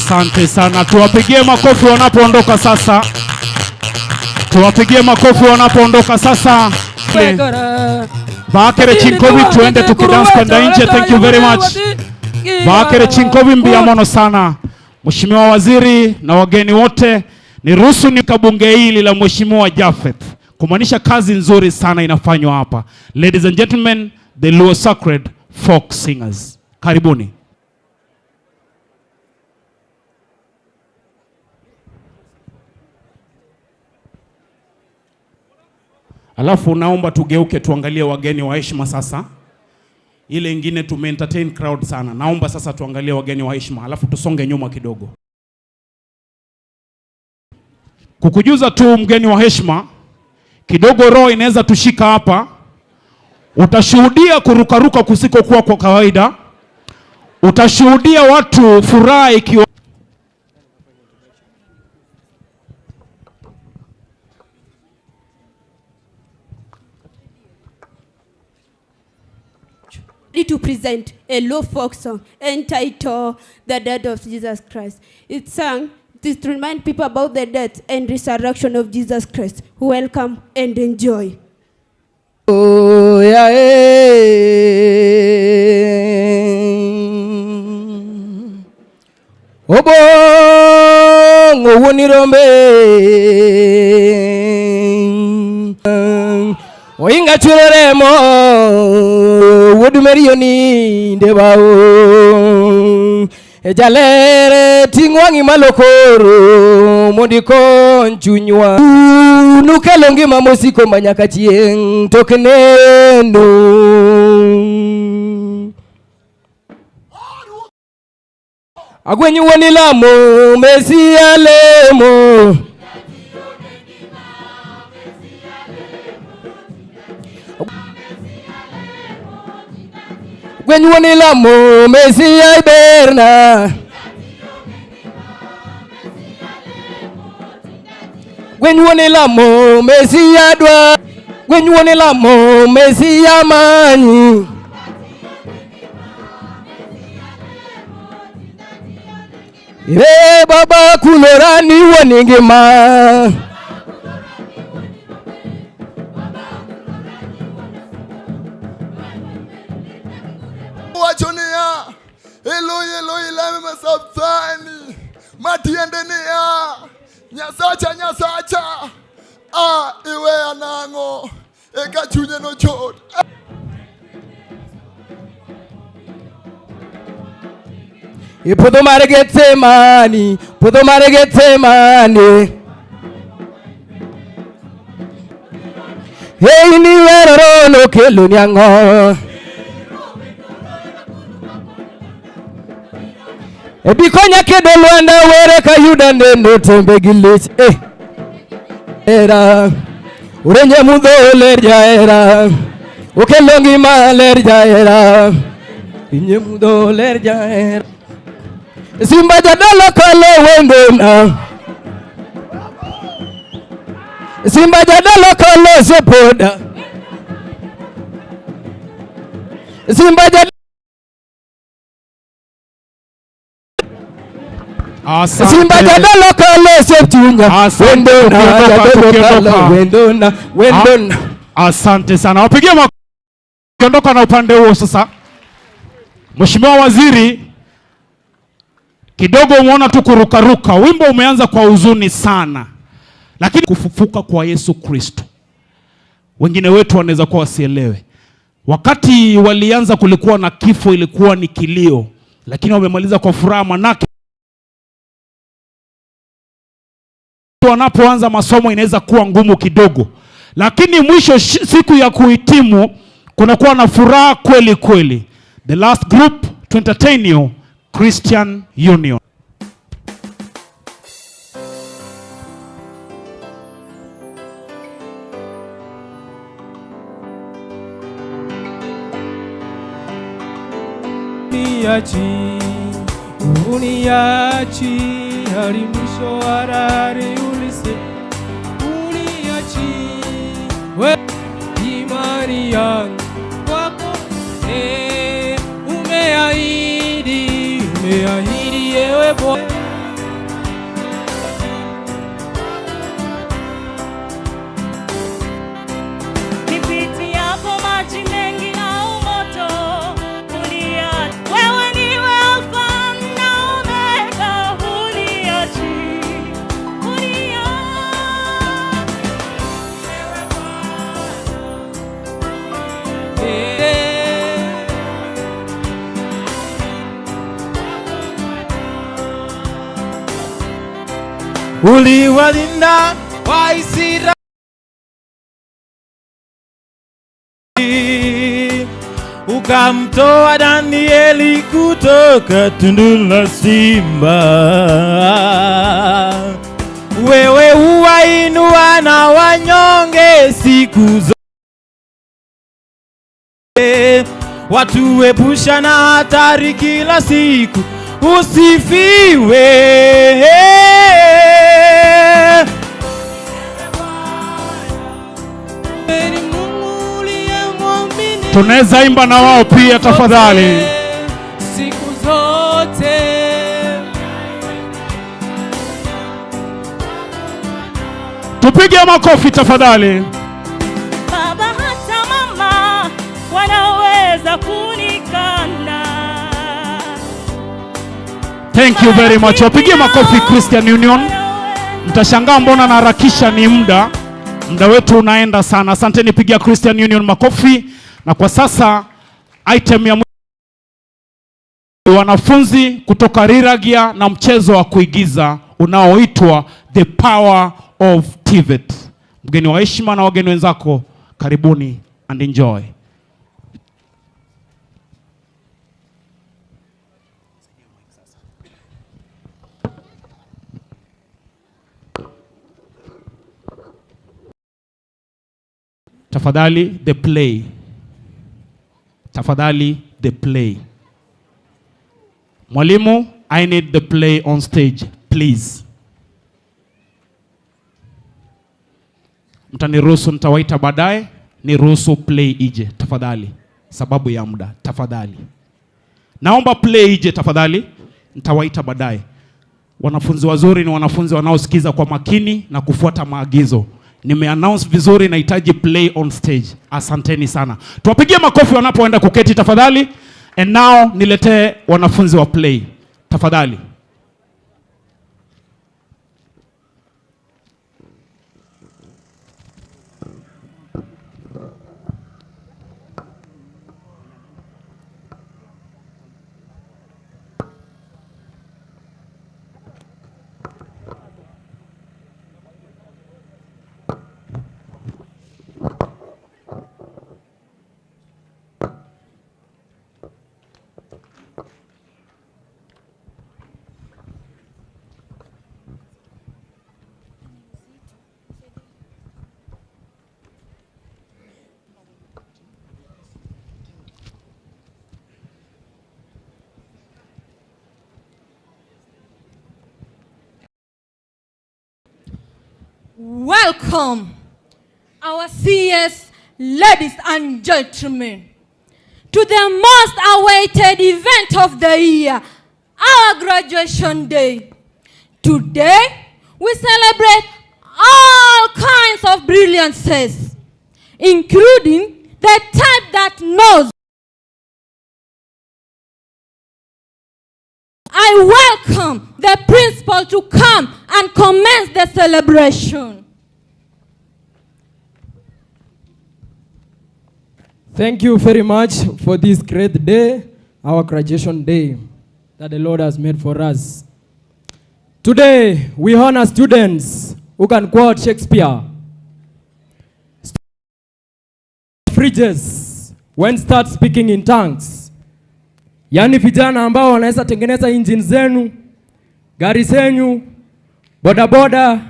Asante sana, tuwapigie makofi wanapoondoka sasa. Tuwapigie makofi wanapoondoka sasa. Bakere Chinkovi tuende tukidance kwenda nje. Thank you very much. Bakere Chinkovi mbiamono sana. Mheshimiwa Waziri na wageni wote, niruhusu nikabunge hili la Mheshimiwa Japheth kumaanisha kazi nzuri sana inafanywa hapa. Ladies and gentlemen, the Luo Sacred Folk Singers. Karibuni. Alafu naomba tugeuke tuangalie wageni wa heshima sasa. Ile ingine entertain crowd sana. Naomba sasa tuangalie wageni wa heshima, alafu tusonge nyuma kidogo. Kukujuza tu mgeni wa heshima, kidogo roho inaweza tushika hapa. Utashuhudia kurukaruka kusikokuwa kwa kawaida. Utashuhudia watu furaha ikiwa to present a low folk song entitled The Death of Jesus Christ. It's sung to remind people about the death and resurrection of Jesus Christ. Welcome and enjoy. Oh, yeah, Obong Wunirombe Oinga chureremo Wodumerioni Debao Ejalere tingwangi malokoro Mondiko nchunywa Nukelongi mamosiko manyakachieng Tokenenu Agwenyu wanilamo Mesialemo Agwenyu wanilamo Mesiaiberna Agwenyu wanilamo Mesiadwa Agwenyu wanilamo Mesiamanyi Ire baba kulorani waningema Wachonia Eloi lame masabtani Matiendenia Nyasacha Iwe anango Eka chunye no chod Pudo Getsemani Hey ni weroro no kelo nyango Ebikonya kedo Lwanda were kayuda nendo tembe gilich Era Urenye mudho ler jaera Okelongi maler jaera Inye mudho ler jaera Simba jadala kalo wendona Simba jadala kalo sepoda Simba jadala Simba jadala kalo septunya Wendona Asante sana. Wapigie makiondoka na upande huo sasa. Mheshimiwa Waziri, kidogo umeona tu kurukaruka. Wimbo umeanza kwa huzuni sana, lakini kufufuka kwa Yesu Kristo. Wengine wetu wanaweza kuwa wasielewe. Wakati walianza kulikuwa na kifo, ilikuwa ni kilio, lakini wamemaliza kwa furaha, manake wanapoanza masomo inaweza kuwa ngumu kidogo, lakini mwisho siku ya kuhitimu kunakuwa na furaha kweli kweli. The last group to entertain you, Christian Union. Uniachi hadi mwisho wa dahari ulise uniachi we imani yangu kwako umeahidi ewe Bwana uliwalinda Waisraeli, ukamtoa Danieli kutoka tundu la simba. Wewe huwainua na wanyonge siku zote, watuepusha na hatari kila siku. Usifiwe. Tunaweza imba na wao pia tafadhali. Siku zote. Tupige makofi tafadhali. Baba hata mama wanaweza kunikana. Thank you very much. Wapige makofi Christian Union. Mtashangaa mbona naharakisha, ni muda wetu unaenda sana. Asante, nipigia Christian Union makofi. Na kwa sasa item ya wanafunzi kutoka Riragia na mchezo wa kuigiza unaoitwa The Power of TVET. Mgeni wa heshima na wageni wenzako, karibuni and enjoy. Tafadhali the play. Tafadhali the play. Mwalimu, I need the play on stage, please. Mtaniruhusu, nitawaita baadaye. Niruhusu play ije tafadhali, sababu ya muda. Tafadhali naomba play ije tafadhali, nitawaita baadaye. Wanafunzi wazuri ni wanafunzi wanaosikiza kwa makini na kufuata maagizo. Nimeannounce vizuri, nahitaji play on stage. Asanteni sana. Tuwapigie makofi wanapoenda kuketi tafadhali. And now niletee wanafunzi wa play tafadhali. Welcome, our CS, ladies and gentlemen, to the most awaited event of the year, our graduation day. Today, we celebrate all kinds of brilliances, including the type that knows. I welcome the principal to come and commence the celebration. Thank you very much for this great day, our graduation day that the Lord has made for us. Today, we honor students who can quote Shakespeare. Fridges when start speaking in tongues. Yani vijana ambao wanaweza tengeneza engine zenu, gari zenu, bodaboda.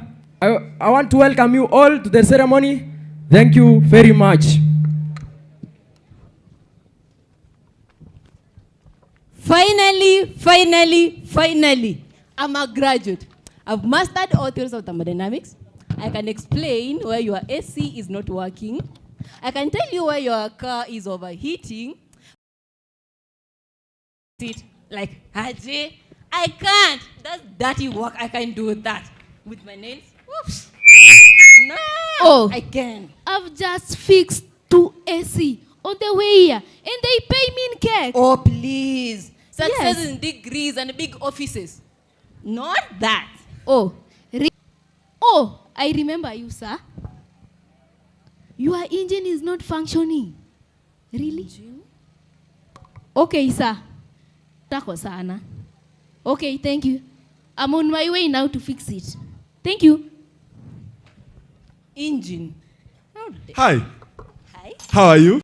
I want to welcome you all to the ceremony. Thank you very much. Finally, I'm a graduate. I've mastered all theories of thermodynamics. I can explain where your AC is not working. I can tell you where your car is overheating. Like, Ajay, I can't. That's dirty work. I can do that. With my nails. Whoops. No, Oh, I can. I've just fixed 2 AC on the way here, and they pay me in cake. Oh, please. Success Yes. in degrees and big offices. Not that. Oh, I remember you, sir. Your engine is not functioning. Really? Okay, sir. Tako sana. Okay, thank you. I'm on my way now to fix it. Thank you. Engine. Hi. Hi. How are you?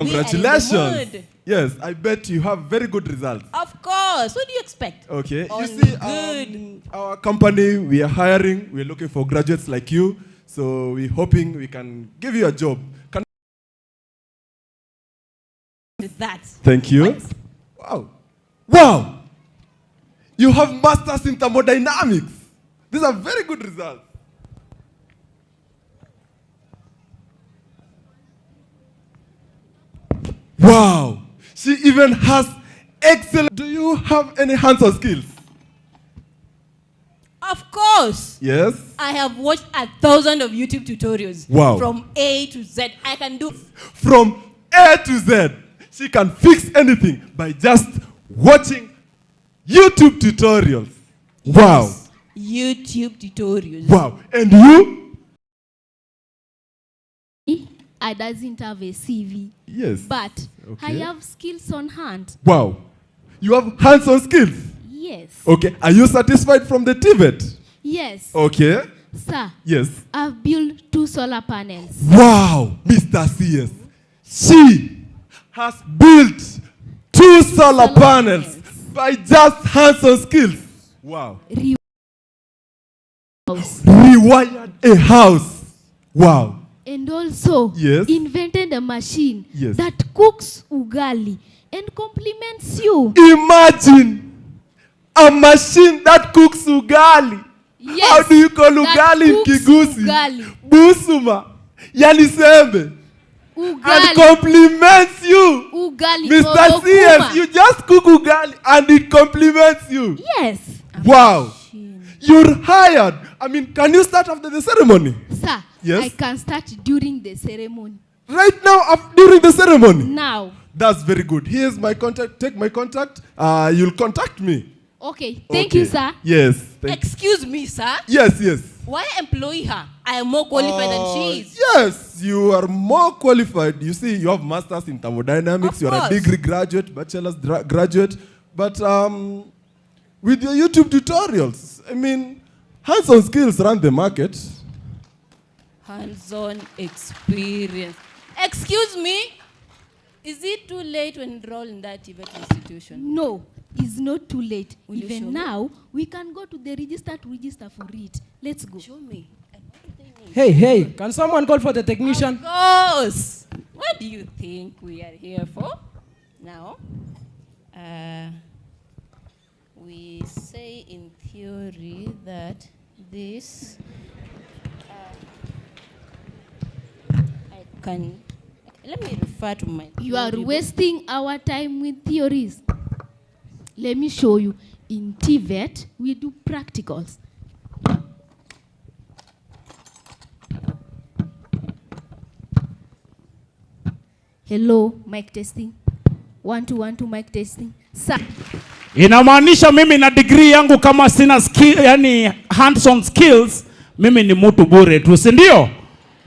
We are in the Congratulations. mood. Yes, I bet you have very good results. Of course. What do you expect? Okay. On You see, good. our company, we are hiring. We are looking for graduates like you. So we're hoping we can give you a job. With that. Thank you. What? Wow. Wow. You have masters in thermodynamics. These are very good results. Wow. She even has excellent. Do you have any hands-on skills? Of course. Yes. I have watched 1,000 of YouTube tutorials. Wow. From A to Z. I can do. From A to Z. She can fix anything by just watching YouTube tutorials. Wow. YouTube tutorials. Wow. And you? I doesn't have a CV. Yes. But Okay. I have skills on hand. Wow. You have hands-on skills. Yes. Okay. Are you satisfied from the TVET? Yes. Okay. Sir, Yes. I've built 2 solar panels. Wow, Mr. CS. She has built 2 solar panels by just hands-on skills. Wow. Rewired a house. Wow. And also Yes. invented a machine Yes. that cooks ugali and compliments you. Imagine a machine that cooks ugali. Yes, How do you call that ugali in cooks Kigusi? ugali. Busuma. Yani sembe. And Ugali. compliments you. Ugali. Mr. CS, you just cook ugali and it compliments you. Yes. Wow. You're hired. I mean, can you start after the ceremony? Sir, Yes. I can start during the ceremony. Right now, during the ceremony? Now. That's very good. Here's my contact. Take my contact. You'll contact me. Okay. Thank you, sir. Yes. Excuse me, sir. Yes, yes. Why employ her? I am more qualified than she is. Yes, you are more qualified. You see, you have masters in thermodynamics. Of You're a course. degree graduate, bachelor's graduate. But with your YouTube tutorials, I mean, hands-on skills run the market. Hands-on experience. Excuse me. Is it too late to enroll in that TVET institution? No, it's not too late. Will you show Even me? now, we can go to the register to register for it. Let's go. Show me. Hey, can someone call for the technician? Of course. What do you think we are here for? Now, we say in theory that this I can. Let me refer to my. You are theory book. wasting our time with theories. Let me show you. In TVET, we do practicals. Hello, mic testing. 1 2 1 2 mic testing. Sir. Inamaanisha mimi na degree yangu kama sina skill, yani hands-on skills, mimi ni mtu bure tu, si ndio?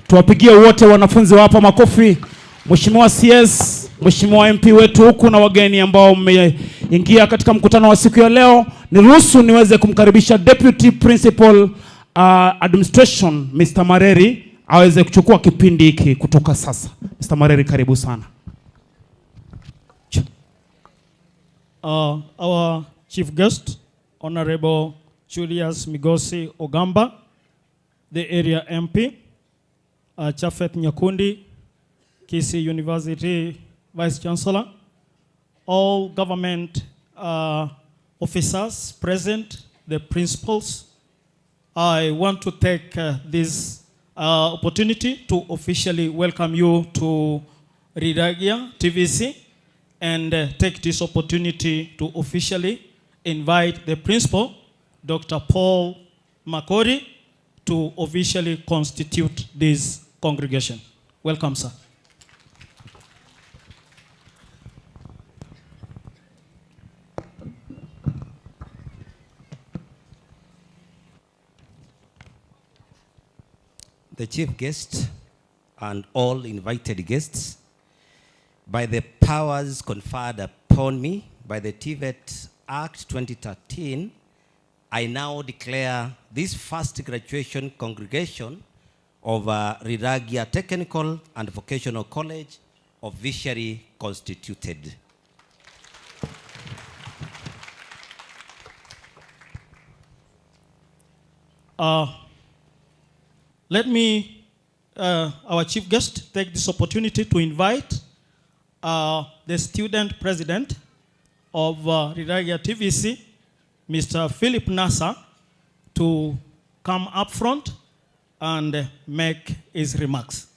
Tuwapigie wote wanafunzi hapa makofi. Mheshimiwa CS, Mheshimiwa MP wetu huku na wageni ambao mmeingia katika mkutano wa siku ya leo, niruhusu niweze kumkaribisha Deputy Principal Administration Mr. Mareri aweze kuchukua kipindi hiki kutoka sasa. Mr. Mareri, karibu sana. Our chief guest, Honorable Julius Migosi Ogamba, the area MP, Chafet Nyakundi, Kisii University Vice Chancellor, all government officers present, the principals. I want to take this opportunity to officially welcome you to Riragia TVC and take this opportunity to officially invite the principal, Dr. Paul Makori, to officially constitute this congregation. Welcome, sir. The chief guest and all invited guests, by the powers conferred upon me by the TVET Act 2013 I now declare this first graduation congregation of Riragia Technical and Vocational College officially constituted. Let me, our chief guest, take this opportunity to invite the student president of Riragia TVC, Mr. Philip Nasa, to come up front and make his remarks.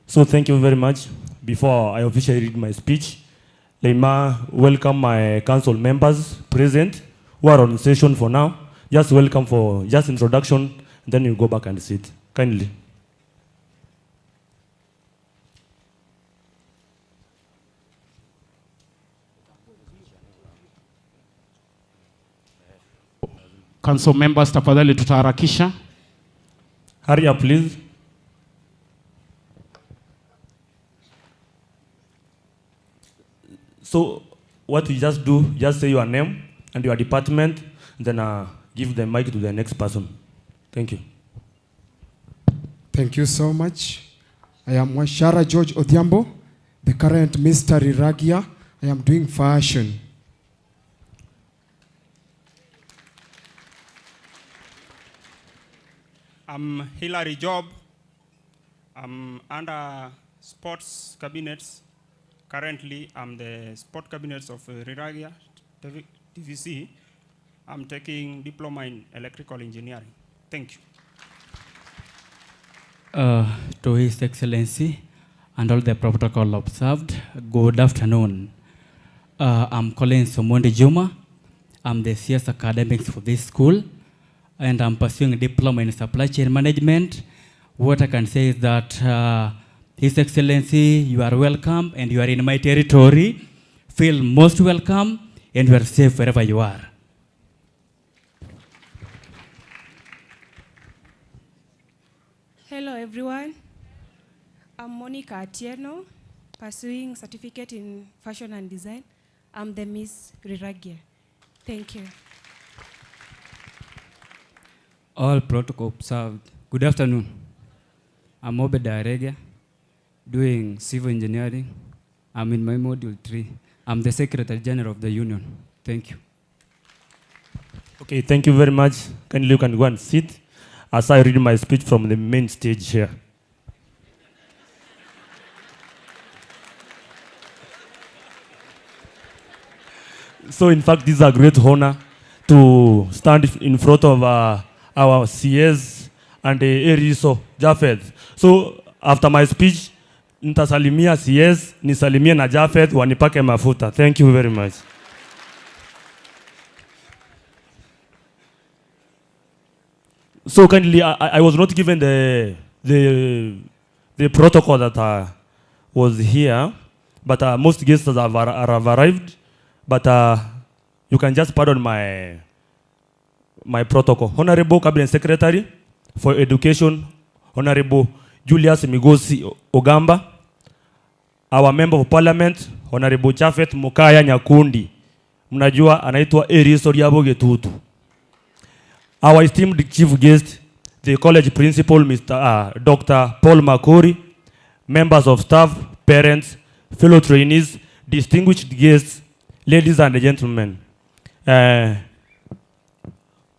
So thank you very much. Before I officially read my speech, let me welcome my council members present who are on session for now. Just welcome for just introduction, then you go back and sit. Kindly. Council members, tafadhali tutaharakisha. Hurry up, please. So what we just do, just say your name and your department, then give the mic to the next person. Thank you. Thank you so much. I am Washara George Odhiambo, the current Mr. Riragia. I am doing fashion. I'm Hilary Job. I'm under sports cabinets. Currently, I'm the sport cabinets of Riragia TVC. I'm taking diploma in electrical engineering. Thank you. To His Excellency and all the protocol observed, good afternoon. I'm Colin Somondi Juma. I'm the CS academics for this school, and I'm pursuing a diploma in supply chain management. What I can say is that His Excellency, you are welcome and you are in my territory. Feel most welcome and you are safe wherever you are. Hello everyone. I'm Monica Atieno, pursuing certificate in fashion and design. I'm the Miss Riragia. Thank you. All protocol observed. Good afternoon. I'm Obed Riragia, doing civil engineering. I'm in my module 3. I'm the Secretary General of the Union. Thank you. Okay, thank you very much. Kindly you can go and sit as I read my speech from the main stage here. So in fact, this is a great honor to stand in front of our CS and Eriso Jafet. So after my speech, nitasalimia CS, nisalimie na Jafet, wanipake mafuta. Thank you very much. So kindly, I was not given the protocol that was here, but most guests have arrived. But you can just pardon my protocol. Honorable Cabinet Secretary for Education, Honorable Julius Migosi Ogamba, our Member of Parliament, Honorable Chafet Mukaya Nyakundi, mnajua anaitwa Eriso Riabo Getutu. Our esteemed chief guest, the college principal, Dr. Paul Makori, members of staff, parents, fellow trainees, distinguished guests, ladies and gentlemen.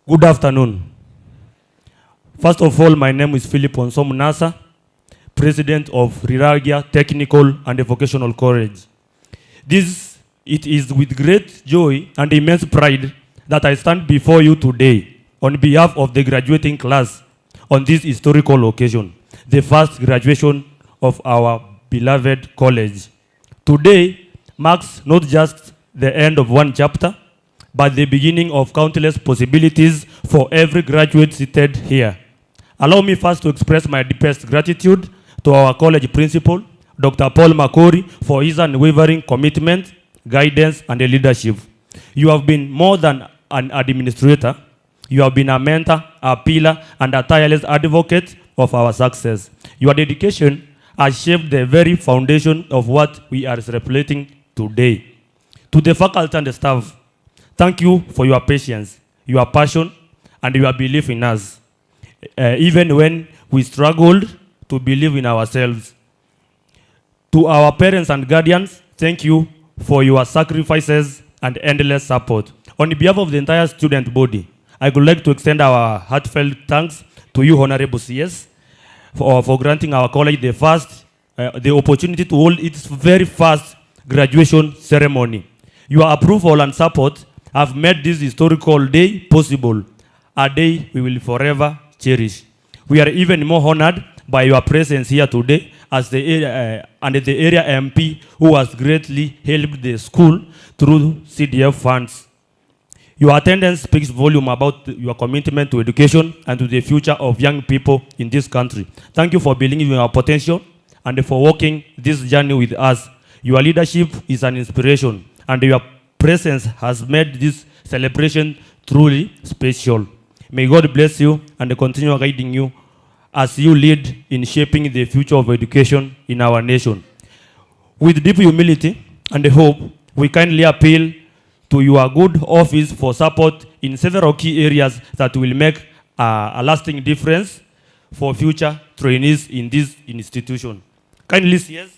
Good afternoon. First of all, my name is Philip Onsom Nasa, President of Riragia Technical and Vocational College. It is with great joy and immense pride that I stand before you today on behalf of the graduating class on this historical occasion, the first graduation of our beloved college. Today marks not just the end of one chapter, but the beginning of countless possibilities for every graduate seated here. Allow me first to express my deepest gratitude to our college principal, Dr. Paul Makori, for his unwavering commitment, guidance, and leadership. You have been more than an administrator, you have been a mentor, a pillar, and a tireless advocate of our success. Your dedication has shaped the very foundation of what we are celebrating today. To the faculty and the staff, thank you for your patience, your passion, and your belief in us, even when we struggled to believe in ourselves. To our parents and guardians, thank you for your sacrifices and endless support. On behalf of the entire student body, I would like to extend our heartfelt thanks to you, Honorable CS, for granting our college the opportunity to hold its very first graduation ceremony. Your approval and support have made this historical day possible, a day we will forever cherish. We are even more honored by your presence here today as the area MP who has greatly helped the school through CDF funds. Your attendance speaks volume about your commitment to education and to the future of young people in this country. Thank you for believing in our potential and for walking this journey with us. Your leadership is an inspiration, and your presence has made this celebration truly special. May God bless you and continue guiding you as you lead in shaping the future of education in our nation. With deep humility and hope, we kindly appeal to your good office for support in several key areas that will make a lasting difference for future trainees in this institution. Kindly, yes.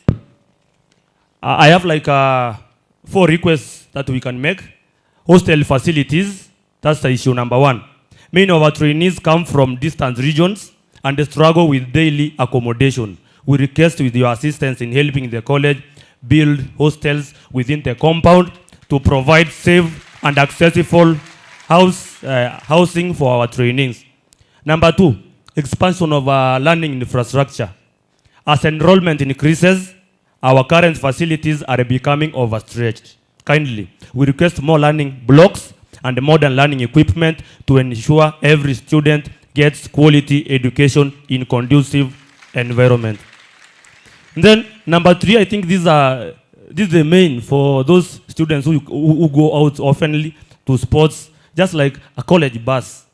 I have like 4 requests that we can make. Hostel facilities, that's the issue number 1. Many of our trainees come from distant regions and they struggle with daily accommodation. We request with your assistance in helping the college build hostels within the compound to provide safe and accessible housing for our trainees. Number 2, expansion of our learning infrastructure. As enrollment increases, our current facilities are becoming overstretched. Kindly, we request more learning blocks and modern learning equipment to ensure every student gets quality education in conducive environment. And then number 3, I think this is the main for those students who go out oftenly to sports, just like a college bus.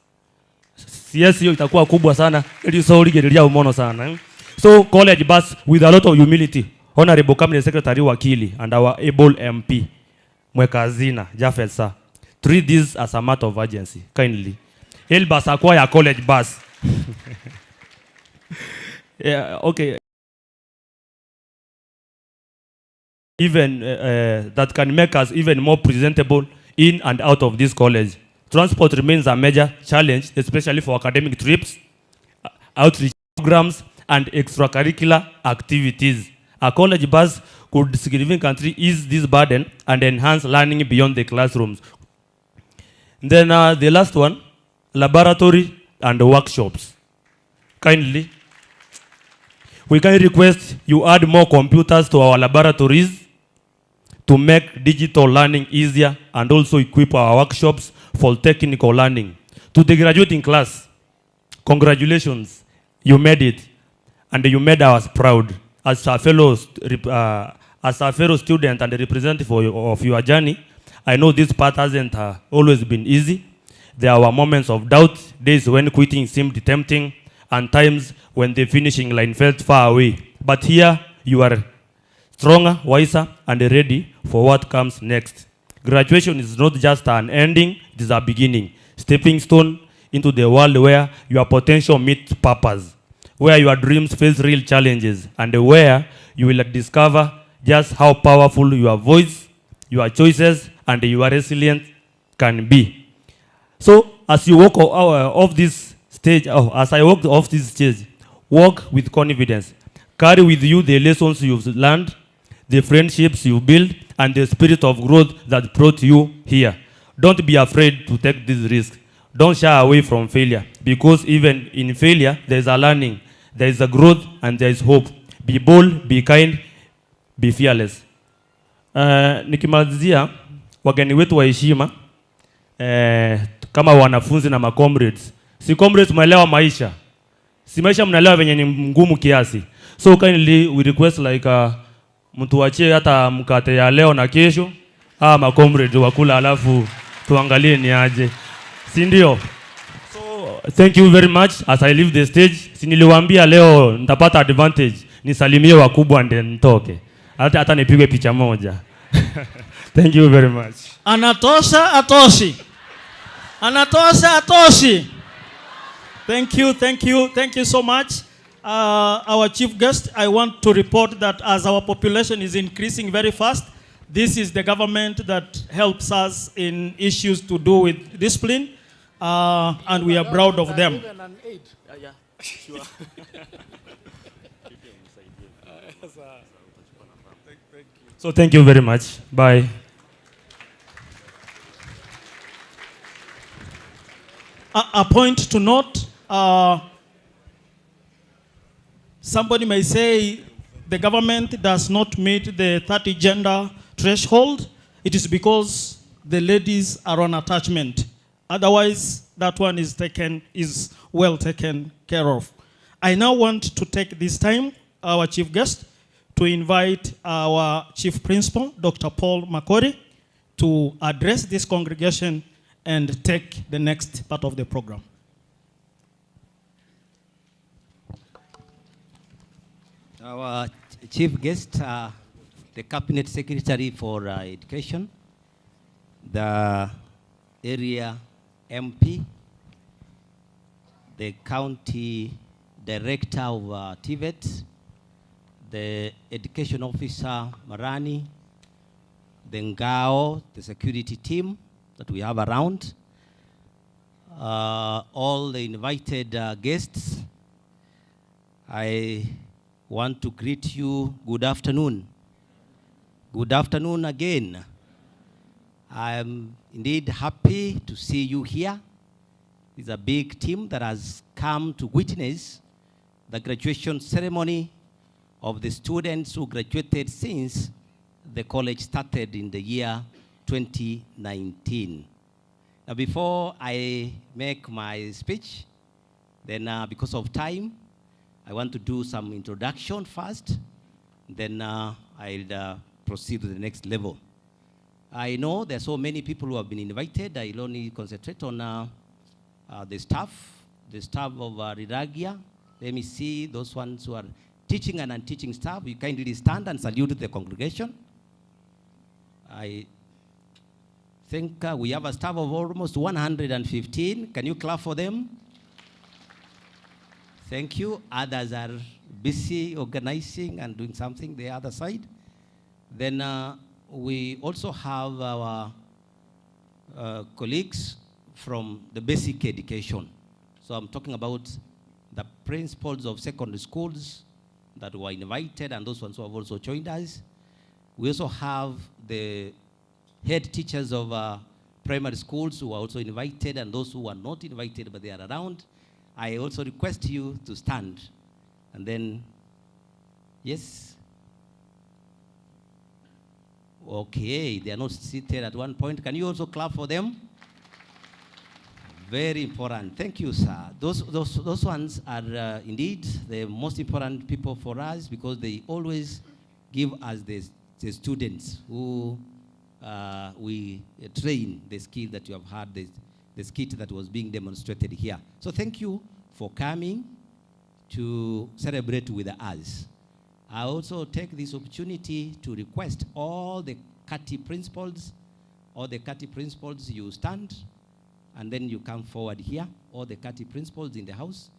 CS hiyo itakuwa kubwa sana, ili sauri gerelia umono sana. So college bus with a lot of humility. Honorable Cabinet Secretary Wakili and our able MP, Mweka Hazina, Jafet sir. Treat this as a matter of urgency, kindly. Help us acquire a college bus. Yeah, okay. Even that can make us even more presentable in and out of this college. Transport remains a major challenge, especially for academic trips, outreach programs, and extracurricular activities. A college bus could significantly ease this burden and enhance learning beyond the classrooms. Then the last one, laboratory and workshops. Kindly, we can request you add more computers to our laboratories to make digital learning easier and also equip our workshops for technical learning. To the graduating class, congratulations, you made it, and you made us proud. As a fellow student and a representative of your journey, I know this path hasn't always been easy. There were moments of doubt, days when quitting seemed tempting, and times when the finishing line felt far away. But here you are stronger, wiser, and ready for what comes next. Graduation is not just an ending, it is a beginning. Stepping stone into the world where your potential meets purpose, where your dreams face real challenges, and where you will discover just how powerful your voice, your choices, and your resilience can be. So, as you walk off this stage, as I walked off this stage, walk with confidence. Carry with you the lessons you've learned, the friendships you built, and the spirit of growth that brought you here. Don't be afraid to take this risk. Don't shy away from failure, because even in failure, there is a learning, there is a growth, and there is hope. Be bold, be kind, be fearless. Nikimalizia, wageni wetu wa heshima, kama wanafunzi na comrades. Si comrades mnaelewa maisha. Si maisha mnaelewa venye ni ngumu kiasi. So kindly we request like mtu wachie hata mkate ya leo na kesho. Comrades wakula alafu tuangalie ni aje, si ndio? So thank you very much. As I leave the stage, si niliwaambia leo nitapata advantage, nisalimie wakubwa ndio nitoke, hata nipigwe picha moja. Thank you very much. Anatosha atoshi. Anatosha atoshi. Thank you so much. Our chief guest, I want to report that as our population is increasing very fast, this is the government that helps us in issues to do with discipline, and we are proud of them. So thank you very much. Bye. A point to note, somebody may say the government does not meet the 30 gender threshold. It is because the ladies are on attachment. Otherwise, that one is well taken care of. I now want to take this time, our chief guest, to invite our chief principal, Dr. Paul Makori, to address this congregation and take the next part of the program. Our chief guest, the Cabinet Secretary for Education, the area MP, the County Director of TVET, the Education Officer Marani, the Ngao, the security team that we have around, all the invited guests, I want to greet you good afternoon. Good afternoon again. I'm indeed happy to see you here. It's a big team that has come to witness the graduation ceremony of the students who graduated since the college started in the year 2019. Now, before I make my speech, then because of time, I want to do some introduction first, then I'll proceed to the next level. I know there are so many people who have been invited. I'll only concentrate on the staff of Riragia. Let me see those ones who are teaching and unteaching staff. You kindly stand and salute the congregation. I think we have a staff of almost 115. Can you clap for them? Thank you. Others are busy organizing and doing something the other side. Then we also have our colleagues from the basic education. So I'm talking about the principals of secondary schools that were invited and those ones who have also joined us. We also have the head teachers of primary schools who are also invited and those who are not invited but they are around. I also request you to stand. And then, yes. Okay, they are not seated at one point. Can you also clap for them? Very important. Thank you, sir. Those ones are indeed the most important people for us because they always give us the students who we train the skill that you have had, the skill that was being demonstrated here. So thank you for coming to celebrate with us. I also take this opportunity to request all the CATI principals, you stand, and then you come forward here, all the CATI principals in the house,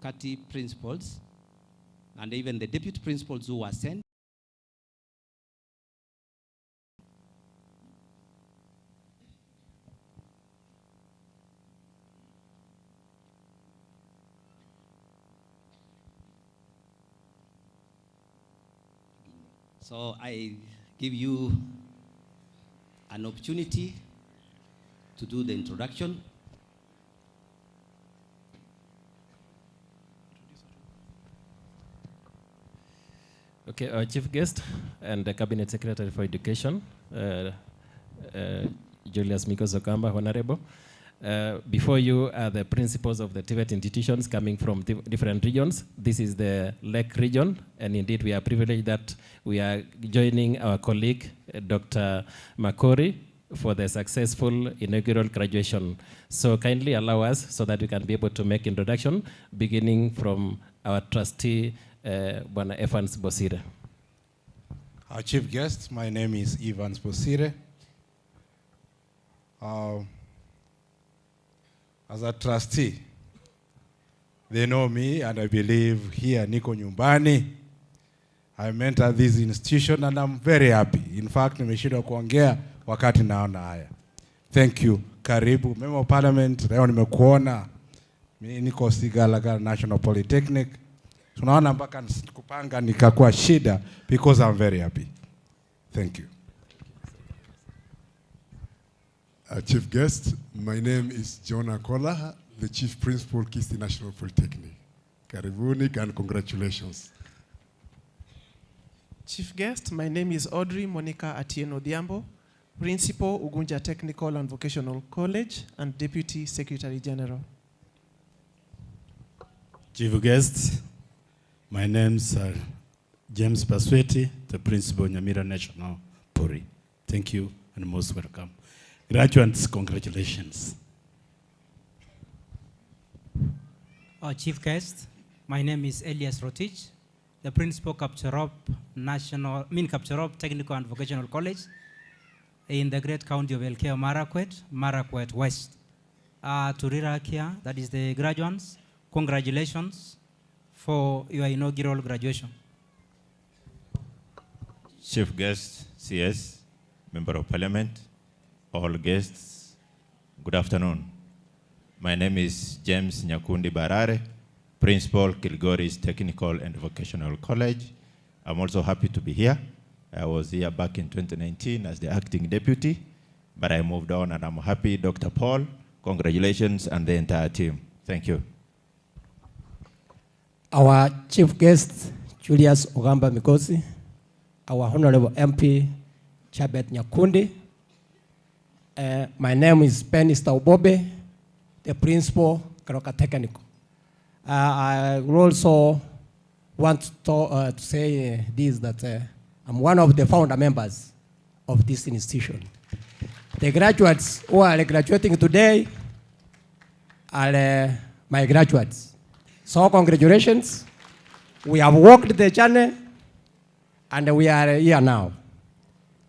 CATI principals, and even the deputy principals who were sent. So I give you an opportunity to do the introduction. Okay, our chief guest and the Cabinet Secretary for Education, Julius Mikos Okamba, Honorable. Before you are the principals of the TVET institutions coming from different regions. This is the Lake region, and indeed we are privileged that we are joining our colleague, Dr. Makori, for the successful inaugural graduation. So kindly allow us so that we can be able to make introduction, beginning from our trustee, Bwana Evans Bosire. Our chief guest, my name is Evans Bosire. As a trustee, they know me, and I believe here niko nyumbani. I mentored this institution and I'm very happy. In fact, nimeshindwa kuongea wakati naona haya. Thank you. Karibu. Member of Parliament, leo nimekuona. Mimi niko Sigalaga National Polytechnic. Tunaona mpaka kupanga nikakuwa shida because I'm very happy. Thank you. Chief guest, my name is John Akola, the Chief Principal, Kisii National Polytechnic. Karibuni and congratulations. Chief guest, my name is Audrey Monica Atieno Odhiambo, Principal, Ugunja Technical and Vocational College and Deputy Secretary General. Chief guest, my name is James Pasweti, the Principal, Nyamira National Puri. Thank you and most welcome. Graduates, congratulations. Our chief guest, my name is Elias Rotich, the Principal Kapchorop Technical and Vocational College in the great county of Elgeyo Marakwet West. To Riragia, that is the graduates, congratulations for your inaugural graduation. Chief guest, CS, Member of Parliament, all guests, good afternoon. My name is James Nyakundi Barare, Principal, Kilgoris Technical and Vocational College. I'm also happy to be here. I was here back in 2019 as the acting deputy, but I moved on and I'm happy. Dr. Paul, congratulations, and the entire team. Thank you. Our chief guest, Julius Ogamba Mikosi, our Honorable MP, Chabet Nyakundi. My name is Penny Staubobe, the Principal, Karoka Technical. I also want to say this, that I'm one of the founder members of this institution. The graduates who are graduating today are my graduates. So congratulations. We have walked the journey and we are here now.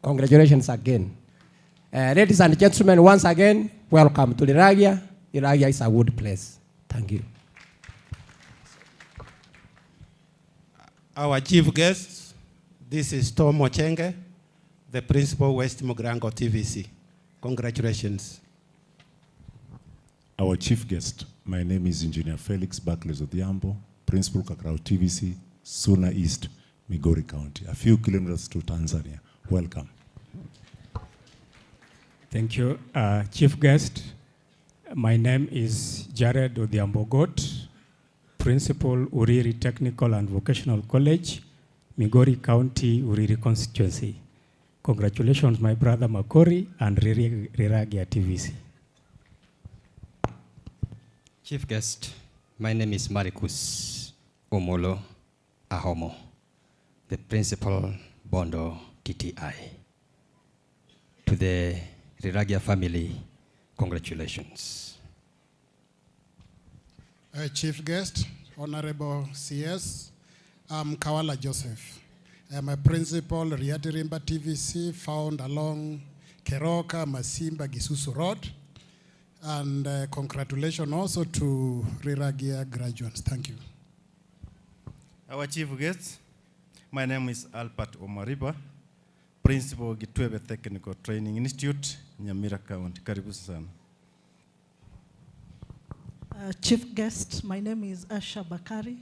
Congratulations again. Ladies and gentlemen, once again, welcome to Riragia. Riragia is a good place. Thank you. Our chief guest, this is Tom Ochenge, the Principal, West Mogrango TVC. Congratulations. Our chief guest, my name is Engineer Felix Barclays Odhiambo, Principal Kakarao TVC, Suna East, Migori County, a few kilometers to Tanzania. Welcome. Thank you. Chief guest, my name is Jared Odhiambo Got, Principal, Uriri Technical and Vocational College, Migori County, Uriri constituency. Congratulations, my brother Makori and Riragia TVC. Chief guest, my name is Maricus Omolo Ahomo, the Principal, Bondo TTI. To the Riragia family, congratulations. Chief guest, Honorable CS, I'm Kawala Joseph. I'm a Principal, Riatirimba TVC, found along Keroka, Masimba, Gisusu Road. And congratulations also to Riragia graduates. Thank you. Our chief guest, my name is Albert Omariba, Principal, Gitwebe Technical Training Institute, Nyamira County. Karibu sana. Chief guest, my name is Asha Bakari,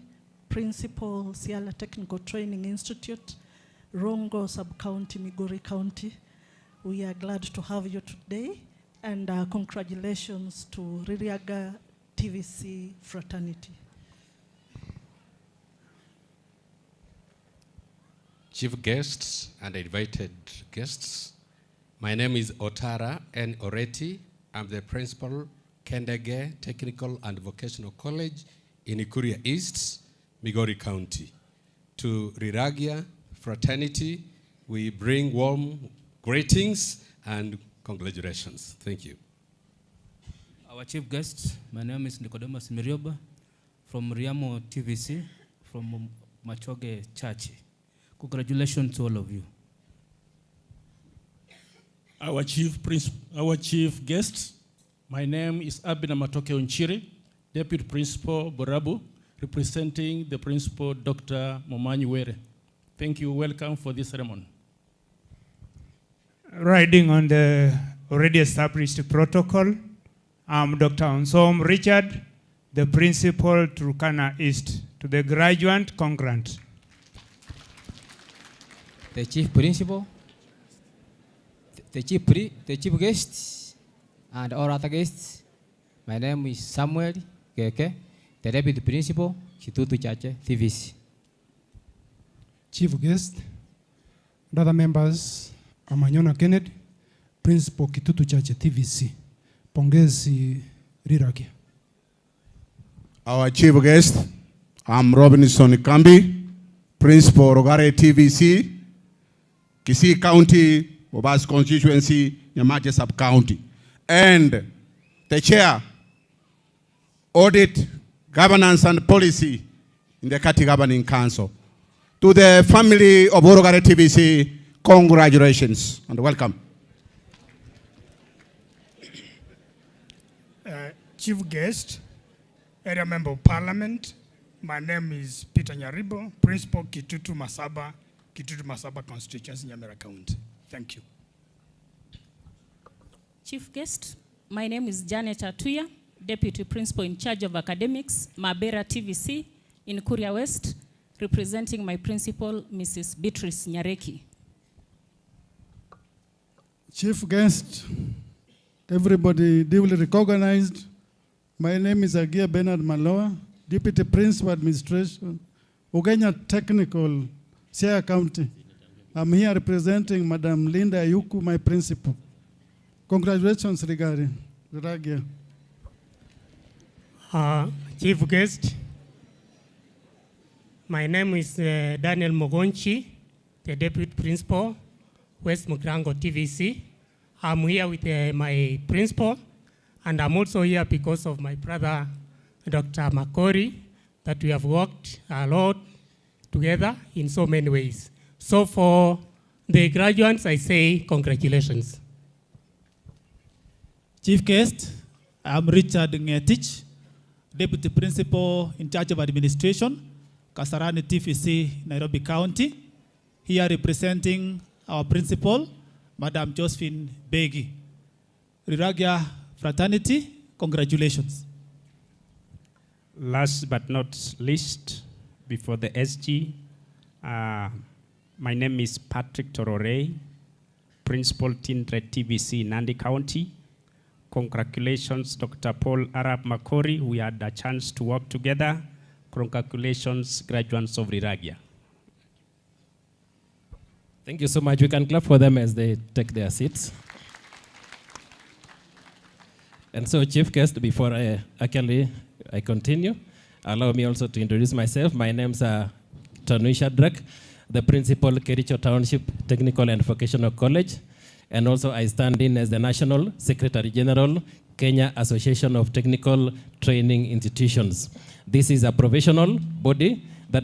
Principal, Siala Technical Training Institute, Rongo Sub-County, Migori County. We are glad to have you today, and congratulations to Riraga TVC fraternity. Chief guests and invited guests, my name is Otara N. Oreti. I'm the Principal, Kendege Technical and Vocational College in Ikuria East, Migori County. To Riragia fraternity, we bring warm greetings and Congratulations. Thank you. Our chief guest, my name is Nicodemus Mirioba from Riamo TVC from Machoge Church. Congratulations to all of you. Our chief guest, my name is Abina Matoke Unchiri, Deputy Principal Borabu, representing the Principal Dr. Momanyi Were. Thank you. Welcome for this ceremony. Riding on the already established protocol, I'm Dr. Onsom Richard, the Principal Turkana East. To the graduate, congrats. The Chief Principal, the chief guests, and all other guests. My name is Samuel Keke, the Deputy Principal, Kitutu Chache, TVC. Chief guest, and other members, Amanyona Kennedy, Principal Kitutu Chache, TVC. Pongezi Riragia. Our chief guest, I'm Robinson Kambi, Principal Rogare TVC, Kisii County, Bobas Constituency, Nyamache Sub-County. And the Chair, Audit, Governance and Policy in the Kati Governing Council. To the family of Rogare TVC, congratulations and welcome. Chief guest, area member of parliament, my name is Peter Nyaribo, Principal Kitutu Masaba constituency, Nyamira County. Thank you. Chief guest, my name is Janet Atuya, Deputy Principal in charge of academics, Mabera TVC in Kuria West, representing my principal, Mrs. Beatrice Nyareki. Chief guest, everybody duly recognized. My name is Agia Bernard Maloa, Deputy Principal Administration, Ugenya Technical, Siaya County. I'm here representing Madam Linda Ayuku, my principal. Congratulations regarding Riragia. Chief guest, my name is Daniel Mogonchi, the Deputy Principal, West Mugrango TVC. I'm here with my principal, and I'm also here because of my brother, Dr. Makori, that we have worked a lot together in so many ways. So for the graduates, I say congratulations. Chief guest, I'm Richard Ngetich, Deputy Principal in charge of administration, Kasarani TVC, Nairobi County. Here representing our principal, Madam Josephine Begi. Riragia fraternity, congratulations. Last but not least, before the SG, my name is Patrick Torore, Principal Tindred TVC, Nandi County. Congratulations, Dr. Paul Arap Makori. We had a chance to work together. Congratulations, graduates of Riragia. Thank you so much. We can clap for them as they take their seats. And so, chief guest, before I continue, allow me also to introduce myself. My name's Tanui Shadrack, the principal, Kericho Township Technical and Vocational College. And also I stand in as the National Secretary General, Kenya Association of Technical Training Institutions. This is a professional body that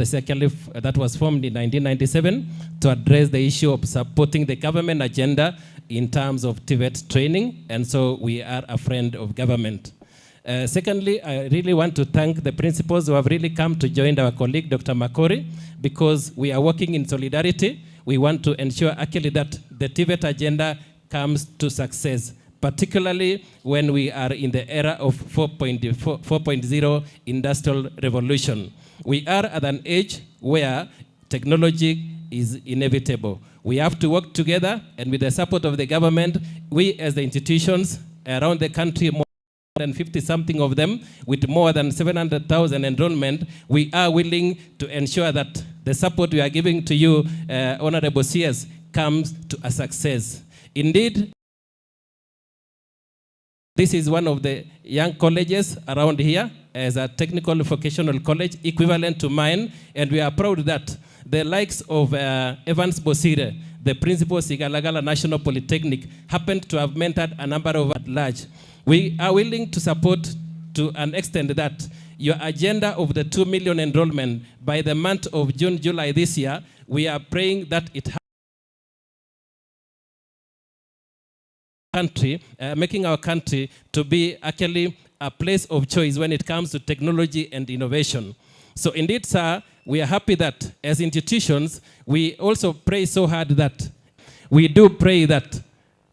was formed in 1997 to address the issue of supporting the government agenda in terms of TVET training, and so we are a friend of government. Secondly, I really want to thank the principals who have really come to join our colleague, Dr. Makori, because we are working in solidarity. We want to ensure actually that the TVET agenda comes to success, particularly when we are in the era of 4.0 industrial revolution. We are at an age where technology is inevitable. We have to work together, and with the support of the government, we as the institutions around the country, more than 50-something of them, with more than 700,000 enrollment, we are willing to ensure that the support we are giving to you, Honorable CS, comes to a success. Indeed, this is one of the young colleges around here as a technical vocational college equivalent to mine, and we are proud that the likes of Evans Bosire, the principal of Sigalagala National Polytechnic, happened to have mentored a number of at large. We are willing to support to an extent that your agenda of the 2 million enrollment by the month of June, July this year, we are praying that it country, making our country to be actually a place of choice when it comes to technology and innovation. So indeed, sir, we are happy that as institutions, we also pray so hard that we do pray that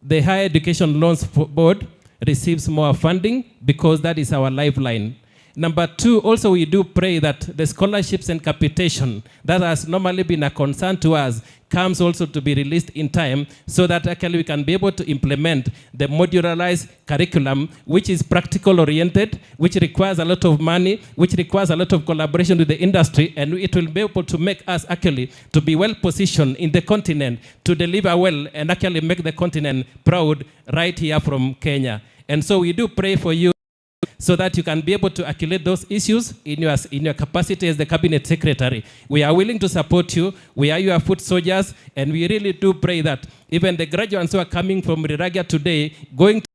the Higher Education Loans Board receives more funding because that is our lifeline. Number two, also we do pray that the scholarships and capitation that has normally been a concern to us comes also to be released in time so that actually we can be able to implement the modularized curriculum, which is practical oriented, which requires a lot of money, which requires a lot of collaboration with the industry, and it will be able to make us actually to be well positioned in the continent to deliver well and actually make the continent proud right here from Kenya. And so we do pray for you so that you can be able to articulate those issues in your capacity as the cabinet secretary. We are willing to support you. We are your foot soldiers, and we really do pray that even the graduates who are coming from Riragia today, going to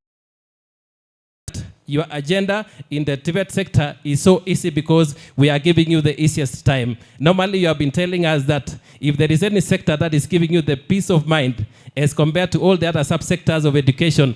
your agenda in the TVET sector is so easy because we are giving you the easiest time. Normally, you have been telling us that if there is any sector that is giving you the peace of mind as compared to all the other subsectors of education,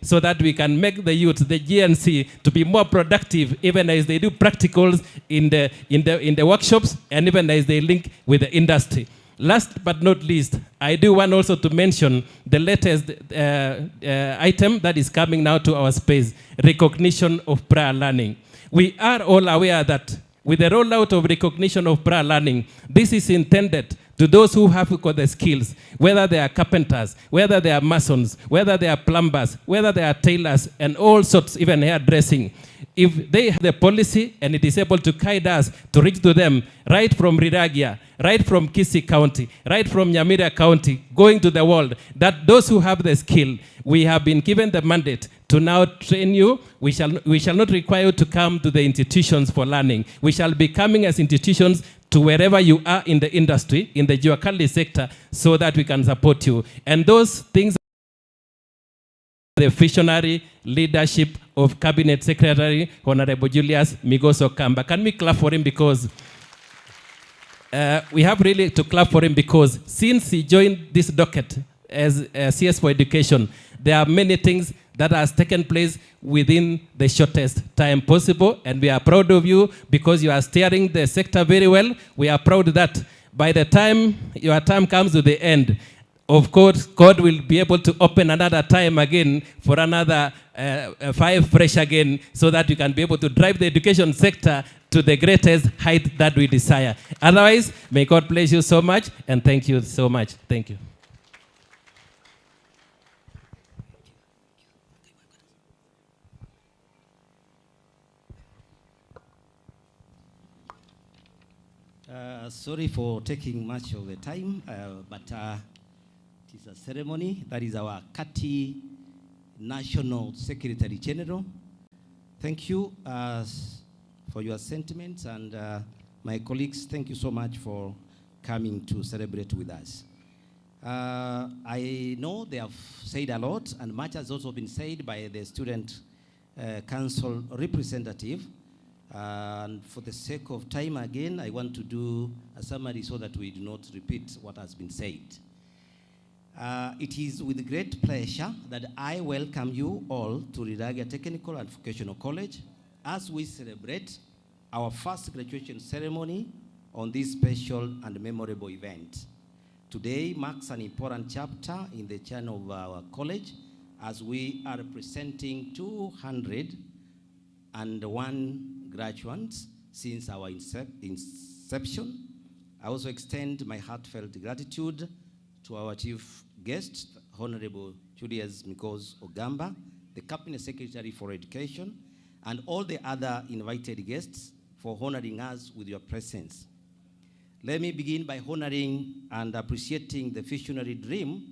so that we can make the youth, the GNC, to be more productive even as they do practicals in the workshops and even as they link with the industry. Last but not least, I do want also to mention the latest item that is coming now to our space, recognition of prior learning. We are all aware that with the rollout of recognition of prior learning, this is intended to those who have got the skills, whether they are carpenters, whether they are masons, whether they are plumbers, whether they are tailors, and all sorts, even hairdressing. If they have the policy and it is able to guide us to reach to them right from Riragia, right from Kisii County, right from Nyamira County, going to the world, that those who have the skill, we have been given the mandate to now train you. We shall not require you to come to the institutions for learning. We shall be coming as institutions to wherever you are in the industry, in the Juakali sector, so that we can support you. And those things, the visionary leadership of Cabinet Secretary, Honorable Julius Migoso Kamba. Can we clap for him? Because we have really to clap for him because since he joined this docket as CS for Education, there are many things that has taken place within the shortest time possible, and we are proud of you because you are steering the sector very well. We are proud that by the time your time comes to the end, of course, God will be able to open another time again for another 5 fresh again, so that you can be able to drive the education sector to the greatest height that we desire. Otherwise, may God bless you so much, and thank you so much. Thank you. Sorry for taking much of the time, but it is a ceremony. That is our Kati National Secretary General. Thank you for your sentiments, and my colleagues, thank you so much for coming to celebrate with us. I know they have said a lot, and much has also been said by the Student Council representative. And for the sake of time, again, I want to do a summary so that we do not repeat what has been said. It is with great pleasure that I welcome you all to Riragia Technical and Vocational College as we celebrate our first graduation ceremony on this special and memorable event. Today marks an important chapter in the journey of our college as we are presenting 201 graduates since our inception. I also extend my heartfelt gratitude to our chief guest, Honorable Julius Migoso Kamba, the Cabinet Secretary for Education, and all the other invited guests for honoring us with your presence. Let me begin by honoring and appreciating the visionary dream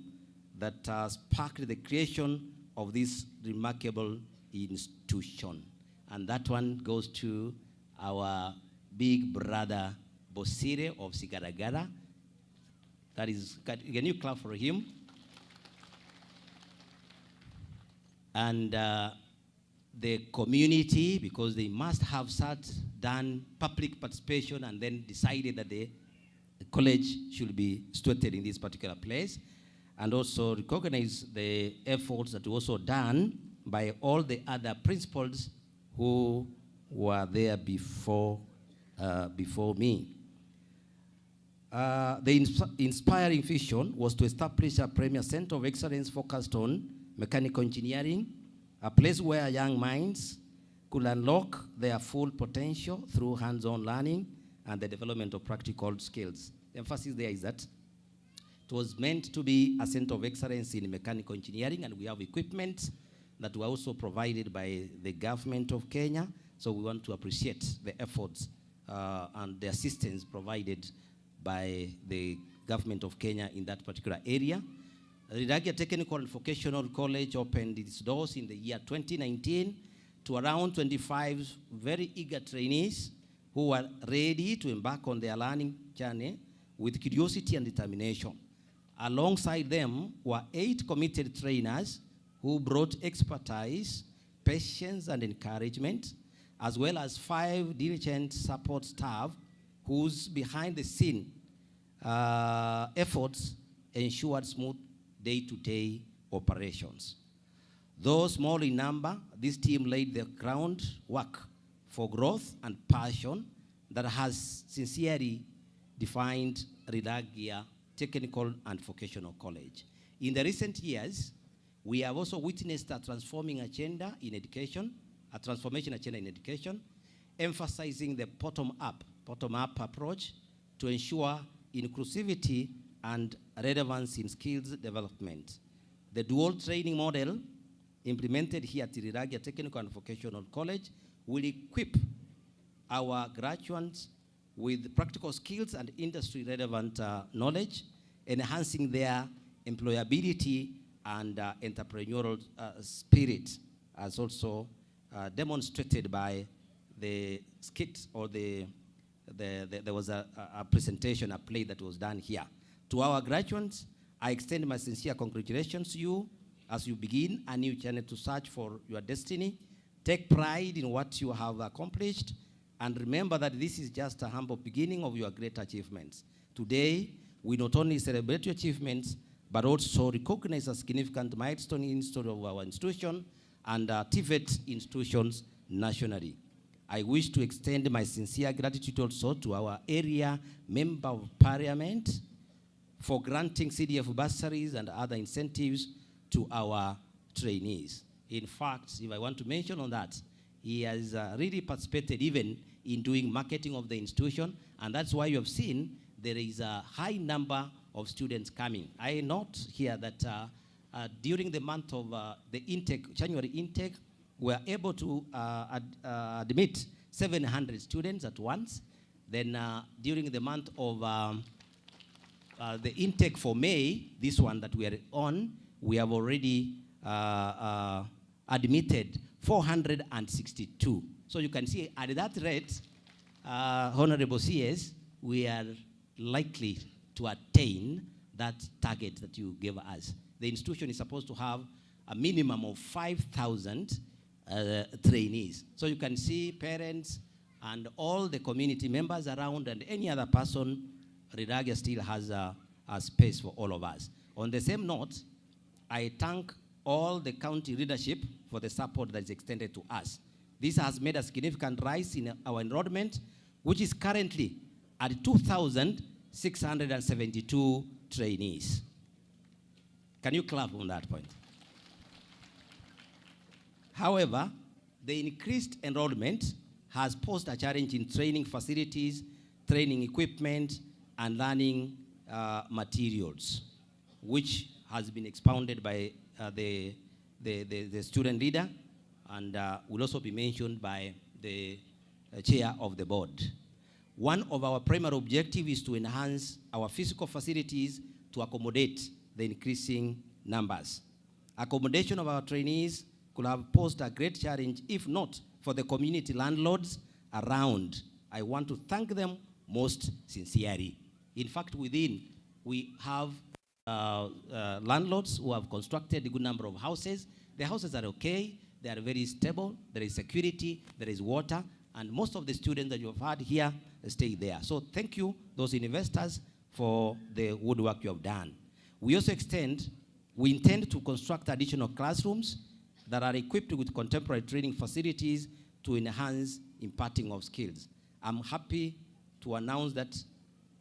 that sparked the creation of this remarkable institution. And that one goes to our big brother, Bosire of Sigaragara. Can you clap for him? And the community, because they must have done public participation and then decided that the college should be situated in this particular place, and also recognize the efforts that were also done by all the other principals who were there before me. The inspiring vision was to establish a premier center of excellence focused on mechanical engineering, a place where young minds could unlock their full potential through hands-on learning and the development of practical skills. The emphasis there is that it was meant to be a center of excellence in mechanical engineering, and we have equipment that were also provided by the government of Kenya. So we want to appreciate the efforts and the assistance provided by the government of Kenya in that particular area. Riragia Technical and Vocational College opened its doors in the year 2019 to around 25 very eager trainees who were ready to embark on their learning journey with curiosity and determination. Alongside them were 8 committed trainers who brought expertise, patience, and encouragement, as well as 5 diligent support staff whose behind-the-scene efforts ensured smooth day-to-day operations. Though small in number, this team laid the groundwork for growth and passion that has sincerely defined Riragia Technical and Vocational College. In the recent years, we have also witnessed a transformation agenda in education, emphasizing the bottom-up approach to ensure inclusivity and relevance in skills development. The dual training model implemented here at Riragia Technical and Vocational College will equip our graduates with practical skills and industry-relevant knowledge, enhancing their employability and entrepreneurial spirit, as also demonstrated by the skit or there was a presentation, a play that was done here. To our graduates, I extend my sincere congratulations to you as you begin a new journey to search for your destiny. Take pride in what you have accomplished, and remember that this is just a humble beginning of your great achievements. Today, we not only celebrate your achievements, but also recognize a significant milestone in the history of our institution and TVET institutions nationally. I wish to extend my sincere gratitude also to our area Member of Parliament for granting CDF bursaries and other incentives to our trainees. In fact, if I want to mention on that, he has really participated even in doing marketing of the institution, and that's why you have seen there is a high number of students coming. I note here that during the month of the intake, January intake, we were able to admit 700 students at once. Then during the month of the intake for May, this one that we are on, we have already admitted 462. So you can see at that rate, Honorable CS, we are likely to attain that target that you gave us. The institution is supposed to have a minimum of 5,000 trainees. So you can see parents and all the community members around and any other person, Riragia still has a space for all of us. On the same note, I thank all the county leadership for the support that is extended to us. This has made a significant rise in our enrollment, which is currently at 2,672 trainees. Can you clap on that point? However, the increased enrollment has posed a challenge in training facilities, training equipment, and learning materials, which has been expounded by the student leader and will also be mentioned by the chair of the board. One of our primary objectives is to enhance our physical facilities to accommodate the increasing numbers. Accommodation of our trainees could have posed a great challenge if not for the community landlords around. I want to thank them most sincerely. In fact, within We have landlords who have constructed a good number of houses. The houses are okay. They are very stable. There is security. There is water. And most of the students that you have had here stay there. So thank you, those investors, for the woodwork you have done. We also we intend to construct additional classrooms that are equipped with contemporary training facilities to enhance imparting of skills. I'm happy to announce that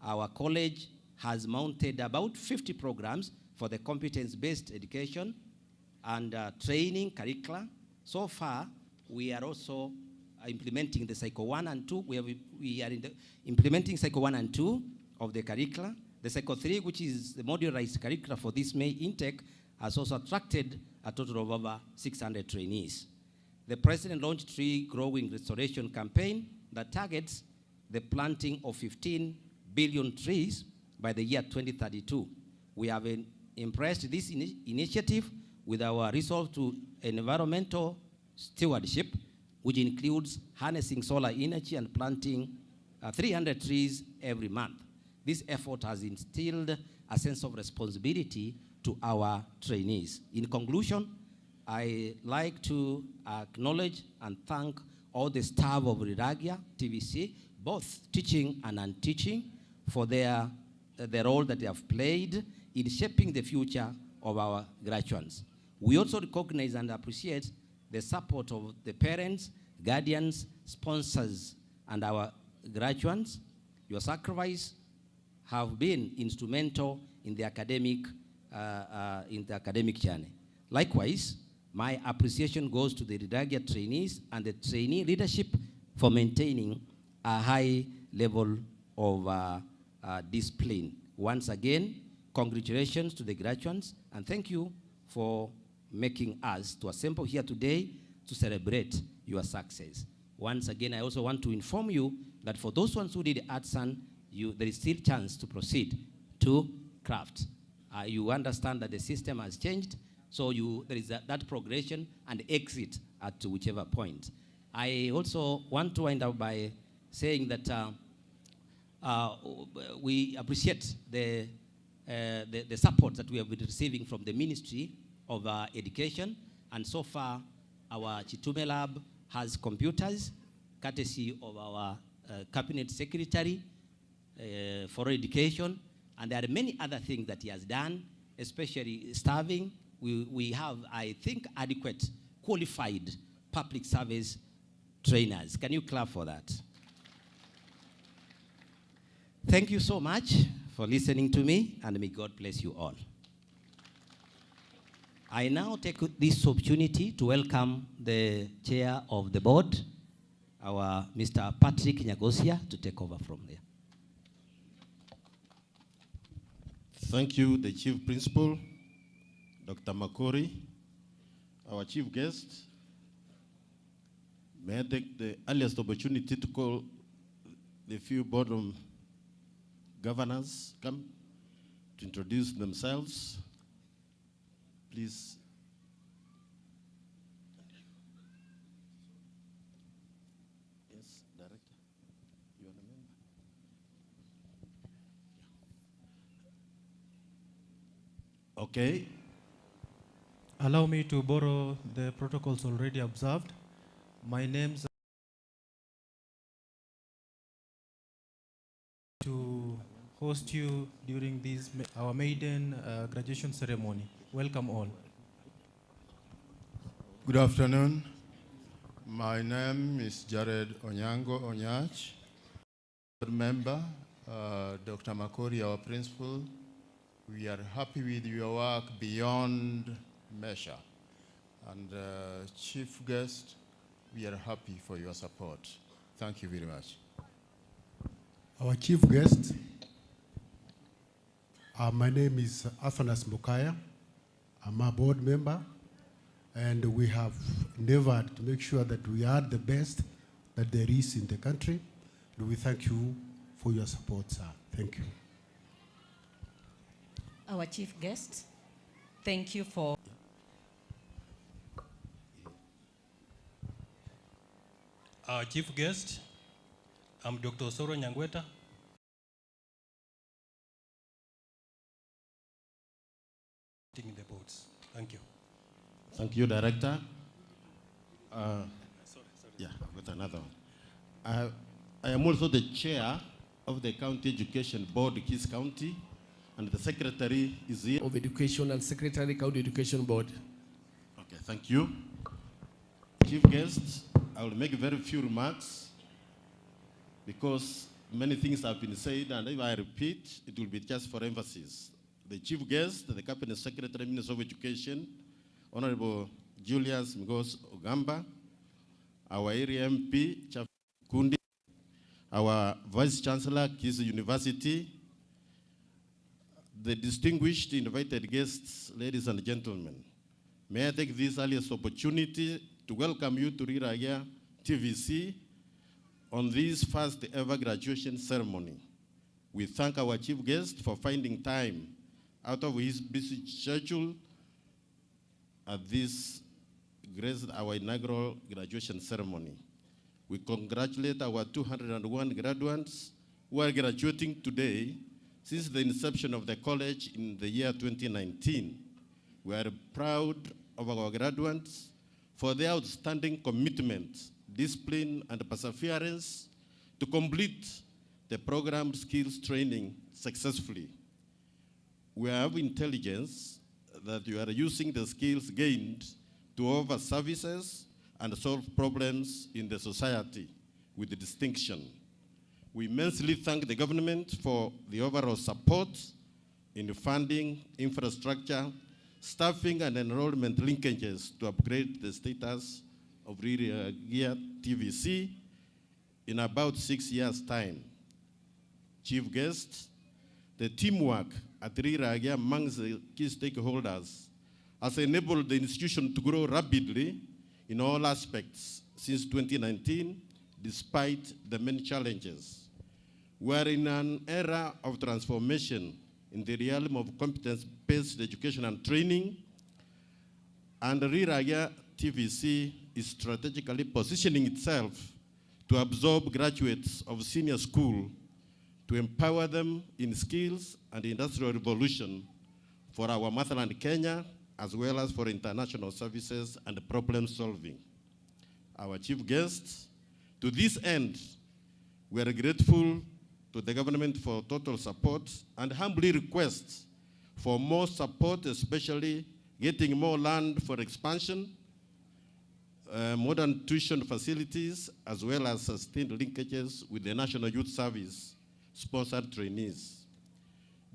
our college has mounted about 50 programs for the competence-based education and training curricula. So far, we are also implementing the Cycle 1 and 2. We are implementing Cycle 1 and 2 of the curricula. The Cycle 3, which is the modularized curricula for this May intake, has also attracted a total of over 600 trainees. The President launched tree growing restoration campaign that targets the planting of 15 billion trees by the year 2032. We have impressed this initiative with our resolve to environmental stewardship, which includes harnessing solar energy and planting 300 trees every month. This effort has instilled a sense of responsibility to our trainees. In conclusion, I like to acknowledge and thank all the staff of Riragia TVC, both teaching and unteaching, for the role that they have played in shaping the future of our graduates. We also recognize and appreciate the support of the parents, guardians, sponsors, and our graduates. Your sacrifice have been instrumental in the academic journey. Likewise, my appreciation goes to the Riragia trainees and the trainee leadership for maintaining a high level of discipline. Once again, congratulations to the graduates, and thank you for making us to assemble here today to celebrate your success. Once again, I also want to inform you that for those ones who did arts, there is still chance to proceed to craft. You understand that the system has changed, so there is that progression and exit at whichever point. I also want to wind up by saying that we appreciate the support that we have been receiving from the Ministry of Education, and so far our Chitume Lab has computers, courtesy of our Cabinet Secretary for Education, and there are many other things that he has done, especially staffing. We have, I think, adequate, qualified public service trainers. Can you clap for that? Thank you so much for listening to me, and may God bless you all. I now take this opportunity to welcome the chair of the board, our Mr. Patrick Nyagosia, to take over from there. Thank you, the Chief Principal, Dr. Makori, our Chief Guest. May I take the earliest opportunity to call the few board governors come to introduce themselves. Please. Yes, Director. You are the member. Okay. Allow me to borrow the protocols already observed. My name's to host you during this our maiden graduation ceremony. Welcome all. Good afternoon. My name is Jared Onyango Onyach, board member, Dr. Makori, our principal. We are happy with your work beyond measure. And chief guest, we are happy for your support. Thank you very much. Our chief guest, my name is Athanas Mukaya. I'm a board member, and we have endeavored to make sure that we are the best that there is in the country. And we thank you for your support, sir. Thank you. Our chief guest, thank you for our chief guest. I'm Dr. Soro Nyangweta, Thank you, Director. Yeah, I've got another one. I am also the chair of the County Education Board, Keys County, and the secretary is here. Of Education and Secretary, County Education Board. Okay, thank you. Chief guest, I will make very few remarks because many things have been said, and if I repeat, it will be just for emphasis. The chief guest, the Cabinet Secretary, Minister of Education, Honorable Julius Migos Ogamba, our area MP, Chaf Kundi, our Vice Chancellor, Kisi University, the distinguished invited guests, ladies and gentlemen. May I take this earliest opportunity to welcome you to Riragia TVC on this first ever graduation ceremony. We thank our chief guest for finding time out of his busy schedule at this graced our inaugural graduation ceremony. We congratulate our 201 graduates who are graduating today since the inception of the college in the year 2019. We are proud of our graduates for their outstanding commitment, discipline, and perseverance to complete the program skills training successfully. We have intelligence that you are using the skills gained to offer services and solve problems in the society with distinction. We immensely thank the government for the overall support in funding, infrastructure, staffing, and enrollment linkages to upgrade the status of Riragia TVC in about 6 years' time. Chief guest, the teamwork at Riragia amongst the key stakeholders has enabled the institution to grow rapidly in all aspects since 2019, despite the many challenges. We are in an era of transformation in the realm of competence-based education and training, and Riragia TVC is strategically positioning itself to absorb graduates of senior school to empower them in skills and industrial revolution for our motherland Kenya, as well as for international services and problem solving. Our chief guest, to this end, we are grateful to the government for total support and humbly request for more support, especially getting more land for expansion, modern tuition facilities, as well as sustained linkages with the National Youth Service sponsored trainees.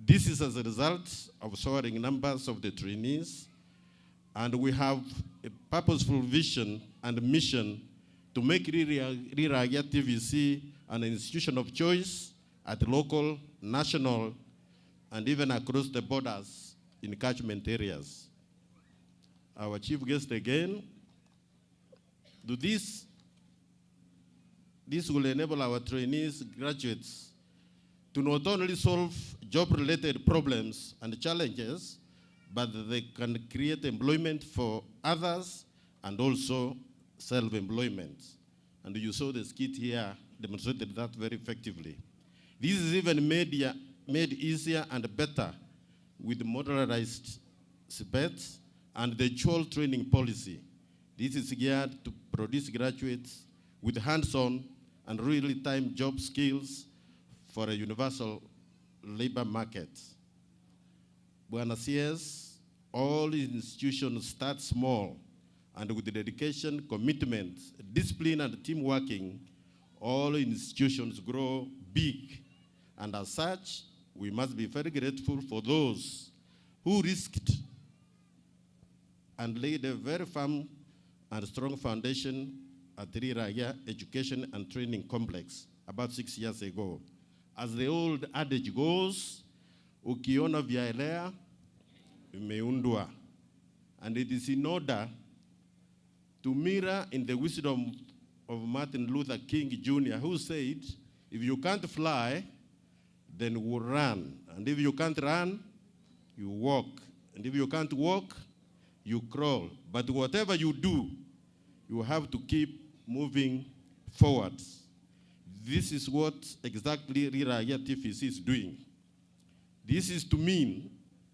This is as a result of soaring numbers of the trainees, and we have a purposeful vision and mission to make Riragia TVC an institution of choice at local, national, and even across the borders in catchment areas. Our chief guest again, this will enable our trainees, graduates, to not only solve job-related problems and challenges, but they can create employment for others and also self-employment. And you saw the skit here demonstrated that very effectively. This is even made easier and better with modularized SPETs and the dual training policy. This is geared to produce graduates with hands-on and real-time job skills for a universal labor market. Buenos CS, all institutions start small, and with dedication, commitment, discipline, and team working, all institutions grow big. And as such, we must be very grateful for those who risked and laid a very firm and strong foundation at Riragia Education and Training Complex about 6 years ago. As the old adage goes, ukiona vyaelea, vimeundwa. And it is in order to mirror in the wisdom of Martin Luther King Jr., who said, if you can't fly, then we'll run. And if you can't run, you walk. And if you can't walk, you crawl. But whatever you do, you have to keep moving forward. This is what exactly Riragia TVC is doing. This is to mean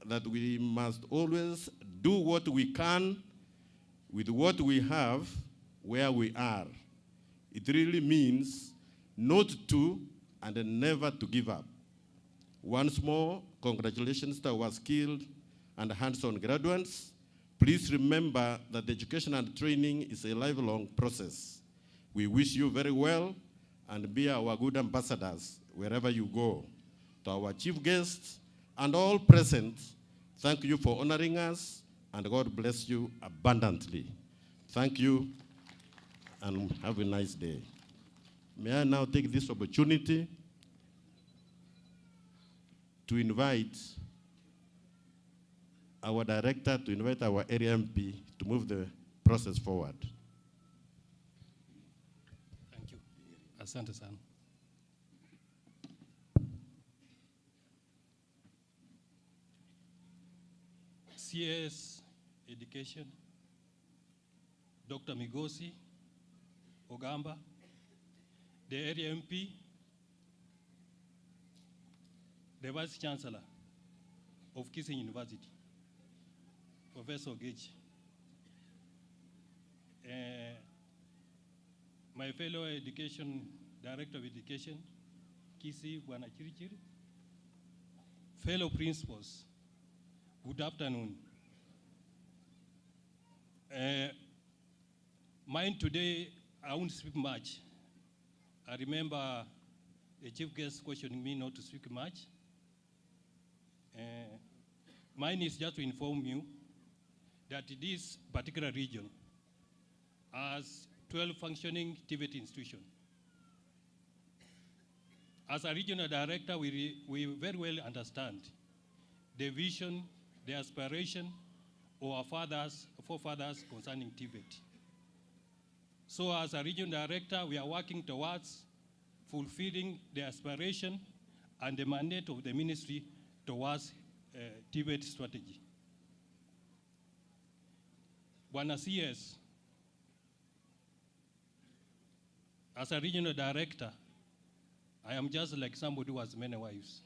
that we must always do what we can with what we have, where we are. It really means not to and never to give up. Once more, congratulations to our skilled and hands-on graduates. Please remember that education and training is a lifelong process. We wish you very well and be our good ambassadors wherever you go. To our chief guests and all present, thank you for honoring us, and God bless you abundantly. Thank you, and have a nice day. May I now take this opportunity to invite our director, to invite our area MP to move the process forward. Thank you. Asante sana. CS Education, Dr. Migosi Ogamba, the area MP, the Vice Chancellor of Kissing University, Professor Gage, my fellow Director of Education, Kisi Bwana Chirichiri, fellow principals, good afternoon. Mine today, I won't speak much. I remember the chief guest questioning me not to speak much. Mine is just to inform you that this particular region has 12 functioning TVET institutions. As a regional director, we very well understand the vision, the aspiration of our forefathers concerning TVET. So as a regional director, we are working towards fulfilling the aspiration and the mandate of the ministry towards TVET strategy. Bwana CS, as a regional director, I am just like somebody who has many wives.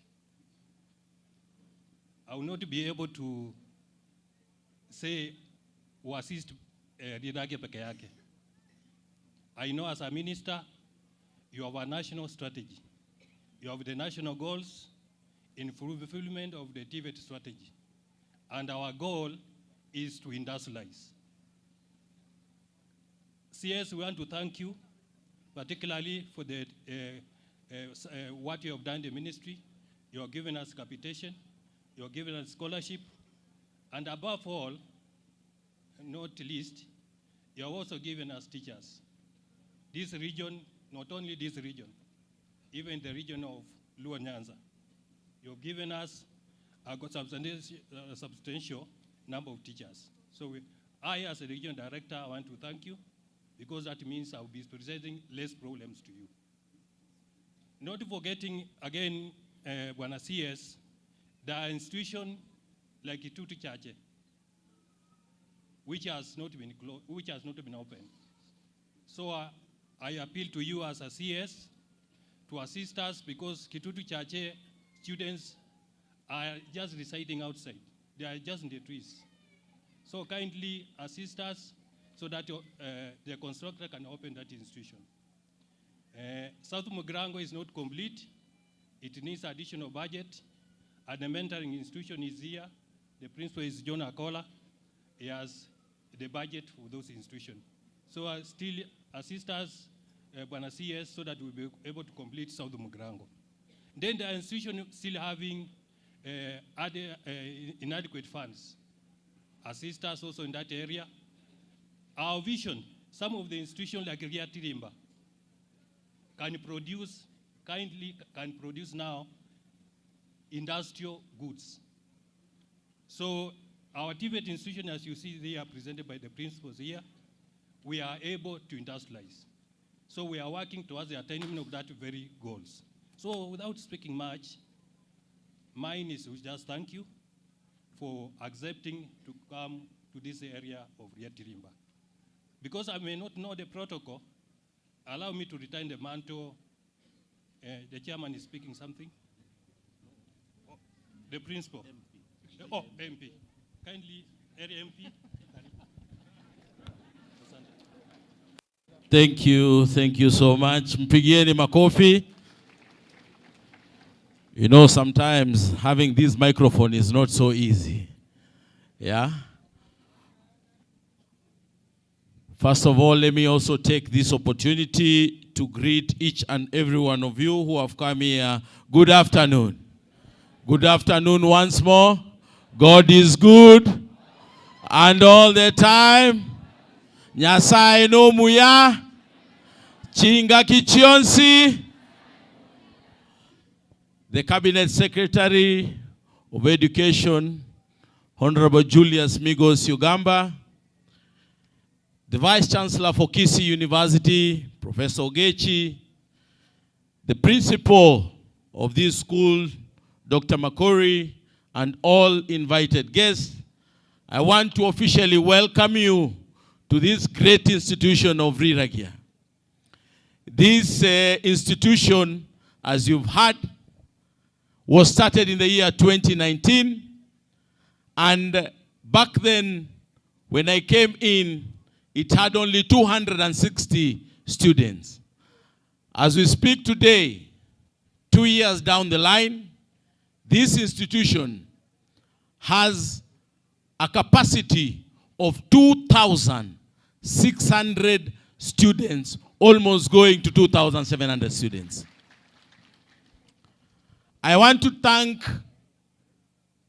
I will not be able to say or assist Riragia peke yake. I know as a minister, you have a national strategy. You have the national goals in fulfillment of the TVET strategy. And our goal is to industrialize. CS, we want to thank you, particularly for the, what you have done in the ministry. You have given us capitation, you have given us scholarship, and above all, not least, you have also given us teachers. This region, not only this region, even the region of Luo Nyanza, you have given us a substantial number of teachers. So I, as a region director, I want to thank you, because that means I'll be presenting less problems to you. Not forgetting, again, Bwana CS, there are institutions like Kitutu Chache, which has not been open. So I appeal to you as a CS to assist us, because Kitutu Chache students are just residing outside. They are just in the trees. So kindly assist us so that the constructor can open that institution. South Mugrango is not complete. It needs additional budget. And the mentoring institution is here. The principal is John Akola. He has the budget for those institutions. So still assist us, Bwana CS, so that we'll be able to complete South Mugrango. Then the institution still having inadequate funds. Assist us also in that area. Our vision, some of the institutions like Ria Tirimba can produce now industrial goods. So our TVET institution, as you see, they are presented by the principals here, we are able to industrialize. So we are working towards the attainment of that very goals. So without speaking much, mine is to just thank you for accepting to come to this area of Ria Tirimba. Because I may not know the protocol, allow me to return the mantle. The chairman is speaking something. Oh, the principal. MP. Oh, MP. Kindly, area MP. Thank you so much. Mpigieni makofi. You know, sometimes having this microphone is not so easy. Yeah? First of all, let me also take this opportunity to greet each and every one of you who have come here. Good afternoon. Good afternoon once more. God is good. And all the time. Nyasaye no muya. Chinga kichionsi. The Cabinet Secretary of Education, Honorable Julius Migos Ugamba, the Vice Chancellor for Kisii University, Professor Ogechi, the Principal of this school, Dr. Makori, and all invited guests, I want to officially welcome you to this great institution of Riragia. This institution, as you've heard, was started in the year 2019, and back then, when I came in, it had only 260 students. As we speak today, 2 years down the line, this institution has a capacity of 2,600 students, almost going to 2,700 students. I want to thank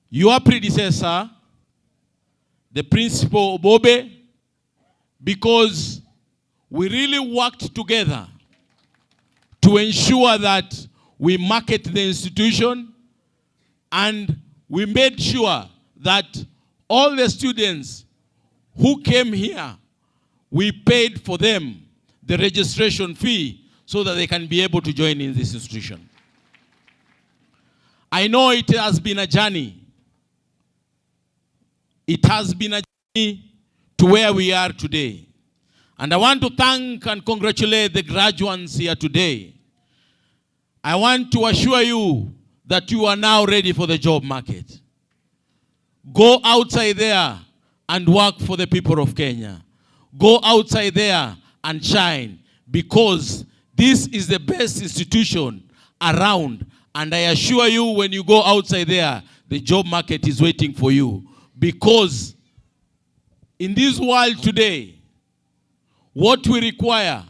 your predecessor, the Principal Obobe, because we really worked together to ensure that we market the institution, and we made sure that all the students who came here, we paid for them the registration fee so that they can be able to join in this institution. I know it has been a journey. It has been a journey to where we are today. And I want to thank and congratulate the graduates here today. I want to assure you that you are now ready for the job market. Go outside there and work for the people of Kenya. Go outside there and shine, because this is the best institution around. And I assure you, when you go outside there, the job market is waiting for you. Because in this world today, what we require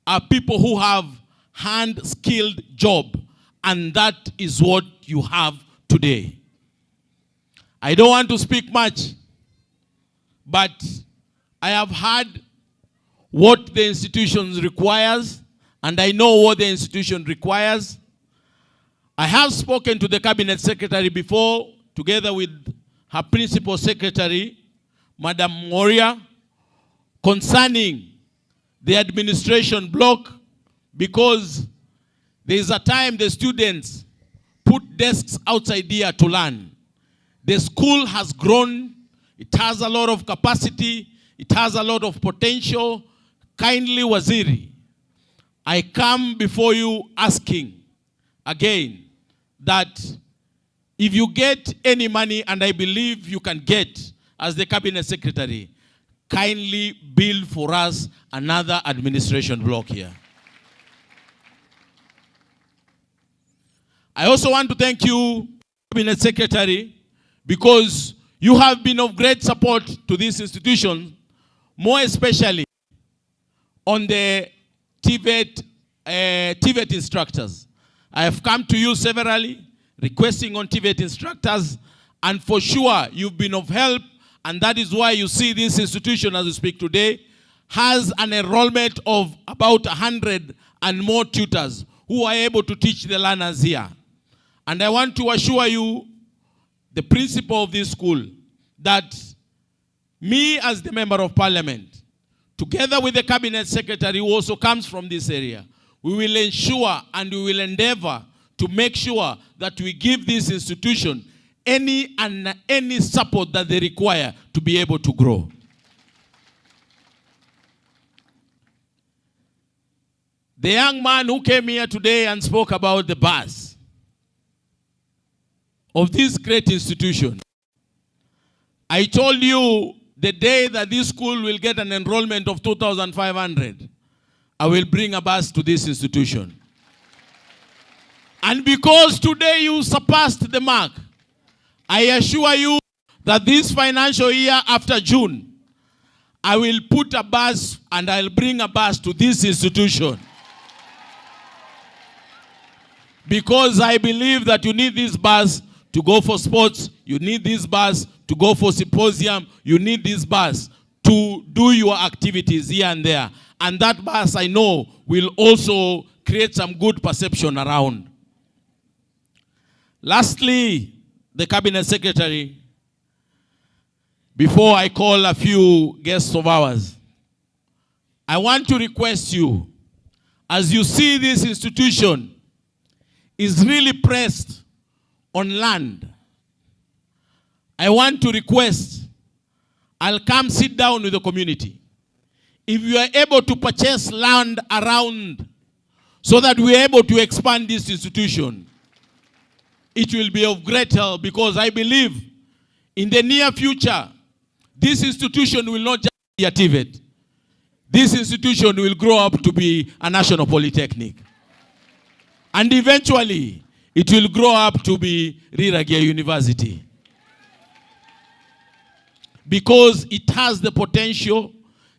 are people who have hand-skilled job. And that is what you have today. I don't want to speak much, but I have heard what the institution requires, and I know what the institution requires. I have spoken to the Cabinet Secretary before, together with her Principal Secretary, Madam Moria, concerning the administration block, because there is a time the students put desks outside here to learn. The school has grown. It has a lot of capacity. It has a lot of potential. Kindly, Waziri, I come before you asking again that if you get any money, and I believe you can get as the Cabinet Secretary, kindly build for us another administration block here. I also want to thank you, Cabinet Secretary, because you have been of great support to this institution, more especially on the TVET instructors. I have come to you severally, requesting on TVET instructors, and for sure you've been of help, and that is why you see this institution, as we speak today, has an enrollment of about 100 and more tutors who are able to teach the learners here. And I want to assure you, the principal of this school, that me as the Member of Parliament, together with the Cabinet Secretary who also comes from this area, we will ensure and we will endeavor to make sure that we give this institution any support that they require to be able to grow. The young man who came here today and spoke about the bus of this great institution, I told you the day that this school will get an enrollment of 2,500, I will bring a bus to this institution. And because today you surpassed the mark, I assure you that this financial year after June, I will put a bus and I'll bring a bus to this institution. Because I believe that you need this bus to go for sports, you need this bus to go for symposium, you need this bus to do your activities here and there. And that bus, I know, will also create some good perception around. Lastly, the Cabinet Secretary, before I call a few guests of ours, I want to request you, as you see this institution is really pressed on land, I want to request, I'll come sit down with the community. If you are able to purchase land around so that we are able to expand this institution, it will be of great help, because I believe in the near future, this institution will not just be a TVET. This institution will grow up to be a national polytechnic. And eventually, it will grow up to be Riragia University. Because it has the potential,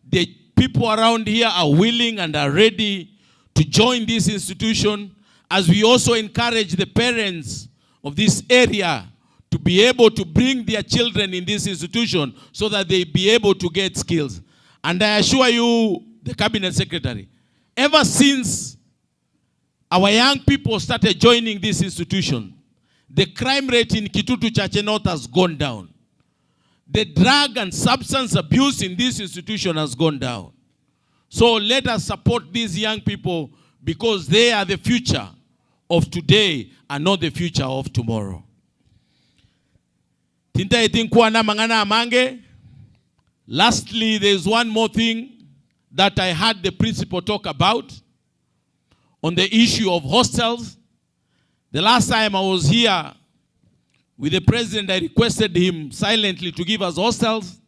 the people around here are willing and are ready to join this institution, as we also encourage the parents of this area to be able to bring their children in this institution so that they be able to get skills. And I assure you, the Cabinet Secretary, ever since our young people started joining this institution, the crime rate in Kitutu Chache North has gone down. The drug and substance abuse in this institution has gone down. So let us support these young people, because they are the future of today and not the future of tomorrow. Lastly, there's one more thing that I had the principal talk about on the issue of hostels. The last time I was here with the president, I requested him silently to give us hostels.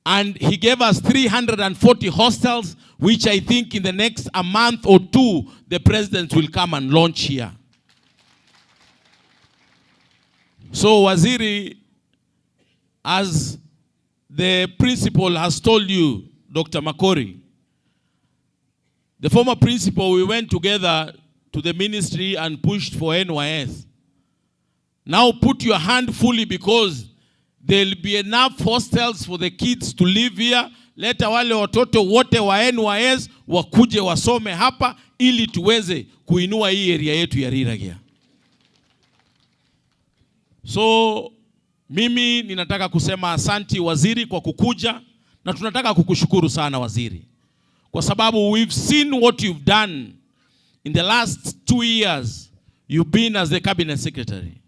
And he gave us 340 hostels, which I think in the next a month or two, the president will come and launch here. So Waziri, as the principal has told you, Dr. Makori, the former principal, we went together to the ministry and pushed for NYS. Now put your hand fully, because there'll be enough hostels for the kids to live here. Leta wale watoto wote wa NYS wakuje wasome hapa, ili tuweze kuinua hii area yetu ya Riragia. So mimi ninataka kusema asanti waziri kwa kukuja, na tunataka kukushukuru sana waziri, kwa sababu we've seen what you've done in the last 2 years you've been as the cabinet secretary.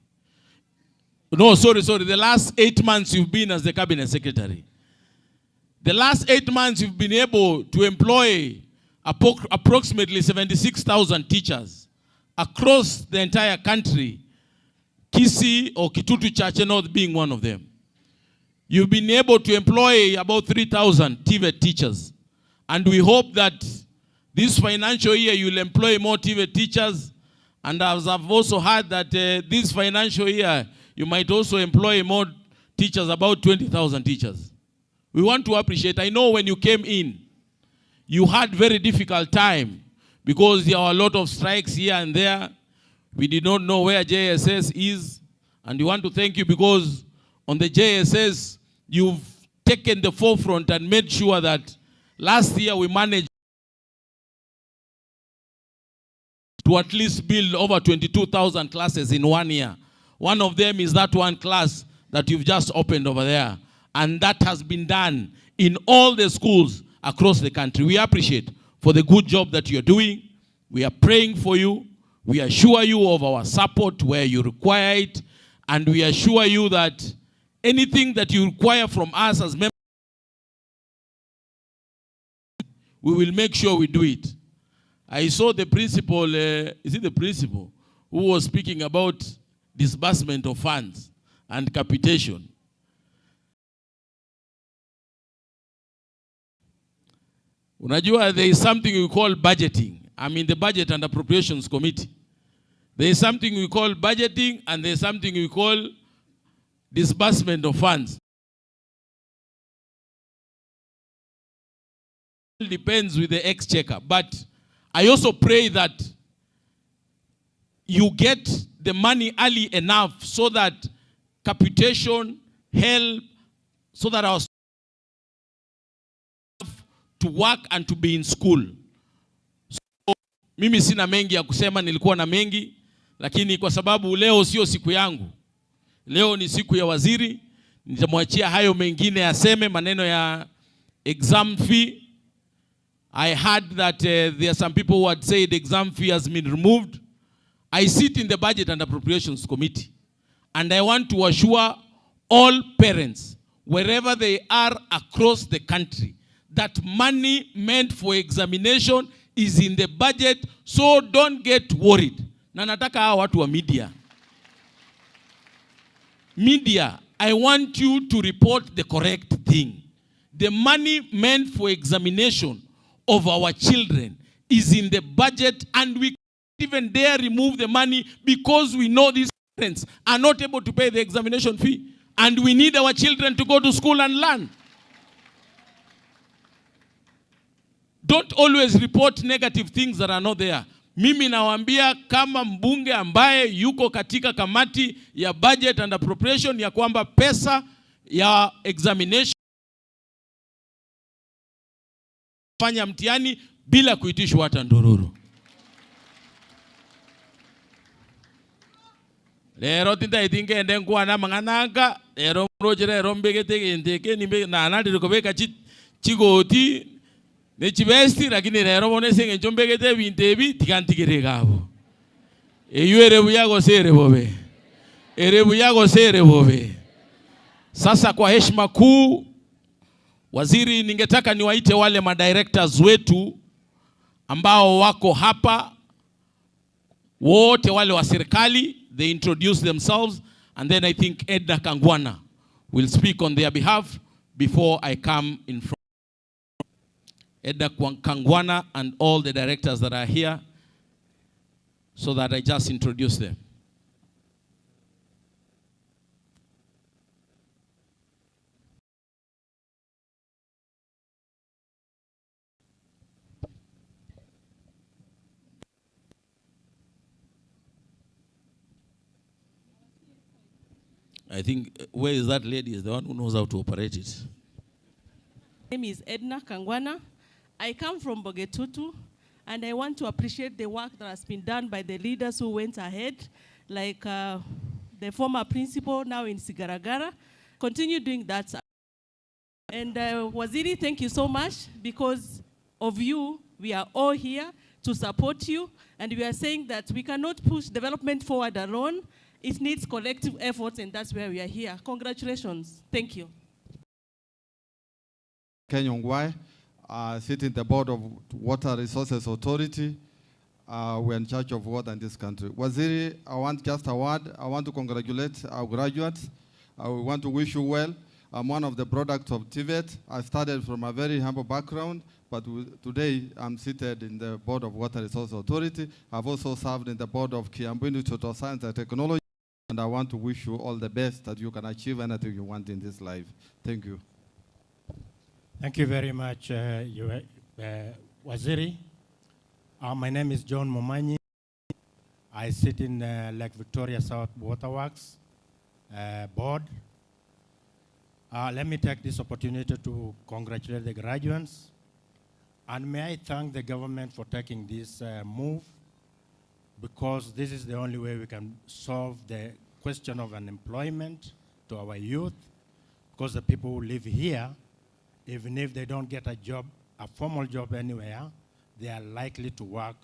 No, sorry, the last 8 months you've been as the cabinet secretary. The last 8 months you've been able to employ approximately 76,000 teachers across the entire country, Kisii or Kitutu Chache North being one of them. You've been able to employ about 3,000 TVET teachers. And we hope that this financial year you'll employ more TVET teachers. And as I've also heard that this financial year you might also employ more teachers, about 20,000 teachers. We want to appreciate. I know when you came in, you had very difficult time because there were a lot of strikes here and there. We did not know where JSS is. And we want to thank you because on the JSS, you've taken the forefront and made sure that last year we managed to at least build over 22,000 classes in 1 year. One of them is that one class that you've just opened over there. And that has been done in all the schools across the country. We appreciate for the good job that you're doing. We are praying for you. We assure you of our support where you require it. And we assure you that anything that you require from us as members, we will make sure we do it. I saw the principal, is it the principal, who was speaking about disbursement of funds and capitation. Unajua, there is something we call budgeting. I'm in the Budget and Appropriations Committee. There is something we call budgeting, and there is something we call disbursement of funds. It depends with the exchequer. But I also pray that you get the money early enough so that capitation, help, so that our to work and to be in school. So, mimi sina mengi ya kusema, nilikuwa na mengi, lakini kwa sababu leo sio siku yangu. Leo ni siku ya waziri, nitamwachia hayo mengine aseme maneno ya exam fee. I heard that there are some people who had said exam fee has been removed. I sit in the Budget and Appropriations Committee, and I want to assure all parents, wherever they are across the country, that money meant for examination is in the budget, so don't get worried. Na nataka hawa watu wa media. Media, I want you to report the correct thing. The money meant for examination of our children is in the budget, and we can't even dare remove the money because we know these parents are not able to pay the examination fee, and we need our children to go to school and learn. Don't always report negative things that are not there. Mimi nawaambia kama mbunge ambaye yuko katika kamati ya Budget and Appropriation ya kwamba pesa ya examination fanya mtihani bila kuitishwa hata ndururu. Lero tinda itinge ndengwa na mangananga, lero mrojere lero mbegete ndeke nimbe na anadi kubeka chigoti ne chibesti, lakini lero bone senge chombegete bintebi tikantigere gabo. Eyuere buyago sere bobe. Ere buyago sere bobe. Sasa kwa heshima kuu, waziri, ningetaka niwaite wale madirectors wetu ambao wako hapa, wote wale wa serikali. They introduce themselves, and then I think Edna Kangwana will speak on their behalf before I come in front. Edna Kangwana and all the directors that are here, so that I just introduce them. I think, where is that lady? Is the one who knows how to operate it. My name is Edna Kangwana. I come from Bogetutu, and I want to appreciate the work that has been done by the leaders who went ahead, like the former principal now in Sigaragara. Continue doing that. And Waziri, thank you so much. Because of you, we are all here to support you, and we are saying that we cannot push development forward alone. It needs collective efforts, and that's why we are here. Congratulations. Thank you. Kenyongwai, sit in the board of Water Resources Authority. We're in charge of water in this country. Waziri, I want just a word. I want to congratulate our graduates. I want to wish you well. I'm one of the products of TVET. I started from a very humble background, but today I'm seated in the board of Water Resources Authority. I've also served in the board of Kiambu Institute of Science and Technology. And I want to wish you all the best, that you can achieve anything you want in this life. Thank you. Thank you very much, Waziri. My name is John Momanyi. I sit in Lake Victoria South Waterworks board. Let me take this opportunity to congratulate the graduates. And may I thank the government for taking this move, because this is the only way we can solve the question of unemployment to our youth, because the people who live here, even if they don't get a job, a formal job anywhere, they are likely to work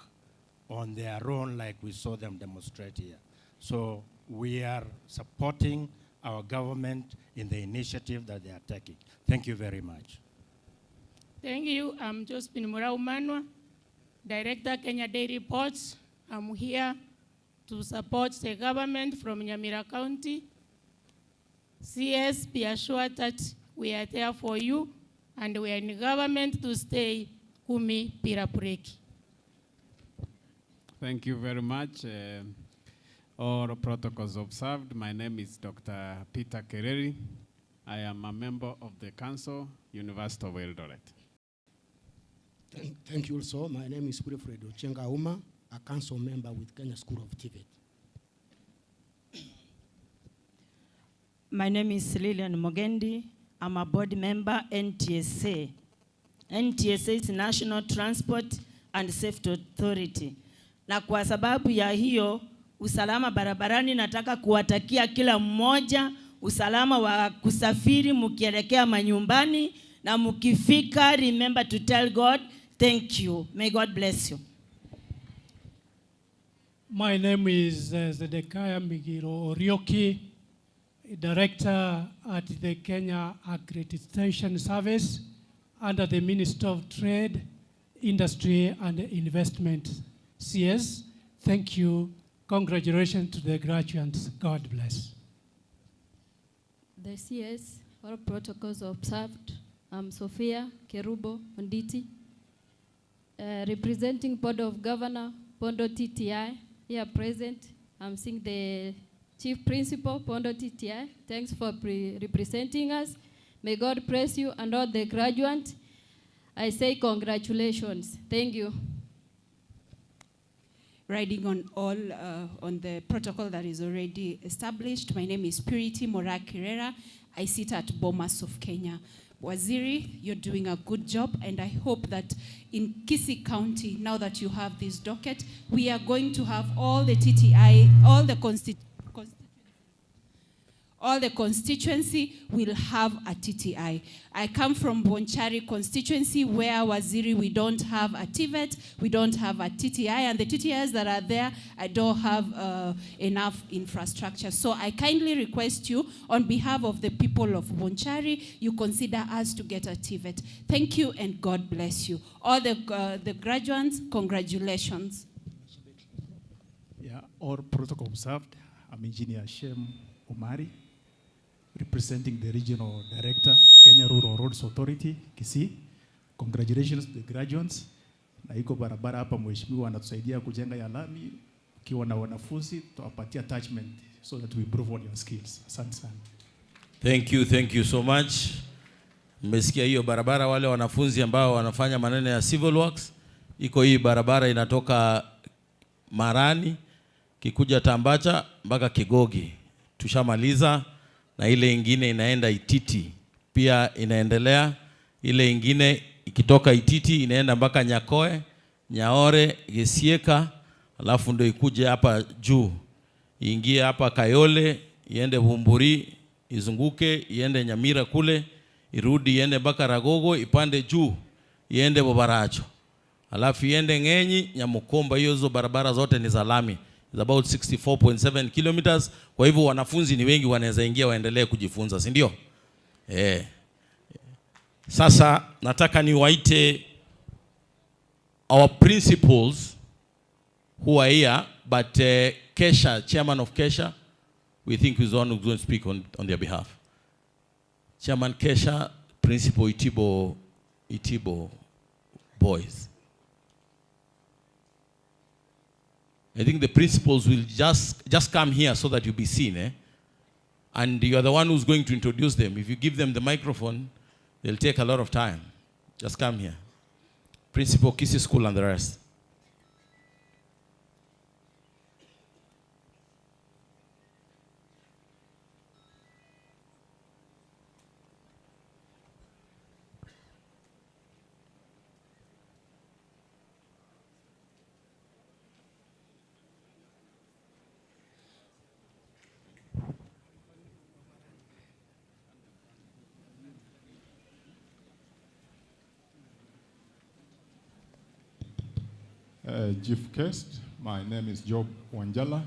on their own, like we saw them demonstrate here. So we are supporting our government in the initiative that they are taking. Thank you very much. Thank you. I'm Josephine Muraumanwa, Director, Kenya Dairy Ports. I'm here to support the government from Nyamira County. CS, be assured that we are there for you, and we are in government to stay. Umi Pirapureki. Thank you very much. All protocols observed. My name is Dr. Peter Kereri. I am a member of the Council, University of Eldoret. Thank you also. My name is Wilfred Ochenga Uma, a council member with Kenya School of TVET. My name is Lilian Mogendi. I'm a board member, NTSA. NTSA is National Transport and Safety Authority. Na kwa sababu ya hiyo, usalama barabarani nataka kuwatakia kila mmoja, usalama wa kusafiri mukielekea manyumbani, na mukifika, remember to tell God, thank you. May God bless you. My name is Zedekiah Migiro Orioki, Director at the Kenya Accreditation Service under the Ministry of Trade, Industry and Investment, CS. Thank you. Congratulations to the graduates. God bless. The CS, all protocols observed. I'm Sophia Kerubo Onditi, representing Board of Governor, Pondo TTI, here present. I'm seeing the Chief Principal, Pondo TTI. Thanks for representing us. May God bless you and all the graduates. I say congratulations. Thank you. Riding on all on the protocol that is already established. My name is Purity Mora Kirera. I sit at Bomas of Kenya. Waziri, you're doing a good job, and I hope that in Kisii County, now that you have this docket, we are going to have all the TTI, all the constituency will have a TTI. I come from Bonchari constituency where Waziri we don't have a TVET, we don't have a TTI, and the TTIs that are there, I don't have enough infrastructure. So I kindly request you, on behalf of the people of Bonchari, you consider us to get a TVET. Thank you and God bless you. All the graduates, congratulations. Yeah, all protocol observed. I'm Engineer Shem Omari, representing the Regional Director, Kenya Rural Roads Authority, Kisii. Congratulations to the graduates. Na iko barabara hapa mheshimiwa anatusaidia kujenga ya lami, ukiwa na wanafunzi tuwapatia attachment so that we improve on your skills. Asante sana. Thank you so much. Mmesikia hiyo barabara, wale wanafunzi ambao wanafanya maneno ya civil works, iko hii barabara inatoka Marani, kikuja Tambacha mpaka Kigogi. Tushamaliza, na ile ingine inaenda Ititi pia inaendelea. Ile ingine ikitoka Ititi inaenda mpaka Nyakoe, Nyaore, Gesieka, alafu ndio ikuje hapa juu. Iingie hapa Kayole, iende Bumburi, izunguke, iende Nyamira kule, irudi iende mpaka Ragogo, ipande juu, iende Bobaracho. Alafu iende Ngenyi, Nyamukomba. Hizo barabara zote ni za lami. It's about 64.7 kilometers. Kwa hivyo wanafunzi ni wengi, wanaweza ingia waendelee kujifunza, si ndio? Sasa nataka niwaite our principals who are here, but Kesha, chairman of Kesha, we think is the one who's going to speak on their behalf. Chairman Kesha, Principal Itibo Boys. I think the principals will just come here so that you'll be seen, and you are the one who's going to introduce them. If you give them the microphone, they'll take a lot of time. Just come here. Principal, Kisii School and the rest. Chief Guest, my name is Job Wanjala,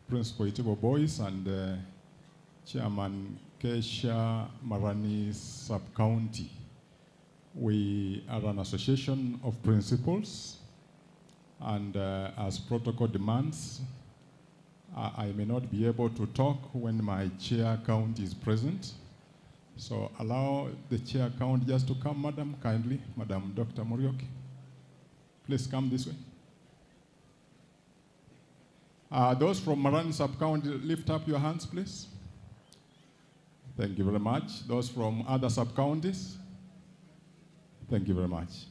Principal Itibo Boys and Chairman Kesha Marani Sub-County. We are an association of principals, and as protocol demands, I may not be able to talk when my chair count is present, So allow the chair account just to come, Madam, kindly. Madam Dr. Murioki, please come this way. Those from Marani sub-county, lift up your hands, please. Thank you very much. Those from other sub-counties, thank you very much.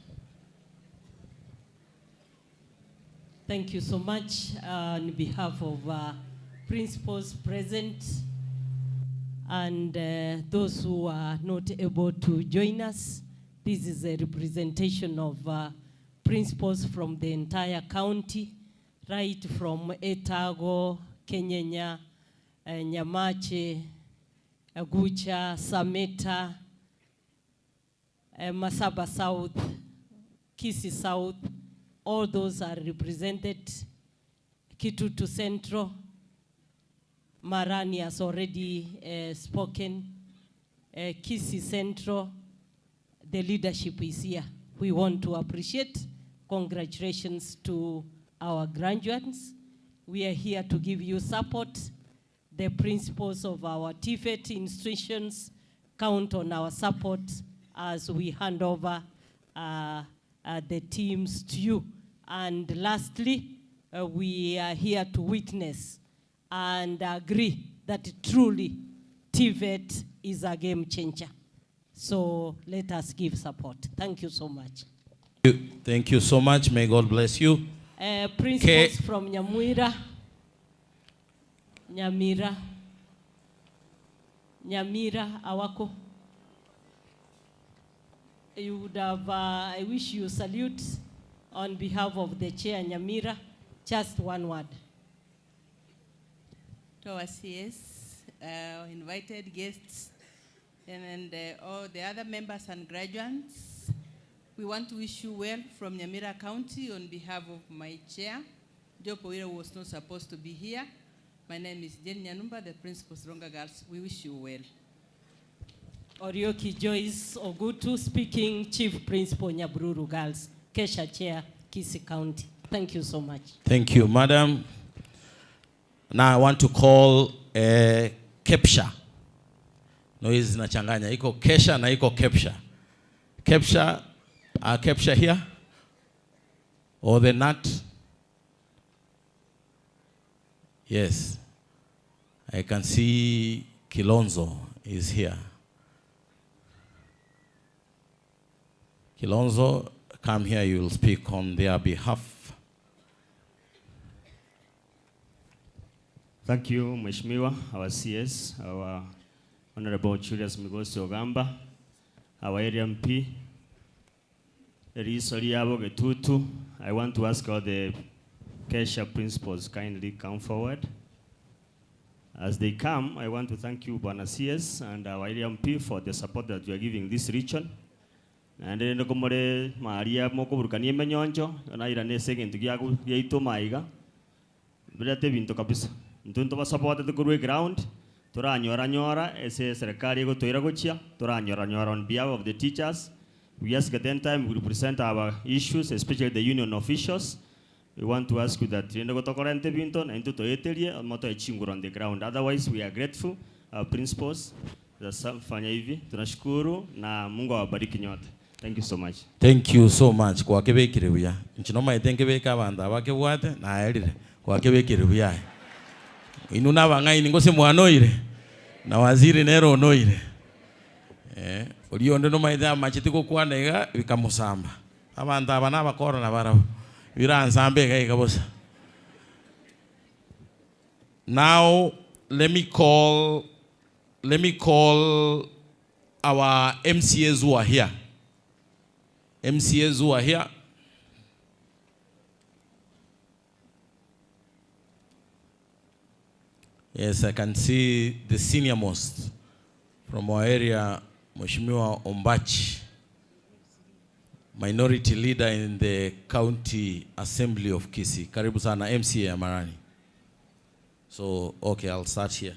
Thank you so much on behalf of principals present and those who are not able to join us. This is a representation of principals from the entire county, right from Etago, Kenyanya, Nyamache, Agucha, Sameta, Masaba South, Kisii South. All those are represented. Kitutu Central, Marani has already spoken. Kisii Central, the leadership is here. We want to appreciate. Congratulations to our graduates. We are here to give you support. The principals of our TVET institutions count on our support as we hand over the teams to you. And lastly, we are here to witness and agree that truly TVET is a game changer. So let us give support. Thank you so much. Thank you so much. May God bless you. Principals from Nyamira, Awako. You would have, I wish you salute on behalf of the chair, Nyamira. Just one word. To our CS, invited guests, and all the other members and graduates, we want to wish you well from Nyamira County on behalf of my chair. Joe Powira was not supposed to be here. My name is Jen Nyanumba, the principal of Ronga Girls. We wish you well. Orioki Joyce Ogutu speaking, Chief Principal Nyabururu Girls, Kesha Chair, Kisii County. Thank you so much. Thank you, Madam. Now I want to call Kepsha. No, is nachanganya. Iko Kesha na iko Kepsha. Kepsha, Kepsha here? Or the nut? Yes. I can see Kilonzo is here. Kilonzo, come here, you will speak on their behalf. Thank you, Mheshimiwa, our CS, our Honorable Julius Migosi Ogamba, our area MP, Riragia Getutu. I want to ask all the Kesha principals kindly come forward. As they come, I want to thank you, Bwana CS, and our area MP for the support that you are giving this region. And then the Komore Maria Mokoburkani Menyonjo, and I ran a second to Yagu Yaito Maiga. Brete Vinto Capis. Tunto support the Guru ground. Toranyora, SS Recarigo Toiragocia, Toranyora on behalf of the teachers. We ask at the time we present our issues, especially the union officials. We want to ask you that Rinagotokorante Vinton and to Toeteria and Moto Chingur on the ground. Otherwise, we are grateful, our principals, the Fanyaivi, Tunashkuru, na Mungo Abariki Nyote. Thank you so much. Thank you so much. Kwa kebe kirebuya. Nchinoma itenge beka banda wake wate na elire. Kwa kebe kirebuya. Inuna wangai ningose muanoire. Na waziri nero onoire. Oliondo no maida machitiko kwa nega bikamusamba. Abanda abana bakora na barabo. Biransambe ga ikabosa. Now let me call our MCAs who are here. MCAs who are here. Yes, I can see the senior most from our area, Mheshimiwa Ombachi, minority leader in the County Assembly of Kisii. Karibu sana MCA Marani. So, okay, I'll start here.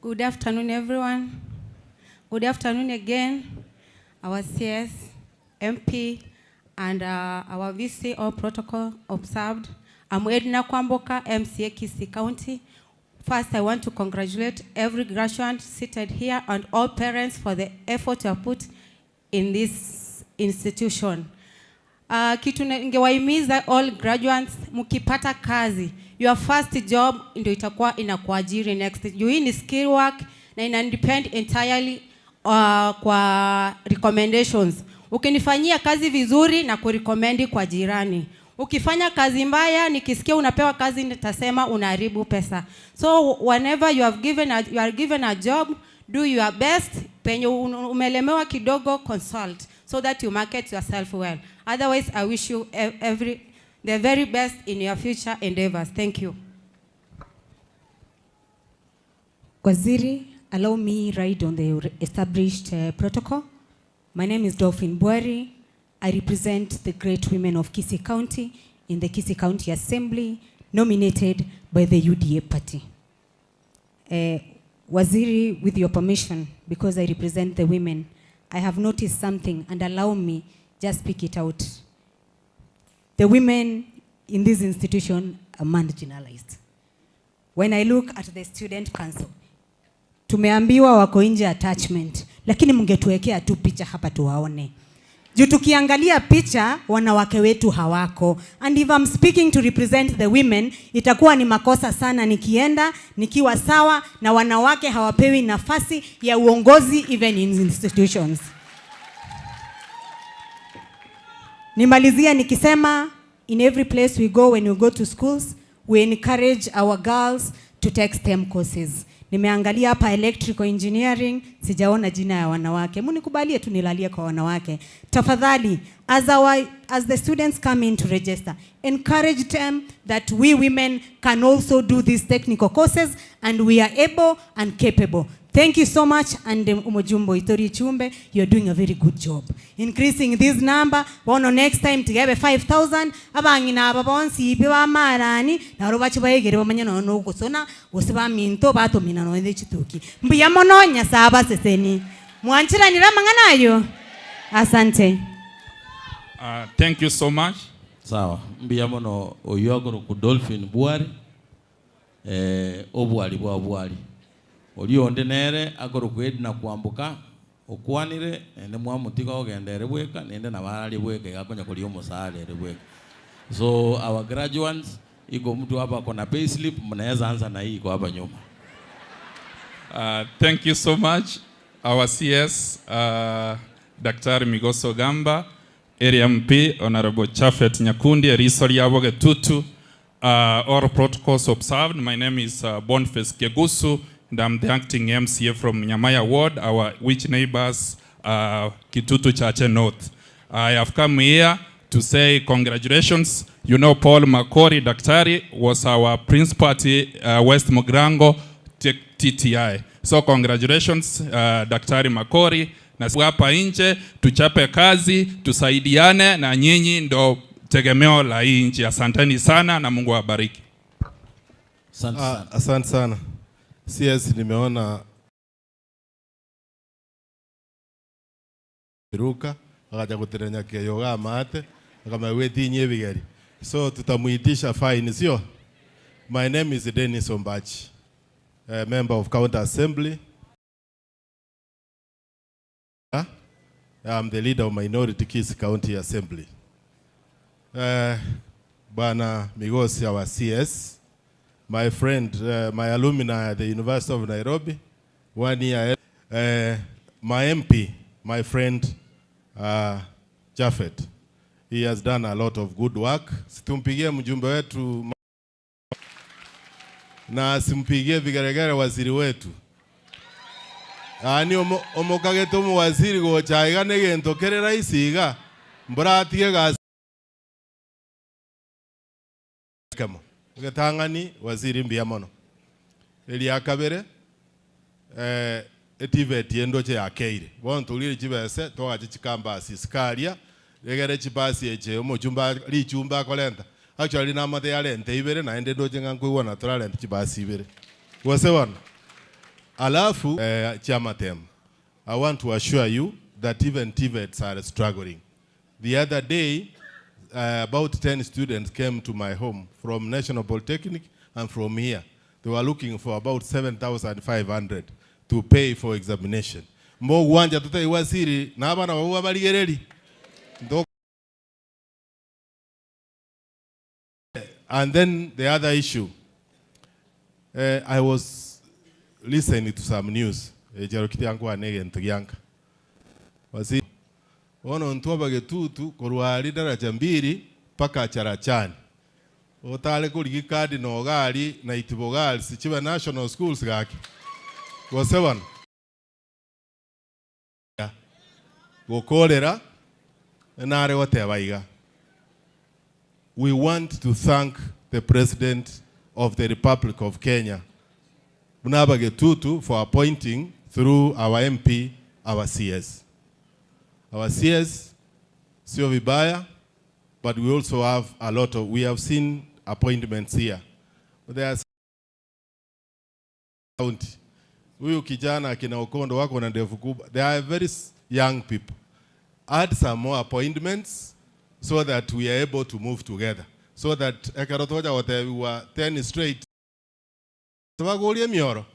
Good afternoon, everyone. Good afternoon again. Our CS, MP, and our VC, all protocol observed. I'm Edna Kwamboka, MCA Kisii County. First, I want to congratulate every graduate seated here and all parents for the effort you have put in this institution. Kitu ningewaimiza all graduates, mkipata kazi, your first job ndio itakuwa inakuajiri next. Hii ni skill work na ina depend entirely kwa recommendations. Ukinifanyia kazi vizuri na kurecommend kwa jirani. Ukifanya kazi mbaya, nikisikia unapewa kazi nitasema unaharibu pesa. So whenever you are given a job, do your best. Penye umelemewa kidogo, consult so that you market yourself well. Otherwise, I wish you the very best in your future endeavors. Thank you. Waziri, allow me ride on the established protocol. My name is Dolphin Bwari. I represent the great women of Kisii County in the Kisii County Assembly, nominated by the UDA party. Waziri, with your permission, because I represent the women, I have noticed something, and allow me just speak it out. The women in this institution are marginalized. When I look at the student council, tumeambiwa wako nje attachment, lakini mngetuwekea tu picha hapa tuwaone. Juu tukiangalia picha, wanawake wetu hawako. And if I'm speaking to represent the women, itakuwa ni makosa sana nikiwa sawa na wanawake hawapewi nafasi ya uongozi even in institutions. Nimalizia nikisema, in every place we go, when we go to schools, we encourage our girls to take STEM courses. Nimeangalia hapa electrical engineering, sijaona jina ya wanawake. Munikubalie tu nilalie kwa wanawake. Tafadhali, as the students come in to register, encourage them that we women can also do these technical courses and we are able and capable. Thank you so much, and Umojumbo Itori Chumbe, you're doing a very good job. Increasing this number, bono next time to have 5,000, abangina babonsi biwa marani, na robachi baegere bamanyano no gusona, usaba minto bato minano ende chituki. Mbuya mono nyasaba seseni. Mwanchira ni ramanganayo. Asante. Thank you so much. Sawa. Mbuya mono oyogoro ku Dolphin Bwari. Obwali bwa bwali. Olionde nere agoro kwedi na kuambuka okwanire ende mwamutiga ogendere bweka nende nabarali bweka gakonya kuli omusale bweka. So our graduates iko mtu hapa kona payslip, mnaweza anza na hii iko hapa nyuma. Thank you so much our CS Dr. Migoso Gamba, Area MP Honorable Chafet Nyakundi, Risori Yaboge Tutu. All protocols observed. My name is Boniface Kegusu, and I'm the acting MCA from Nyamaya Ward, our which neighbors Kitutu Chache North. I have come here to say congratulations. You know, Paul Makori Daktari was our principal at West Mogrango TTI. So congratulations Daktari Makori. Na hapa nje tuchape kazi, tusaidiane na nyinyi ndo tegemeo la hii nchi. Asanteni sana na Mungu awabariki. Asante sana. CS nimeona ruka akaja kuterenya yoga mate kama weti nyebigari. So tutamuitisha fine, sio? My name is Dennis Ombachi, a member of County Assembly. I'm the leader of Minority Kisii County Assembly. Bana Migosi, our CS, my friend, my alumni at the University of Nairobi, 1 year, my MP, my friend Jafet. He has done a lot of good work. Situmpigie mjumbe wetu na simpigie vigeregere waziri wetu. Ani omokageto mu waziri go chaiga negento kerera isiga mburatige gas kamo gatangani waziri mbiamono eli akabere etivet yendo che akeire bontulire chibese toga chikamba sisikaria regere chibasi eche omochumba lichumba kolenta actually na mate yalente ibere na ende doje ngankwe na talent chibasi ibere wase wana. Alafu Chamatem, I want to assure you that even TVETs are struggling. The other day, about 10 students came to my home from National Polytechnic and from here. They were looking for about 7,500 to pay for examination. Mo uwanja tutaiwasiri na abana babuwa baligereri. And then the other issue, I was listening to some news. Wasi ono ntuwa getutu kuruhari daraja mbili paka charachani. Otale kuligi kadi no gali na itibogali sichiba national schools gaki. Wasewan. Gokolera nare watebaiga. We want to thank the President of the Republic of Kenya, Bunabage Tutu, for appointing through our MP, our CS. Our CS, sio vibaya, but we also have a lot of, we have seen appointments here. But there's county. Huyu kijana akina Okondo wako na ndevu kubwa. They are very young people. Add some more appointments so that we are able to move together. So that ekarotoja wote we were 10 straight. Sabagulie mioro.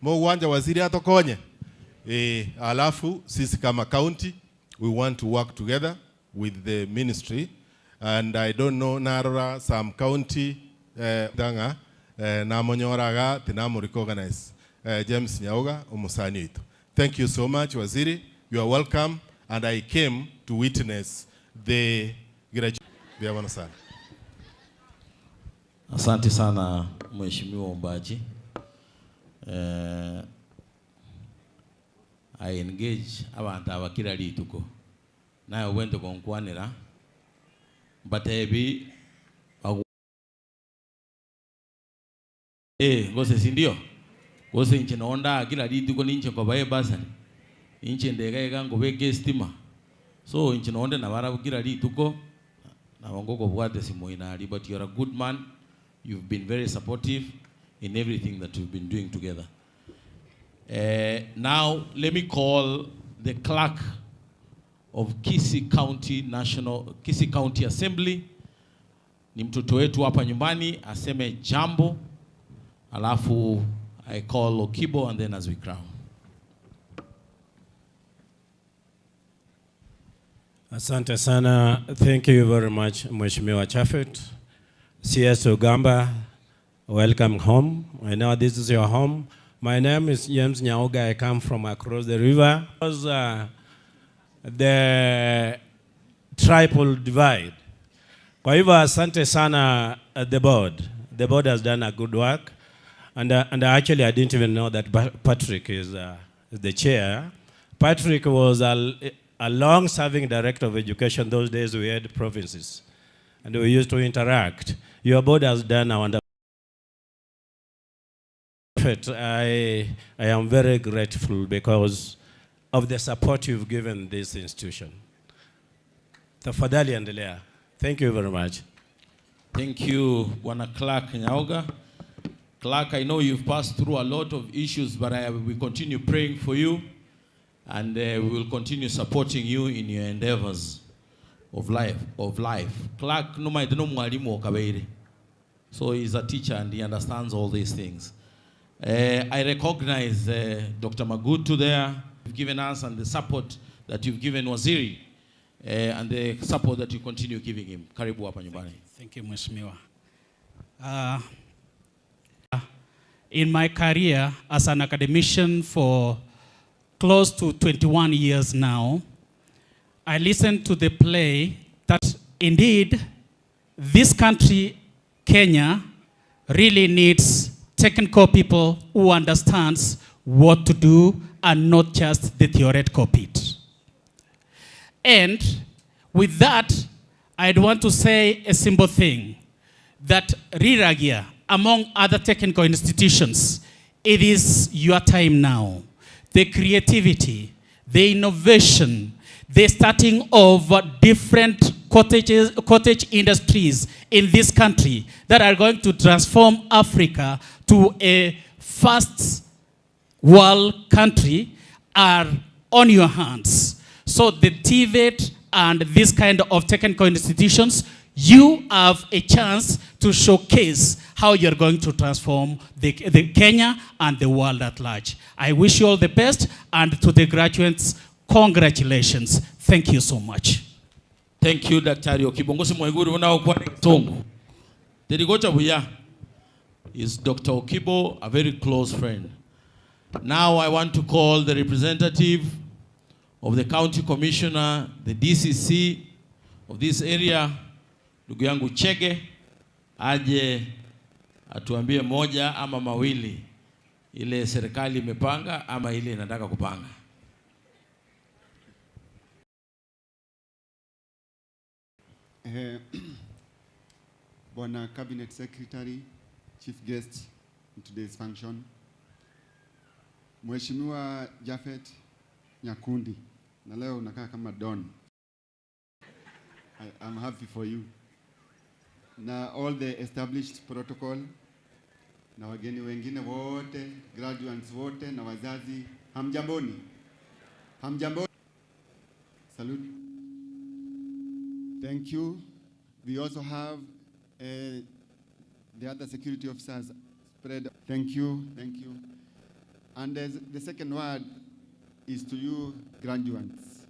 Mo uwanja waziri atokonye. Alafu sisi kama county, we want to work together with the ministry. And I don't know narora some county danga na monyoraga tinamu recognize James Nyauga umusani ito. Thank you so much waziri. You are welcome, and I came to witness the graduation. Sana. Asante sana Mheshimiwa Ombaji. I engage abantu abakira lituko. Na wende konkwanira. Batebi gose sindio. Gose inche naonda kila lituko ninche kwa bae basari. Inche ndega ega ngobeke stima. So inche naonde na bara kila lituko na wangoko bwate simoinali, but you're a good man. You've been very supportive in everything that we've been doing together. Now, let me call the clerk of Kisii County Assembly. Ni mtoto wetu hapa nyumbani, aseme jambo. Alafu, I call Okibo, and then as we crown. Asante sana. Thank you very much, Mheshimiwa Chafet. CS Ogamba, welcome home. I know this is your home. My name is James Nyauga. I come from across the river. It was the tribal divide. Kwa hivyo asante sana the board. The board has done a good work. And actually I didn't even know that Patrick is the chair. Patrick was a long-serving director of education. Those days we had provinces. And we used to interact. Your board has done a wonderful effort. I am very grateful because of the support you've given this institution. Tafadhali endelea. Thank you very much. Thank you, Bwana Clerk Nyauga. Clerk, I know you've passed through a lot of issues, but we continue praying for you, and we will continue supporting you in your endeavors of life. Clerk, no matter no mwalimu okabeire. So he's a teacher and he understands all these things. I recognize Dr. Magutu there. You've given us and the support that you've given Waziri and the support that you continue giving him. Karibu hapa nyumbani. Thank you, Mheshimiwa. In my career as an academician for close to 21 years now, I listened to the play that indeed this country, Kenya, really needs technical people who understands what to do and not just the theoretical bit. And with that, I'd want to say a simple thing, that Riragia, among other technical institutions, it is your time now. The creativity, the innovation, the starting of different cottage industries in this country that are going to transform Africa to a first world country are on your hands. So the TVET and this kind of technical institutions, you have a chance to showcase how you're going to transform the Kenya and the world at large. I wish you all the best, and to the graduates, congratulations. Thank you so much. Thank you, Dr. Okibongosi Mwaiguru. Unaokuwa Tongo. Terigocha Buya is Dr. Okibo, a very close friend. Now I want to call the representative of the county commissioner, the DCC of this area, ndugu yangu Chege, aje atuambie moja ama mawili ile serikali imepanga ama ile inataka kupanga. Bwana Cabinet Secretary, Chief Guest in today's function, Mheshimiwa Japhet Nyakundi, na leo unakaa kama Don. I'm happy for you. Na all the established protocol, na wageni wengine wote, graduates wote, na wazazi, hamjamboni. Hamjamboni. Salute. Thank you. We also have the other security officers spread. Thank you, thank you. And the second word is to you graduates.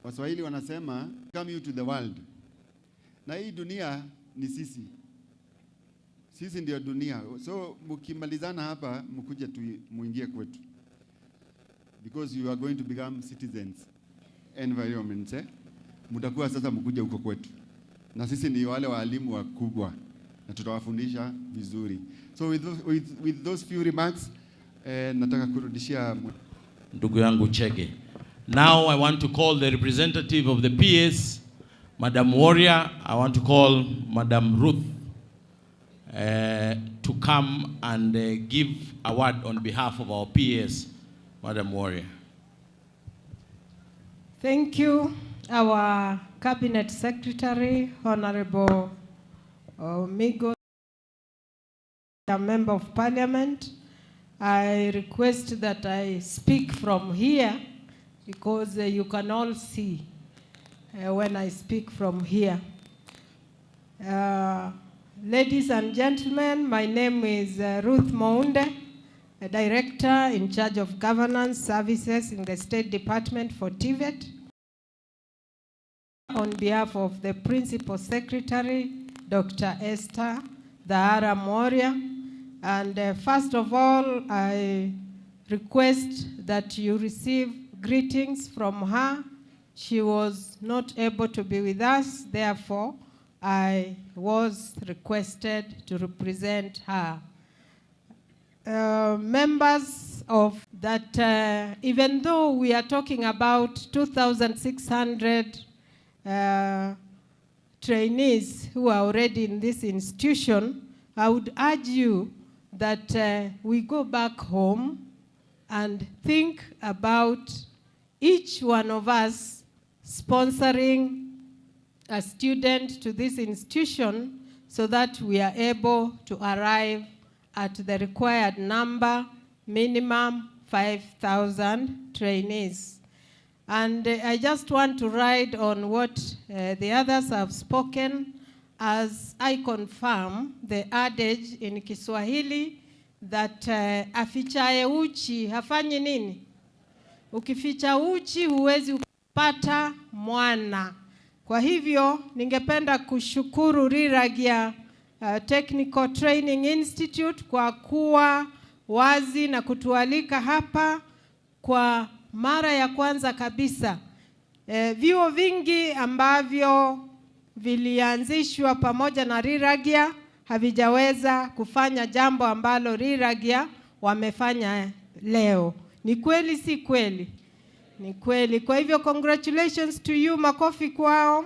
Waswahili wanasema, come you to the world. Na hii dunia ni sisi. Sisi ndio dunia. So mkimalizana hapa, mkuje muingie kwetu. Because you are going to become citizens. Environment, mutakuwa sasa mkuja huko kwetu. Na sisi ni wale walimu wakubwa. Na tutawafundisha vizuri. So with those few remarks, nataka kurudishia ndugu yangu Chege. Now I want to call the representative of the PS, Madam Warrior. I want to call Madam Ruth to come and give a word on behalf of our PS. Madam Warrior. Thank you, our Cabinet Secretary, Honorable Migo, a Member of Parliament. I request that I speak from here because you can all see when I speak from here. Ladies and gentlemen, my name is Ruth Mounde, a Director in charge of Governance Services in the State Department for TVET. On behalf of the Principal Secretary, Dr. Esther Dahara Moria, and first of all, I request that you receive greetings from her. She was not able to be with us, therefore, I was requested to represent her. Members of that, even though we are talking about 2,600 trainees who are already in this institution, I would urge you that we go back home and think about each one of us sponsoring a student to this institution so that we are able to arrive at the required number, minimum 5,000 trainees. And I just want to ride on what the others have spoken, as I confirm the adage in Kiswahili that afichaye uchi hafanyi nini? Ukificha uchi huwezi kupata mwana. Kwa hivyo ningependa kushukuru Riragia Technical Training Institute kwa kuwa wazi na kutualika hapa kwa mara ya kwanza kabisa. Vyuo vingi ambavyo vilianzishwa pamoja na Riragia havijaweza kufanya jambo ambalo Riragia wamefanya leo. Ni kweli si kweli? Ni kweli. Kwa hivyo congratulations to you, makofi kwao.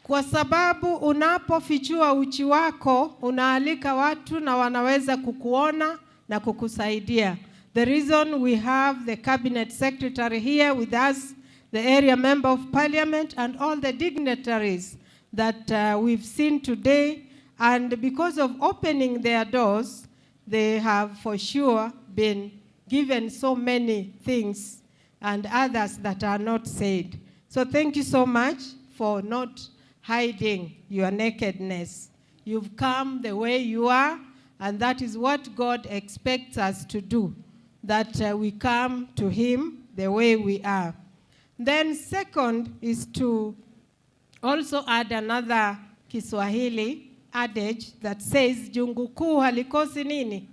Kwa sababu unapofichua uchi wako, unaalika watu na wanaweza kukuona na kukusaidia. The reason we have the Cabinet Secretary here with us, the area member of Parliament, and all the dignitaries that we've seen today, and because of opening their doors, they have for sure been given so many things and others that are not said. So thank you so much for not hiding your nakedness. You've come the way you are, and that is what God expects us to do, that we come to him the way we are. Then second is to also add another Kiswahili adage that says, jungu kuu halikosi nini?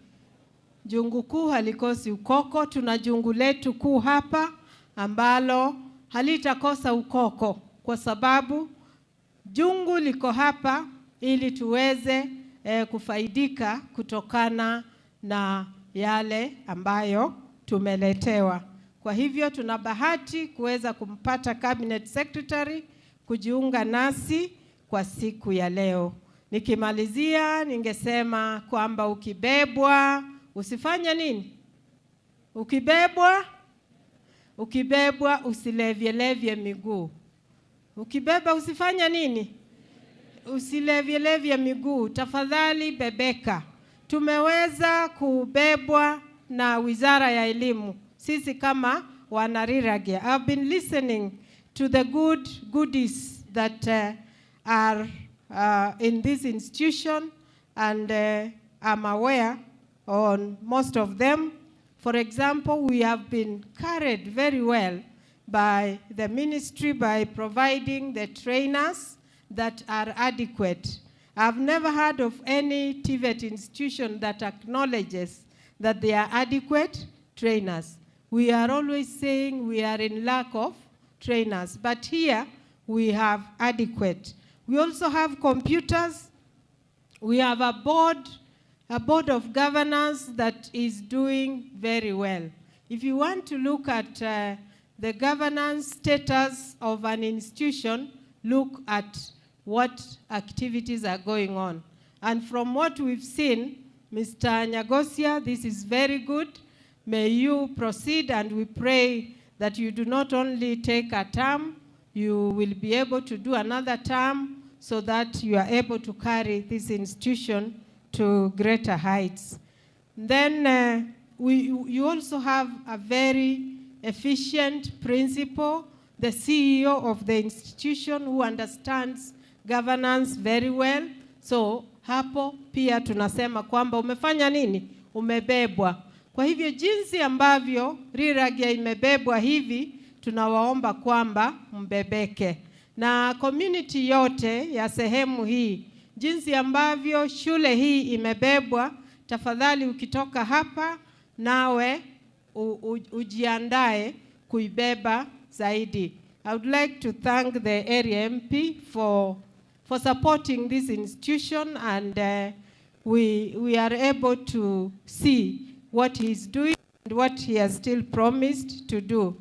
Jungu kuu halikosi ukoko. Tuna jungu letu kuu hapa ambalo halitakosa ukoko, kwa sababu jungu liko hapa ili tuweze kufaidika kutokana na yale ambayo tumeletewa. Kwa hivyo tuna bahati kuweza kumpata cabinet secretary kujiunga nasi kwa siku ya leo. Nikimalizia ningesema kwamba ukibebwa usifanye nini? Ukibebwa usilevyelevye miguu. Ukibeba usifanya nini? Usilevyelevye miguu. Tafadhali bebeka. Tumeweza kubebwa na Wizara ya Elimu. Sisi kama wana Riragia. I've been listening to the goodies that are in this institution, and I'm aware on most of them. For example, we have been carried very well by the ministry by providing the trainers that are adequate. I've never heard of any TVET institution that acknowledges that they are adequate trainers. We are always saying we are in lack of trainers, but here we have adequate. We also have computers. We have a board of governors that is doing very well. If you want to look at the governance status of an institution, look at what activities are going on. And from what we've seen, Mr. Nyagosia, this is very good. May you proceed, and we pray that you do not only take a term, you will be able to do another term so that you are able to carry this institution to greater heights. Then you also have a very efficient principal, the CEO of the institution, who understands governance very well. So hapo pia tunasema kwamba umefanya nini? Umebebwa. Kwa hivyo jinsi ambavyo Riragia imebebwa hivi, tunawaomba kwamba mbebeke. Na community yote ya sehemu hii, jinsi ambavyo shule hii imebebwa, tafadhali ukitoka hapa nawe ujiandae kuibeba zaidi. I would like to thank the area MP for supporting this institution, and we are able to see what he's doing and what he has still promised to do.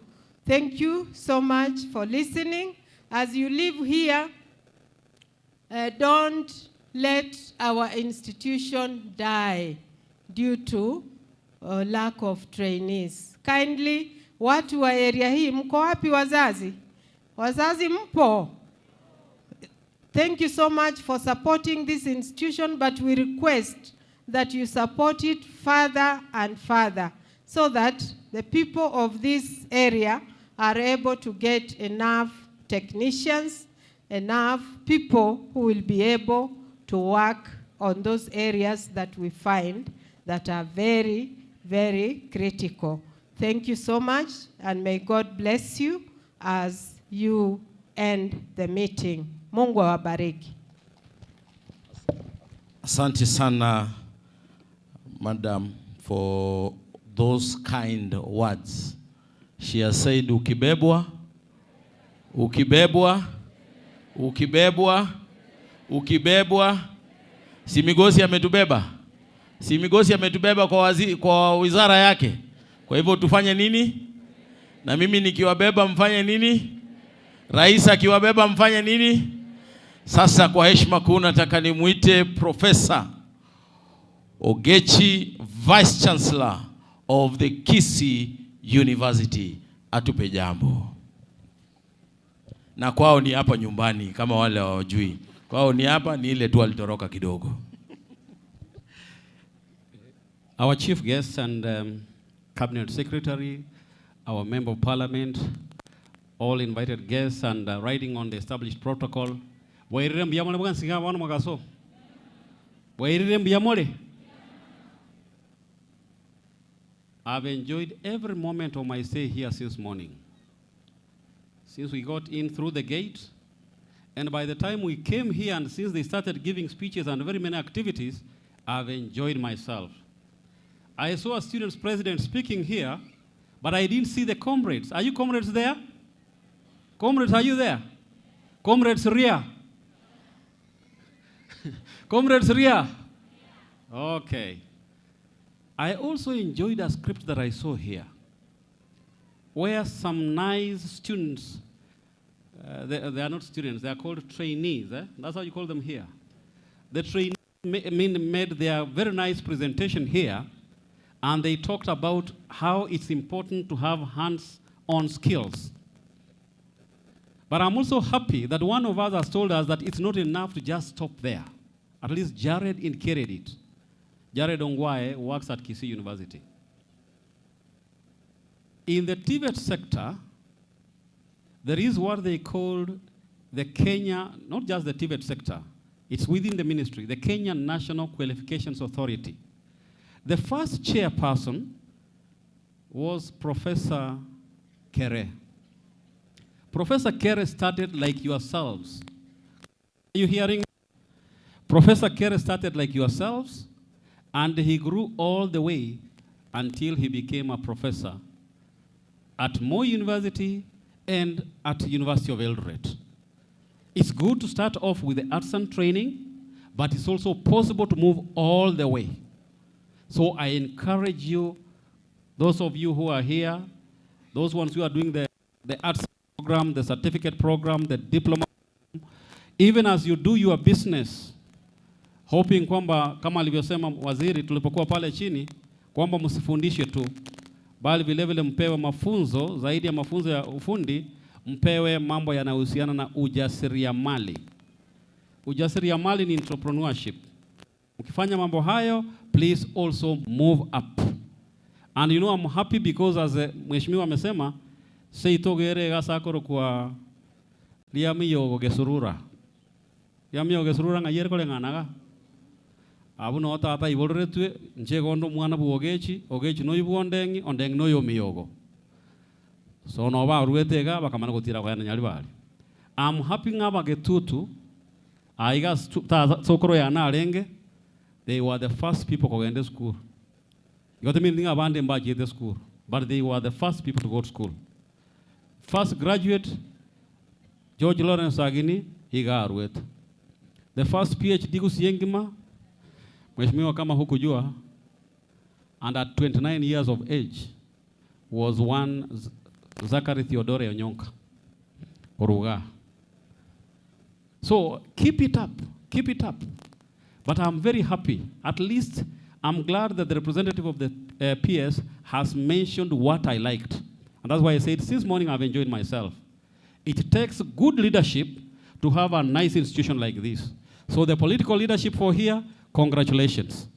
Thank you so much for listening. As you live here, don't let our institution die due to lack of trainees. Kindly, watu wa area hii, mko wapi wazazi? Wazazi mpo? Thank you so much for supporting this institution, but we request that you support it further and further so that the people of this area are able to get enough technicians, enough people who will be able to work on those areas that we find that are very, very critical. Thank you so much, and may God bless you as you end the meeting. Mungu awabariki. Asante sana, Madam, for those kind words. She has said, ukibebwa, ukibebwa, ukibebwa, ukibebwa. Si Migosi ametubeba? Si Migosi ametubeba kwa wizara yake? Kwa hivyo tufanye nini? Na mimi nikiwabeba mfanye nini? Rais akiwabeba mfanye nini? Sasa kwa heshima kuu nataka nimuite Professor Ogechi, Vice Chancellor of the Kisii University, atupe jambo. Na kwao ni hapa nyumbani, kama wale hawajui. Kwao ni hapa, ni ile tu alitoroka kidogo. Our chief guest and cabinet secretary, our member of parliament, all invited guests, and riding on the established protocol. Wairire mbiyamole bwana singa wana magaso. Wairire mbiyamole. I've enjoyed every moment of my stay here since morning. Since we got in through the gate, and by the time we came here, and since they started giving speeches and very many activities, I've enjoyed myself. I saw a students' president speaking here, but I didn't see the comrades. Are you comrades there? Comrades, are you there? Comrades Ria? Comrades Ria? Okay. I also enjoyed a script that I saw here, where some nice students, they are not students, they are called trainees. That's how you call them here. The trainees made their very nice presentation here, and they talked about how it's important to have hands-on skills. But I'm also happy that one of us has told us that it's not enough to just stop there. At least Jared indicated it. Jared Ongwae works at Kisii University. In the TVET sector, there is what they called the Kenya, not just the TVET sector, it's within the ministry, the Kenya National Qualifications Authority. The first chairperson was Professor Kere. Professor Kere started like yourselves. Are you hearing? Professor Kere started like yourselves, and he grew all the way until he became a professor at Moi University and at University of Eldoret. It's good to start off with the arts and training, but it's also possible to move all the way. So I encourage you, those of you who are here, those ones who are doing the arts program, the certificate program, the diploma, even as you do your business, hoping kwamba kama alivyosema waziri tulipokuwa pale chini, kwamba msifundishe tu, bali vile vile mpewe mafunzo, zaidi ya mafunzo ya ufundi, mpewe mambo yanayohusiana na ujasiriamali. Ujasiriamali ni entrepreneurship. Ukifanya mambo hayo, please also move up. And you know, I'm happy because as mheshimiwa amesema, seitogere gasakoro kwa liamiyo gesurura. Liamiyo gesurura ngayere kole nganaga. Abu no tata ibolretwe nche gondo mwana bu ogechi no ibondengi ondeng no yomiyogo. So no ba ruetega bakamana gutira kwa nyali bali. I'm happy ngaba getutu aiga sokoro ya na renge. They were the first people to go to school. You got to mean abande mbaji the school, but they were the first people to go to school. First graduate, George Lawrence Agini, he got with. The first PhD kusiyengima, mheshimiwa kama hukujua, and at 29 years of age, was one Zachary Theodore Onyonka, Oruga. So keep it up, keep it up. But I'm very happy. At least I'm glad that the representative of the PS has mentioned what I liked. And that's why I said since morning I've enjoyed myself. It takes good leadership to have a nice institution like this. So the political leadership for here, congratulations.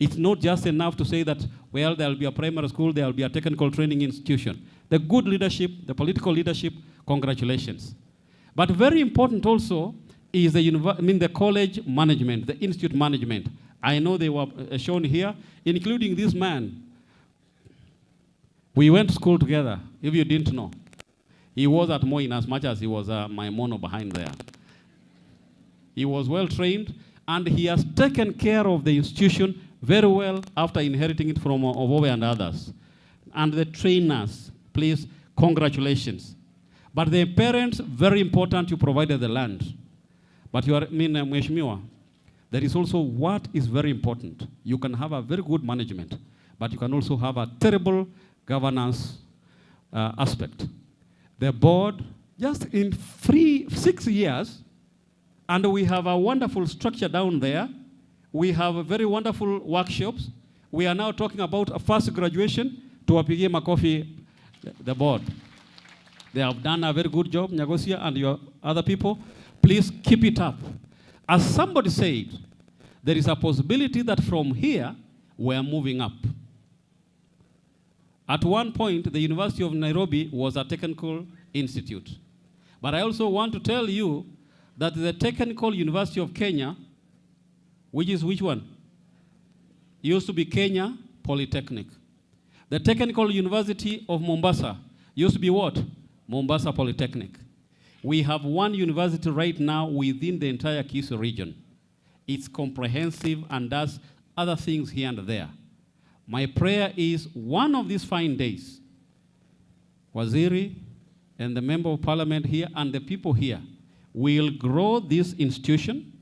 It's not just enough to say that, well, there will be a primary school, there will be a technical training institution. The good leadership, the political leadership, congratulations. But very important also is the college management, the institute management. I know they were shown here, including this man. We went to school together, if you didn't know. He was at Moi as much as he was my mono behind there. He was well trained, and he has taken care of the institution very well after inheriting it from Ovowe and others. And the trainers, please, congratulations. But the parents, very important, you provided the land. But you are, Mheshimiwa, there is also what is very important. You can have a very good management, but you can also have a terrible governance aspect. The board, just in 6 years, and we have a wonderful structure down there. We have a very wonderful workshops. We are now talking about a first graduation to Wapigie Makofi, the board. They have done a very good job, Nyagosia and your other people. Please keep it up. As somebody said, there is a possibility that from here, we are moving up. At one point, the University of Nairobi was a technical institute. But I also want to tell you that the Technical University of Kenya, which is which one? Used to be Kenya Polytechnic. The Technical University of Mombasa used to be what? Mombasa Polytechnic. We have one university right now within the entire Kisii region. It's comprehensive and does other things here and there. My prayer is one of these fine days, Waziri and the Member of Parliament here and the people here will grow this institution.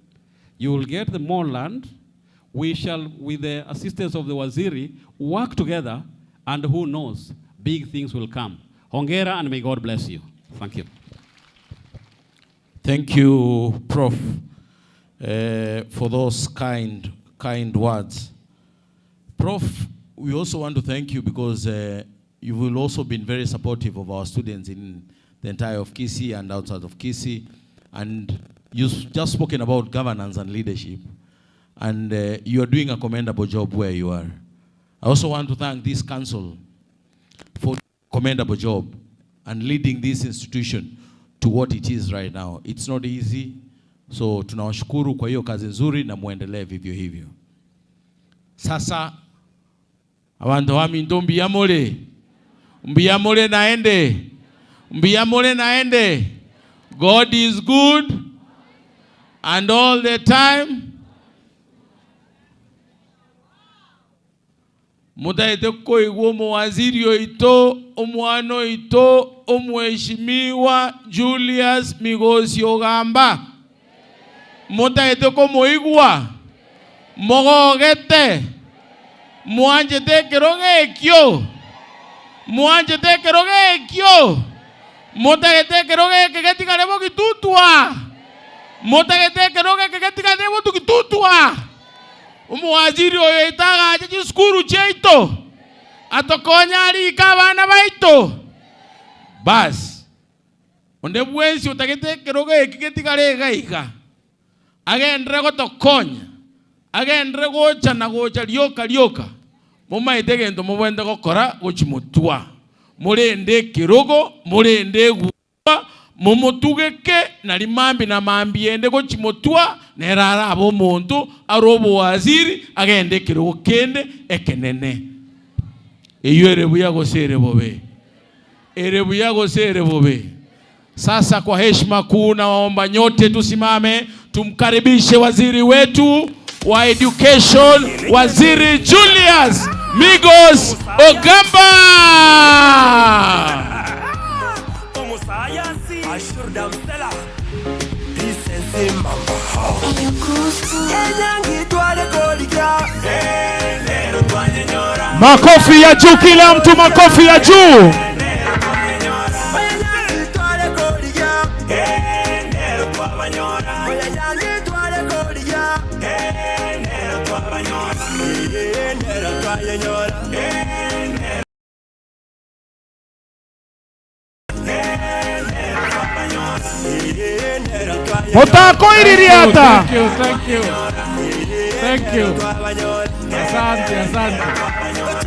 You will get the more land. We shall, with the assistance of the Waziri, work together, and who knows, big things will come. Hongera, and may God bless you. Thank you. Thank you, Prof, for those kind words. Prof, we also want to thank you because you will also been very supportive of our students in the entire of Kisii and outside of Kisii. And you've just spoken about governance and leadership. And you are doing a commendable job where you are. I also want to thank this council for a commendable job and leading this institution to what it is right now. It's not easy. So tunawashukuru kwa hiyo kazi nzuri na muendelee vivyo hivyo. Sasa abantu wami ndo mbiyamole naende. God is good and all the time. Mutaite kuigwa mawaziri oito, omwana oito, omweshimiwa Julius Migosi Ogamba. Mutaite kumuigwa, mogogete, mwanjete kerogekyo, mutaite kerogeke getigarebo gitutwa, mutaite kerogeke getigarebo tukitutwa. Umuwaziri oyo itaga aje skuru cheito atokonya ali kabana baito bas onde bwensi utagete keroge kigetigare gaiga agendre gotokonya agendre gocha na gocha lyoka mumaite gento mubwende gokora gochimutwa murende kirogo murende gwa mumutugeke nali mambi na mambi ende gochimutwa nerara abo muntu arobo waziri agende kirogo kende ekenene iyo erebuya gosere bobe. Sasa kwa heshima kuu na waomba nyote tusimame tumkaribishe waziri wetu wa education, Waziri Julius Migos Ogamba. Makofi ya juu kila mtu, makofi ya juu. Motako iririata. Thank you.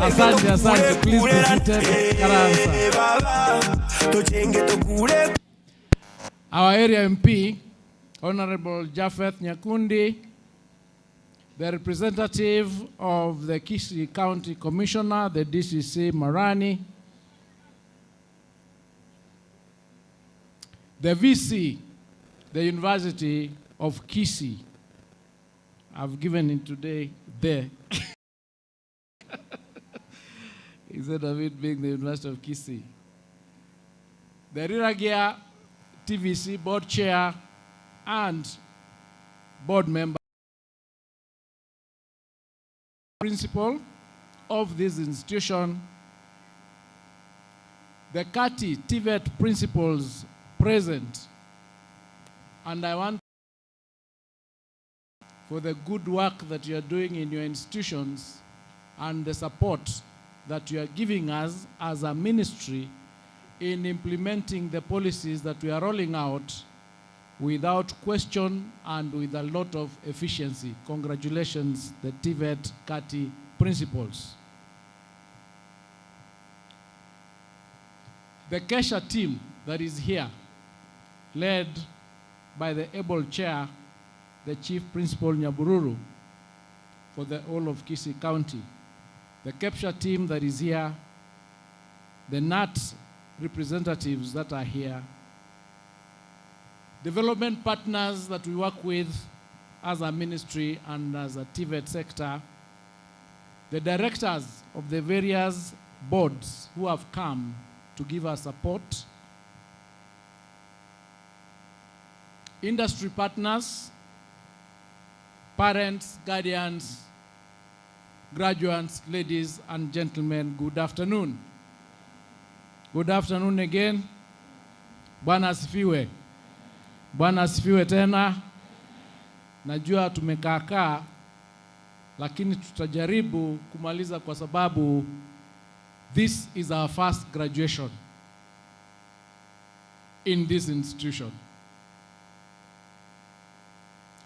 Asante. Please be seated. Our area MP, Honorable Japheth Nyakundi, the representative of the Kisii County Commissioner, the DCC Marani, the VC, the University of Kisii. I've given him today there. Instead of it being the University of Kisii. The Riragia TVC board chair and board member, principal of this institution, the Kati TVET principals present, and I want for the good work that you are doing in your institutions and the support that you are giving us as a ministry in implementing the policies that we are rolling out without question and with a lot of efficiency. Congratulations, the TVET Kati principals. The Kesha team that is here, led by the able chair, the Chief Principal Nyabururu, for the whole of Kisii County, the CAPTCHA team that is here, the NAT representatives that are here, development partners that we work with as a ministry and as a TVET sector, the directors of the various boards who have come to give us support, industry partners, parents, guardians, graduates, ladies and gentlemen, good afternoon. Good afternoon again. Bwana asifiwe. Bwana asifiwe tena. Najua tumekaakaa, lakini tutajaribu kumaliza kwa sababu this is our first graduation in this institution.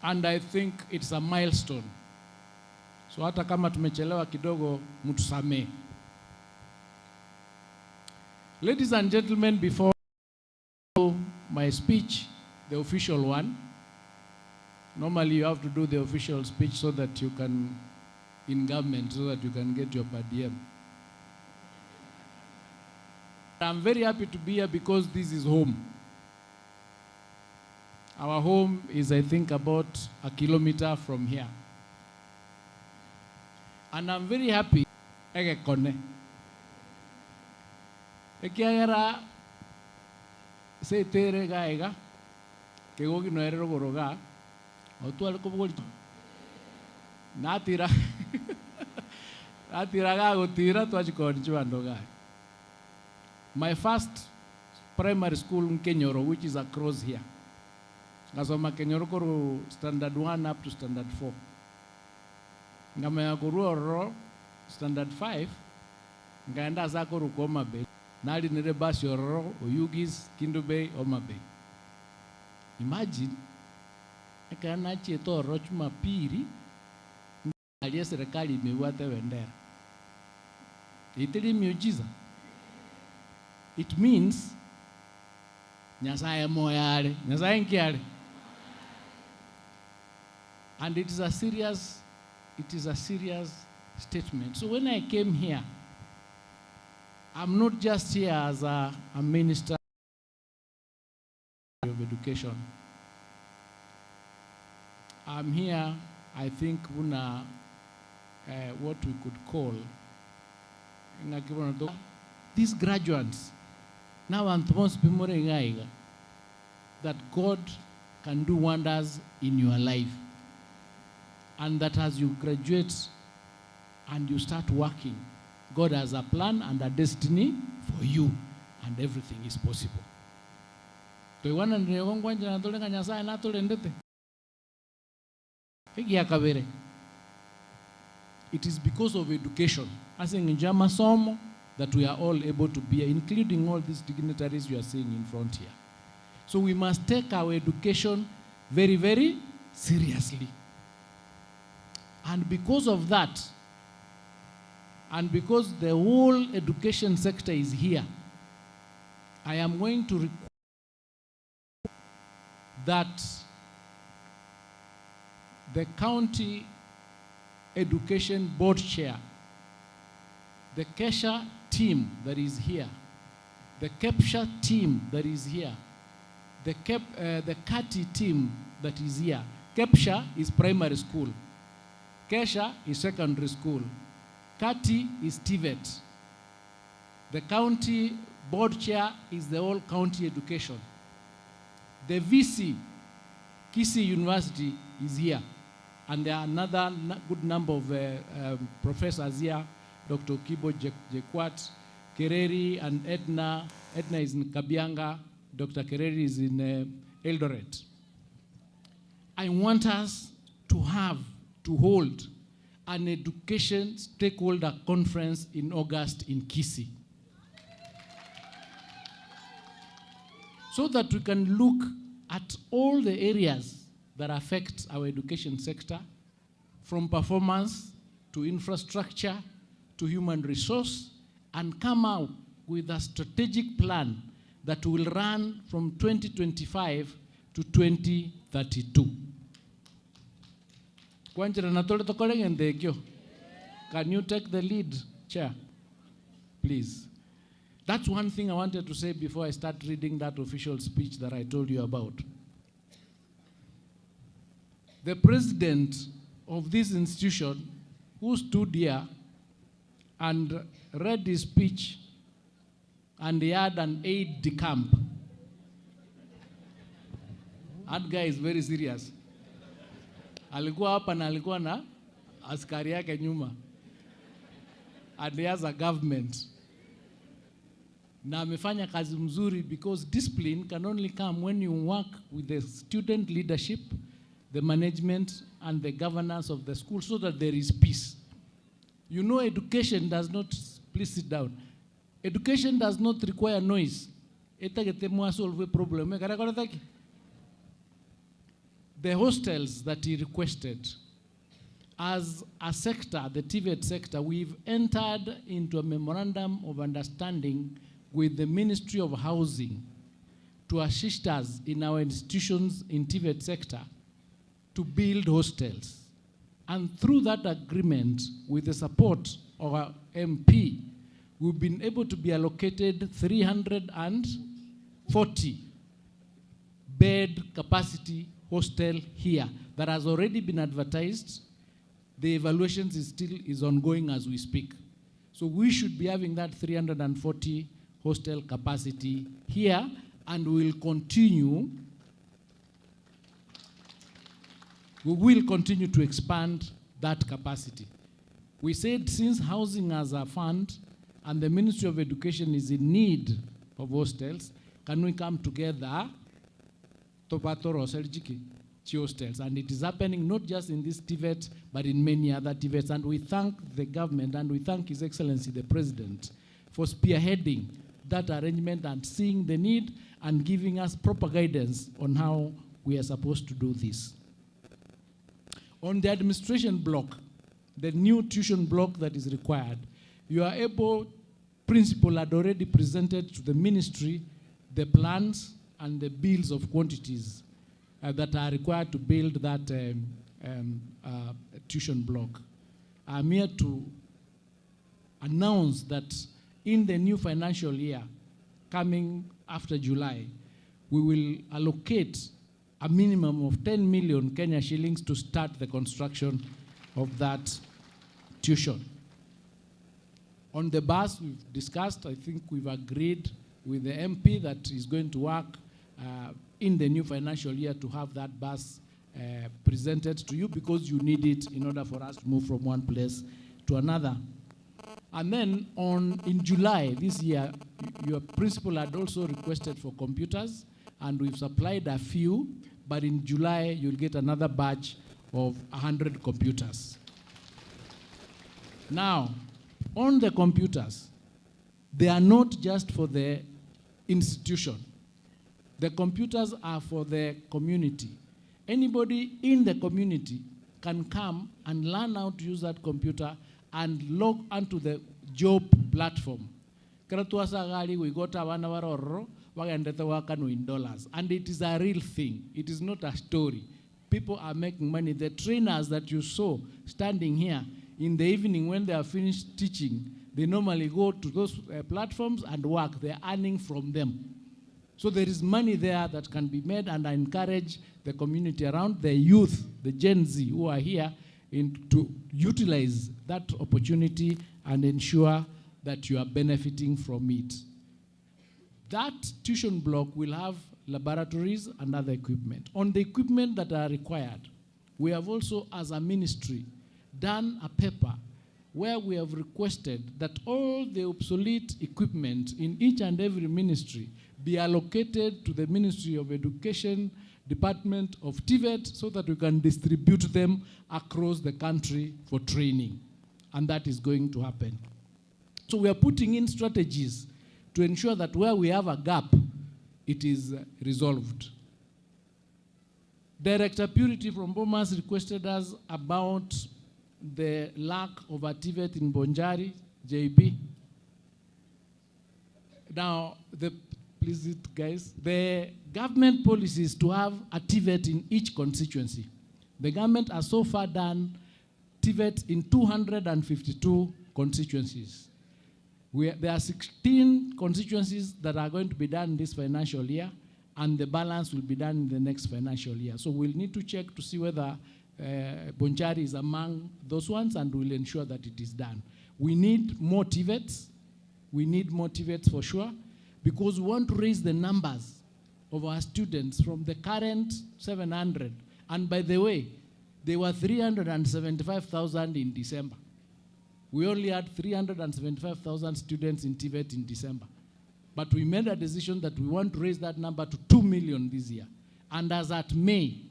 And I think it's a milestone. So hata kama tumechelewa kidogo, mtusamee. Ladies and gentlemen, before my speech, the official one, normally you have to do the official speech so that you can, in government, so that you can get your per diem. I'm very happy to be here because this is home. Our home is, I think, about a kilometer from here. And I'm very happy. Ekiagera se tere gaiga ke gogi no erero goroga otual ko bol natira natira ga gotira to achikon chwando ga. My first primary school in Kenyoro, which is across here. Ngasoma Kenyoro koro standard 1 up to standard 4. Ngamaya koro standard 5 ngaenda za koro Homa Bay. Nali nere basi Ororo, Oyugis, Kindu Bay, Homa Bay. Imagine, ekana cheto rochuma piri, aliye serikali imewate wendera. Itili miujiza. It means, Nyasaye moyale, Nyasaye nkiale. And it is a serious statement. So when I came here, I'm not just here as a minister of education. I'm here, I think, what we could call these graduates. Now I'm supposed to be that God can do wonders in your life. And that as you graduate and you start working, God has a plan and a destiny for you, and everything is possible. It is because of education, as in Jamasomo, that we are all able to be here, including all these dignitaries you are seeing in front here. So we must take our education very, very seriously. And because of that, and because the whole education sector is here, I am going to request that the county education board chair, the KESHA team that is here, the KEPSHA team that is here, the KATI team that is here. KEPSHA is primary school. KESHA is secondary school. KATI is TVET. The county board chair is the whole county education. The VC, Kisii University, is here. And there are another good number of professors here, Dr. Kibo Jekwat, Kereri, and Edna. Edna is in Kabianga. Dr. Kereri is in Eldoret. I want us to hold an education stakeholder conference in August in Kisii, so that we can look at all the areas that affect our education sector, from performance to infrastructure to human resource, and come out with a strategic plan that will run from 2025 to 2032. Can you take the lead, Chair? Please. That's one thing I wanted to say before I start reading that official speech that I told you about. The president of this institution, who stood here and read his speech, and he had an aide de camp. That guy is very serious. Alikuwa hapa na alikuwa na askari yake nyuma. And he has a government. Na amefanya kazi mzuri, because discipline can only come when you work with the student leadership, the management, and the governance of the school, so that there is peace. You know, education does not, please sit down. Education does not require noise. Solve a problem. The hostels that he requested, as a sector, the TVET sector, we've entered into a memorandum of understanding with the Ministry of Housing to assist us in our institutions in TVET sector to build hostels. And through that agreement, with the support of our MP, we've been able to be allocated 340 bed capacity hostel here that has already been advertised. The evaluations is ongoing as we speak. So we should be having that 340 hostel capacity here, and we will continue to expand that capacity. We said, since housing as a fund and the Ministry of Education is in need of hostels, can we come together to hostels? And it is happening not just in this TVET, but in many other TVETs. And we thank the government and we thank His Excellency the President for spearheading that arrangement and seeing the need and giving us proper guidance on how we are supposed to do this. On the administration block, the new tuition block that is required, you are able, principal had already presented to the ministry the plans and the bills of quantities that are required to build that tuition block. I'm here to announce that in the new financial year, coming after July, we will allocate a minimum of 10 million Kenya shillings to start the construction of that tuition. On the bus, we've discussed, I think we've agreed with the MP that is going to work in the new financial year to have that bus presented to you, because you need it in order for us to move from one place to another. And then in July this year, your principal had also requested for computers, and we've supplied a few, but in July you'll get another batch of 100 computers. Now, on the computers, they are not just for the institution. The computers are for the community. Anybody in the community can come and learn how to use that computer and log onto the job platform. We got $1 in dollars, and it is a real thing. It is not a story. People are making money. The trainers that you saw standing here in the evening when they are finished teaching, they normally go to those platforms and work. They're earning from them. So there is money there that can be made, and I encourage the community around, the youth, the Gen Z who are here, to utilize that opportunity and ensure that you are benefiting from it. That tuition block will have laboratories and other equipment. On the equipment that are required, we have also, as a ministry, done a paper where we have requested that all the obsolete equipment in each and every ministry be allocated to the Ministry of Education, Department of TVET, so that we can distribute them across the country for training. And that is going to happen. So we are putting in strategies to ensure that where we have a gap, it is resolved. Director Purity from Bomas requested us about the lack of a TVET in Bonjari, JP. Now, it, guys. The government policy is to have a TVET in each constituency. The government has so far done TVET in 252 constituencies. There are 16 constituencies that are going to be done this financial year, and the balance will be done in the next financial year. So we'll need to check to see whether Bonchari is among those ones, and we'll ensure that it is done. We need more TVETs. We need more TVETs for sure, because we want to raise the numbers of our students from the current 700. And by the way, there were 375,000 in December. We only had 375,000 students in TVET in December. But we made a decision that we want to raise that number to 2 million this year. And as at May,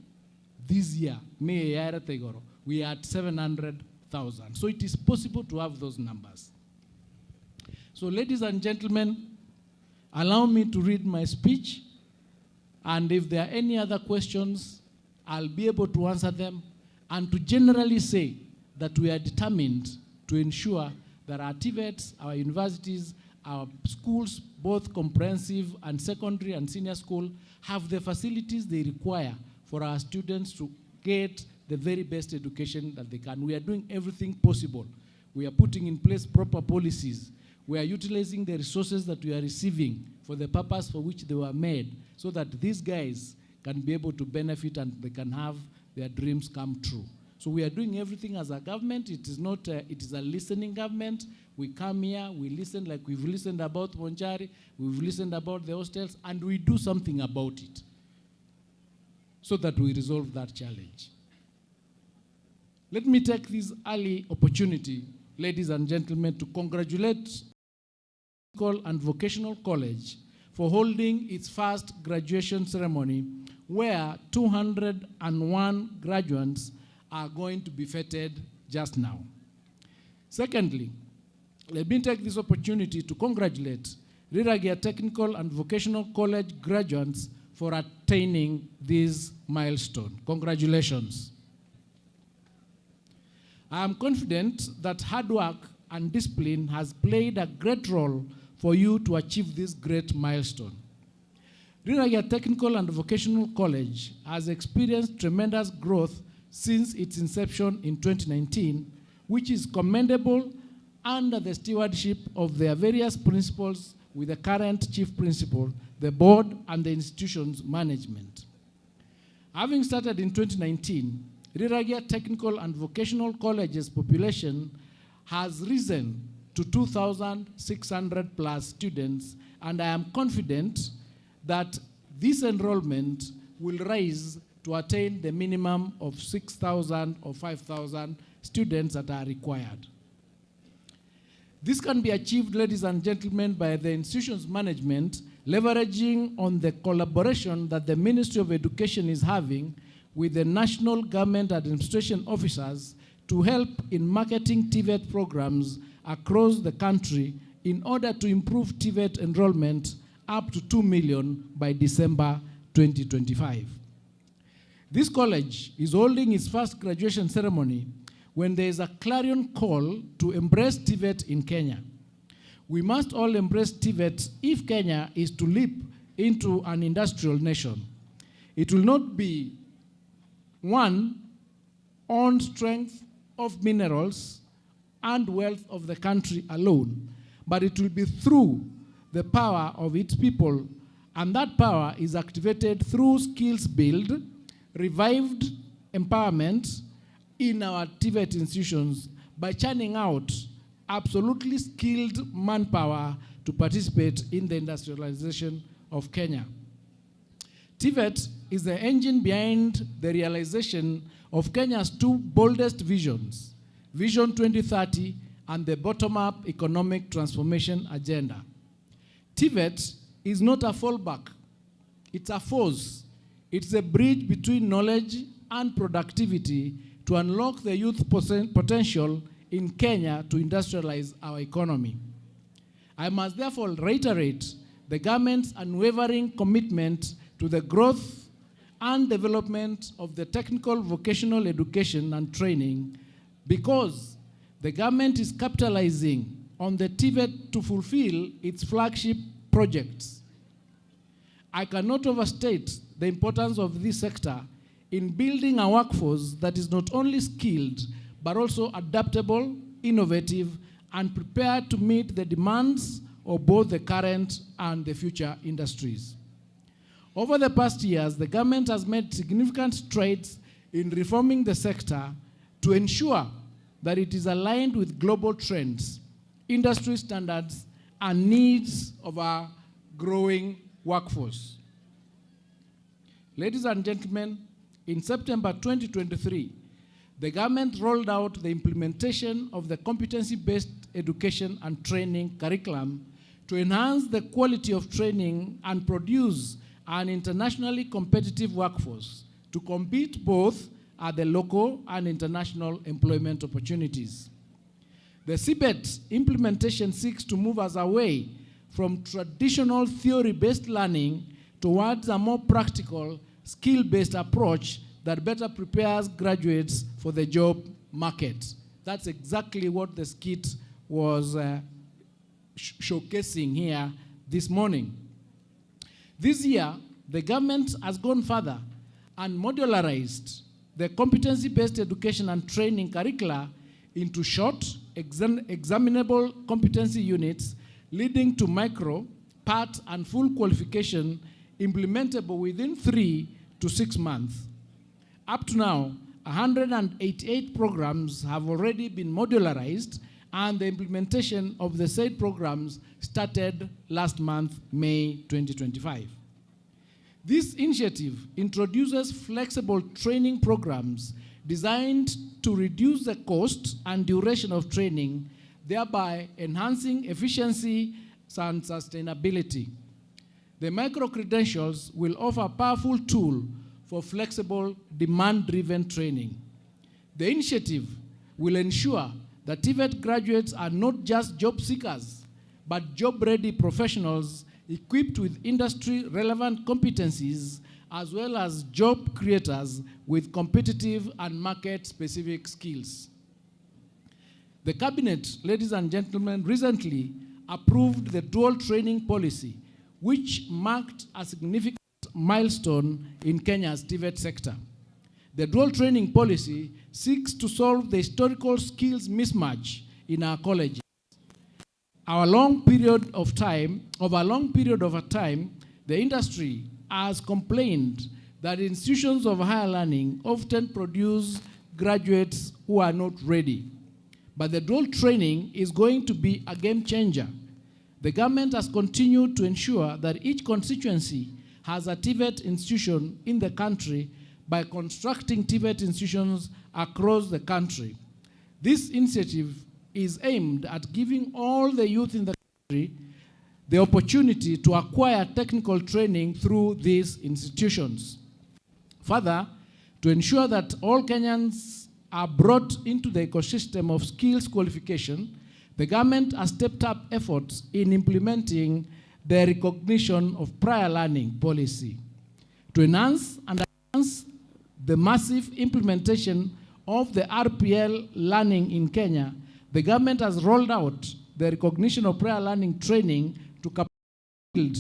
this year, we had 700,000. So it is possible to have those numbers. So ladies and gentlemen, allow me to read my speech. And if there are any other questions, I'll be able to answer them. And to generally say that we are determined to ensure that our TVETs, our universities, our schools, both comprehensive and secondary and senior school, have the facilities they require for our students to get the very best education that they can. We are doing everything possible. We are putting in place proper policies. We are utilizing the resources that we are receiving for the purpose for which they were made, so that these guys can be able to benefit and they can have their dreams come true. So we are doing everything as a government. It is not, it is a listening government. We come here, we listen, like we've listened about Bonchari, we've listened about the hostels, and we do something about it so that we resolve that challenge. Let me take this early opportunity, ladies and gentlemen, to congratulate and Vocational College for holding its first graduation ceremony, where 201 graduates are going to be feted just now. Secondly, let me take this opportunity to congratulate Riragia Technical and Vocational College graduates for attaining this milestone. Congratulations. I am confident that hard work and discipline has played a great role for you to achieve this great milestone. Riragia Technical and Vocational College has experienced tremendous growth since its inception in 2019, which is commendable under the stewardship of their various principals with the current chief principal, the board, and the institution's management. Having started in 2019, Riragia Technical and Vocational College's population has risen to 2,600 plus students, and I am confident that this enrollment will rise to attain the minimum of 6,000 or 5,000 students that are required. This can be achieved, ladies and gentlemen, by the institution's management, leveraging on the collaboration that the Ministry of Education is having with the national government administration officers to help in marketing TVET programs across the country in order to improve TVET enrollment up to 2 million by December 2025. This college is holding its first graduation ceremony when there is a clarion call to embrace TVET in Kenya. We must all embrace TVET if Kenya is to leap into an industrial nation. It will not be one on strength of minerals and wealth of the country alone, but it will be through the power of its people, and that power is activated through skills build, revived empowerment in our TVET institutions by churning out absolutely skilled manpower to participate in the industrialization of Kenya. TVET is the engine behind the realization of Kenya's two boldest visions, Vision 2030 and the bottom-up economic transformation agenda. TVET is not a fallback, it's a force. It's a bridge between knowledge and productivity to unlock the youth potential in Kenya to industrialize our economy. I must therefore reiterate the government's unwavering commitment to the growth and development of the technical vocational education and training, because the government is capitalizing on the TVET to fulfill its flagship projects. I cannot overstate the importance of this sector in building a workforce that is not only skilled, but also adaptable, innovative, and prepared to meet the demands of both the current and the future industries. Over the past years, the government has made significant strides in reforming the sector to ensure that it is aligned with global trends, industry standards, and needs of our growing workforce. Ladies and gentlemen, in September 2023, the government rolled out the implementation of the competency-based education and training curriculum to enhance the quality of training and produce an internationally competitive workforce to compete both at the local and international employment opportunities. The CBET implementation seeks to move us away from traditional theory-based learning towards a more practical, skill-based approach that better prepares graduates for the job market. That's exactly what the skit was showcasing here this morning. This year, the government has gone further and modularized the competency-based education and training curricula into short, examinable competency units, leading to micro, part, and full qualification implementable within 3 to 6 months. Up to now, 188 programs have already been modularized, and the implementation of the said programs started last month, May 2025. This initiative introduces flexible training programs designed to reduce the cost and duration of training, thereby enhancing efficiency and sustainability. The micro-credentials will offer a powerful tool for flexible, demand-driven training. The initiative will ensure that TVET graduates are not just job seekers, but job-ready professionals equipped with industry-relevant competencies, as well as job creators with competitive and market-specific skills. The Cabinet, ladies and gentlemen, recently approved the dual training policy, which marked a significant milestone in Kenya's TVET sector. The dual training policy seeks to solve the historical skills mismatch in our colleges. Over a long period of time, the industry has complained that institutions of higher learning often produce graduates who are not ready. But the dual training is going to be a game changer. The government has continued to ensure that each constituency has a TVET institution in the country by constructing TVET institutions across the country. This initiative is aimed at giving all the youth in the country the opportunity to acquire technical training through these institutions. Further, to ensure that all Kenyans are brought into the ecosystem of skills qualification, the government has stepped up efforts in implementing the recognition of prior learning policy. To enhance and advance the massive implementation of the RPL learning in Kenya, the government has rolled out the recognition of prior learning training to build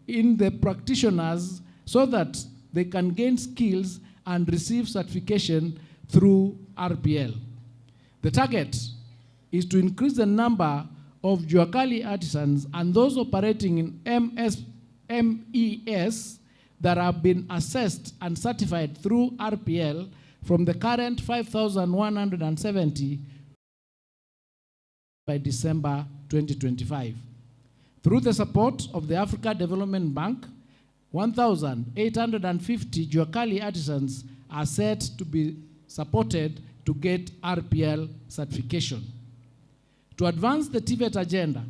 in the practitioners so that they can gain skills and receive certification through RPL. The target is to increase the number of Juakali artisans and those operating in MES that have been assessed and certified through RPL from the current 5,170 by December 2025. Through the support of the Africa Development Bank, 1,850 Juakali artisans are set to be supported to get RPL certification. To advance the TVET agenda,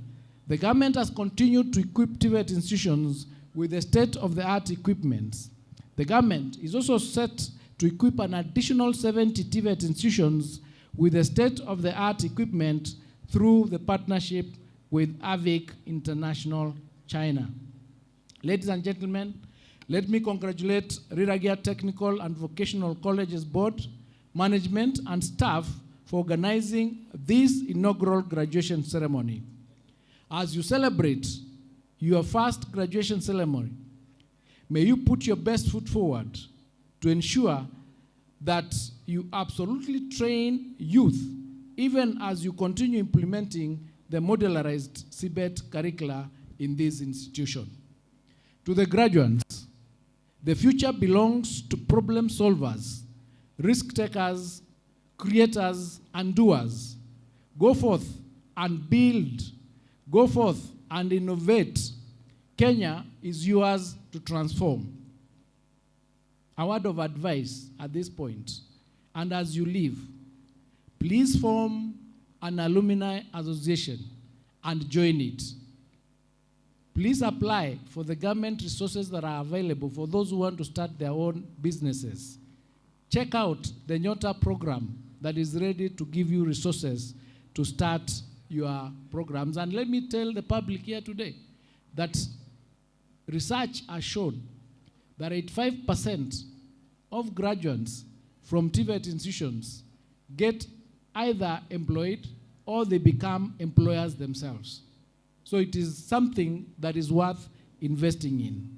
the government has continued to equip TVET institutions with the state-of-the-art equipment. The government is also set to equip an additional 70 TVET institutions with the state-of-the-art equipment through the partnership with AVIC International China. Ladies and gentlemen, let me congratulate Riragia Technical and Vocational Colleges Board, management, and staff for organizing this inaugural graduation ceremony. As you celebrate your first graduation ceremony, may you put your best foot forward to ensure that you absolutely train youth, even as you continue implementing the modularized CBET curricula in this institution. To the graduates, the future belongs to problem solvers, risk takers, creators, and doers. Go forth and build. Go forth and innovate. Kenya is yours to transform. A word of advice at this point, and as you leave, please form an alumni association and join it. Please apply for the government resources that are available for those who want to start their own businesses. Check out the Nyota program that is ready to give you resources to start your programs. And let me tell the public here today that research has shown that 85% of graduates from TVET institutions get either employed or they become employers themselves. So it is something that is worth investing in.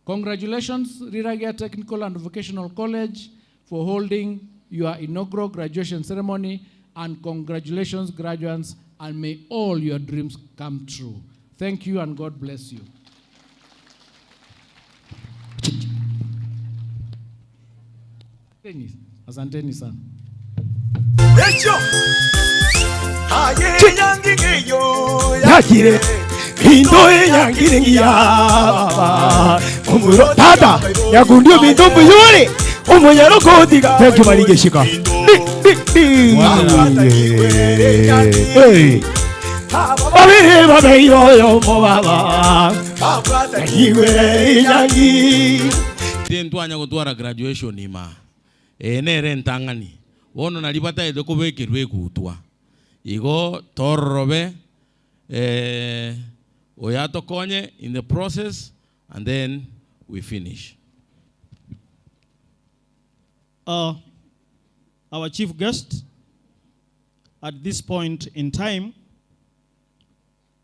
Congratulations, Riragia Technical and Vocational College, for holding your inaugural graduation ceremony, and congratulations, graduates, and may all your dreams come true. Thank you and God bless you. Asanteni sana. Yakire Pinto yangire ngiya umuro tata yagundiyo bintu buyuri umunyaro kodiga thank you marigeshika babiri babeyo yo mobaba yiwe yangi tentwanya gutwara graduation ima nere ntangani wono nalibata ede kubekerwe gutwa igo torrobe oyato konye in the process, and then we finish. Our chief guest, at this point in time,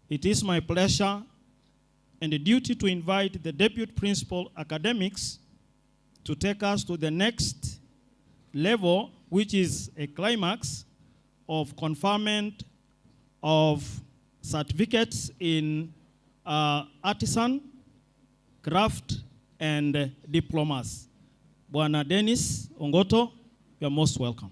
it is my pleasure and a duty to invite the Deputy Principal Academics to take us to the next level, which is a climax of conferment of certificates in artisan, craft, and diplomas. Bwana Dennis Ongoto, you are most welcome.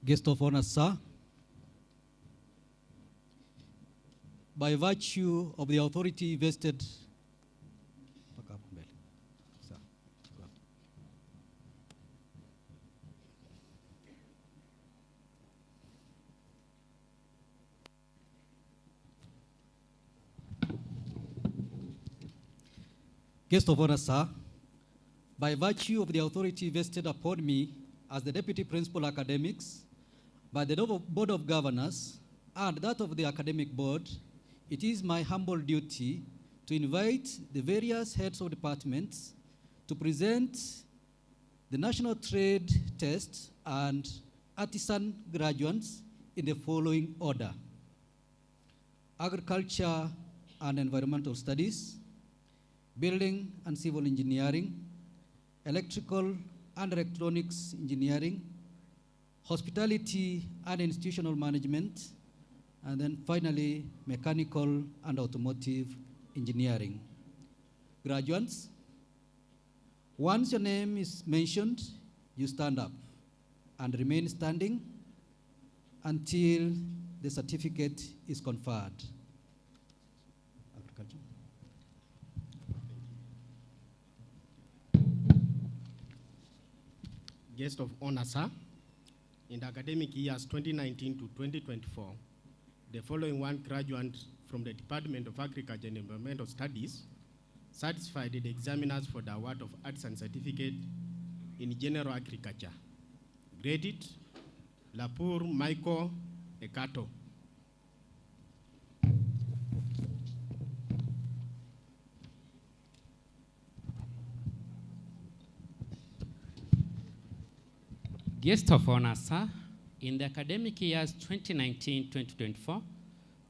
Guest of honor, sir. By virtue of the authority vested, Guest of honor, sir, by virtue of the authority vested upon me as the Deputy Principal Academics, by the Board of Governors, and that of the Academic Board, it is my humble duty to invite the various heads of departments to present the National Trade Test and Artisan graduates in the following order: Agriculture and Environmental Studies, Building and Civil Engineering, Electrical and Electronics Engineering, Hospitality and Institutional Management, and then finally, Mechanical and Automotive Engineering. Graduates, once your name is mentioned, you stand up and remain standing until the certificate is conferred. Guest of honor, sir. In the academic years 2019 to 2024, the following one graduate from the Department of Agriculture and Environmental Studies satisfied the examiners for the award of Artisan Certificate in General Agriculture. Graded, Lapur Michael Ekato. Guest of honor, sir, in the academic years 2019-2024,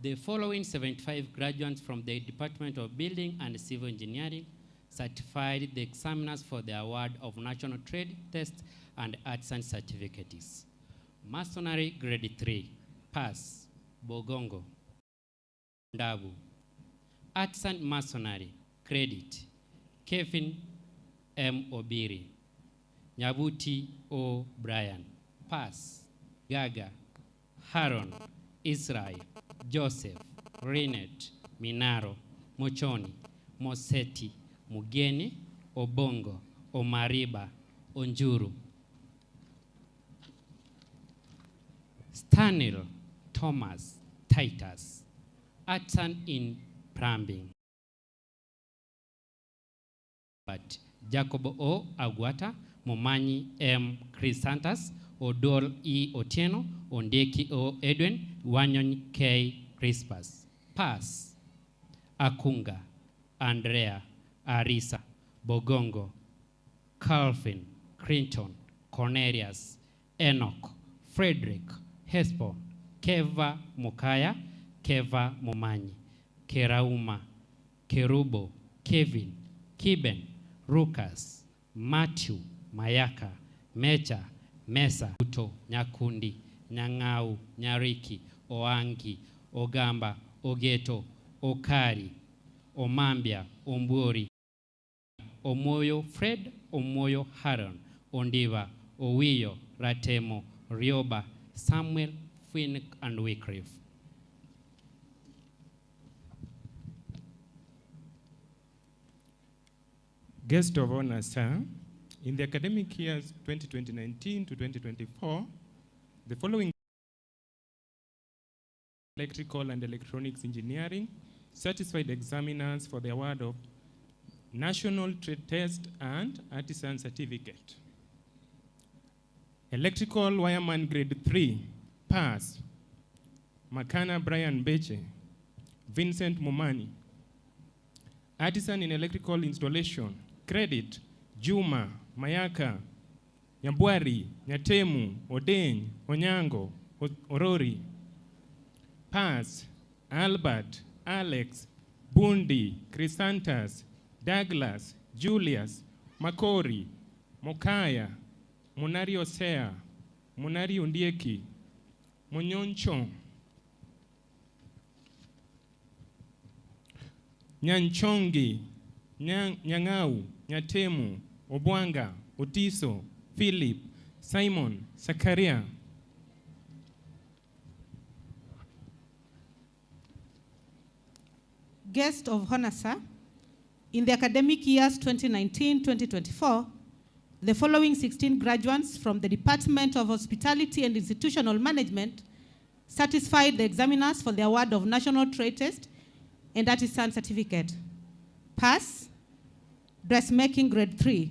the following 75 graduates from the Department of Building and Civil Engineering certified the examiners for the award of National Trade Test and Artisan Certificates. Masonry Grade 3, Pass, Bogongo, Ndabu. Artisan Masonry, Credit, Kevin M. Obiri. Nyabuti O. Brian, Pass, Gaga, Haron, Israel, Joseph, Rinet, Minaro, Mochoni, Moseti, Mugeni, Obongo, Omariba, Onjuru. Stanil Thomas Titus, Artisan in Plumbing. But Jacob O. Agwata, Momanyi M. Crisantas, Odol E. Otieno, Ondeki O. Edwin, Wanyon K. Crispas. Pass, Akunga, Andrea, Arisa, Bogongo, Calvin, Clinton, Cornelius, Enoch, Frederick, Hespo, Keva Mukaya, Keva Momanyi, Kerauma, Kerubo, Kevin, Kiben, Rukas, Matthew, Mayaka, Mecha, Mesa, Uto, Nyakundi, Nyangau, Nyariki, Oangi, Ogamba, Ogeto, Okari, Omambia, Omburi, Omoyo Fred, Omoyo Haron, Ondiva, Owiyo, Ratemo, Rioba, Samuel, Finnick, and Wycliffe. Guest of honor, sir, in the academic years 2019 to 2024, the following electrical and electronics engineering certified examiners for the award of National Trade Test and Artisan Certificate. Electrical wireman grade 3, pass, Makana Brian Beche, Vincent Momani. Artisan in electrical installation, credit, Juma, Mayaka, Nyambwari, Nyatemu, Odeny, Onyango, Orori. Pass, Albert, Alex, Bundi, Chrysantas, Douglas, Julius, Makori, Mokaya, Munari Osea, Munari Undieki, Munyoncho, Nyanchongi, Nyangau, Nyatemu, Obwanga, Otiso, Philip, Simon, Zakaria. Guest of honor, sir, in the academic years 2019-2024, the following 16 graduates from the Department of Hospitality and Institutional Management satisfied the examiners for the award of National Trade Test and Artisan Certificate. Pass, Dressmaking Grade 3,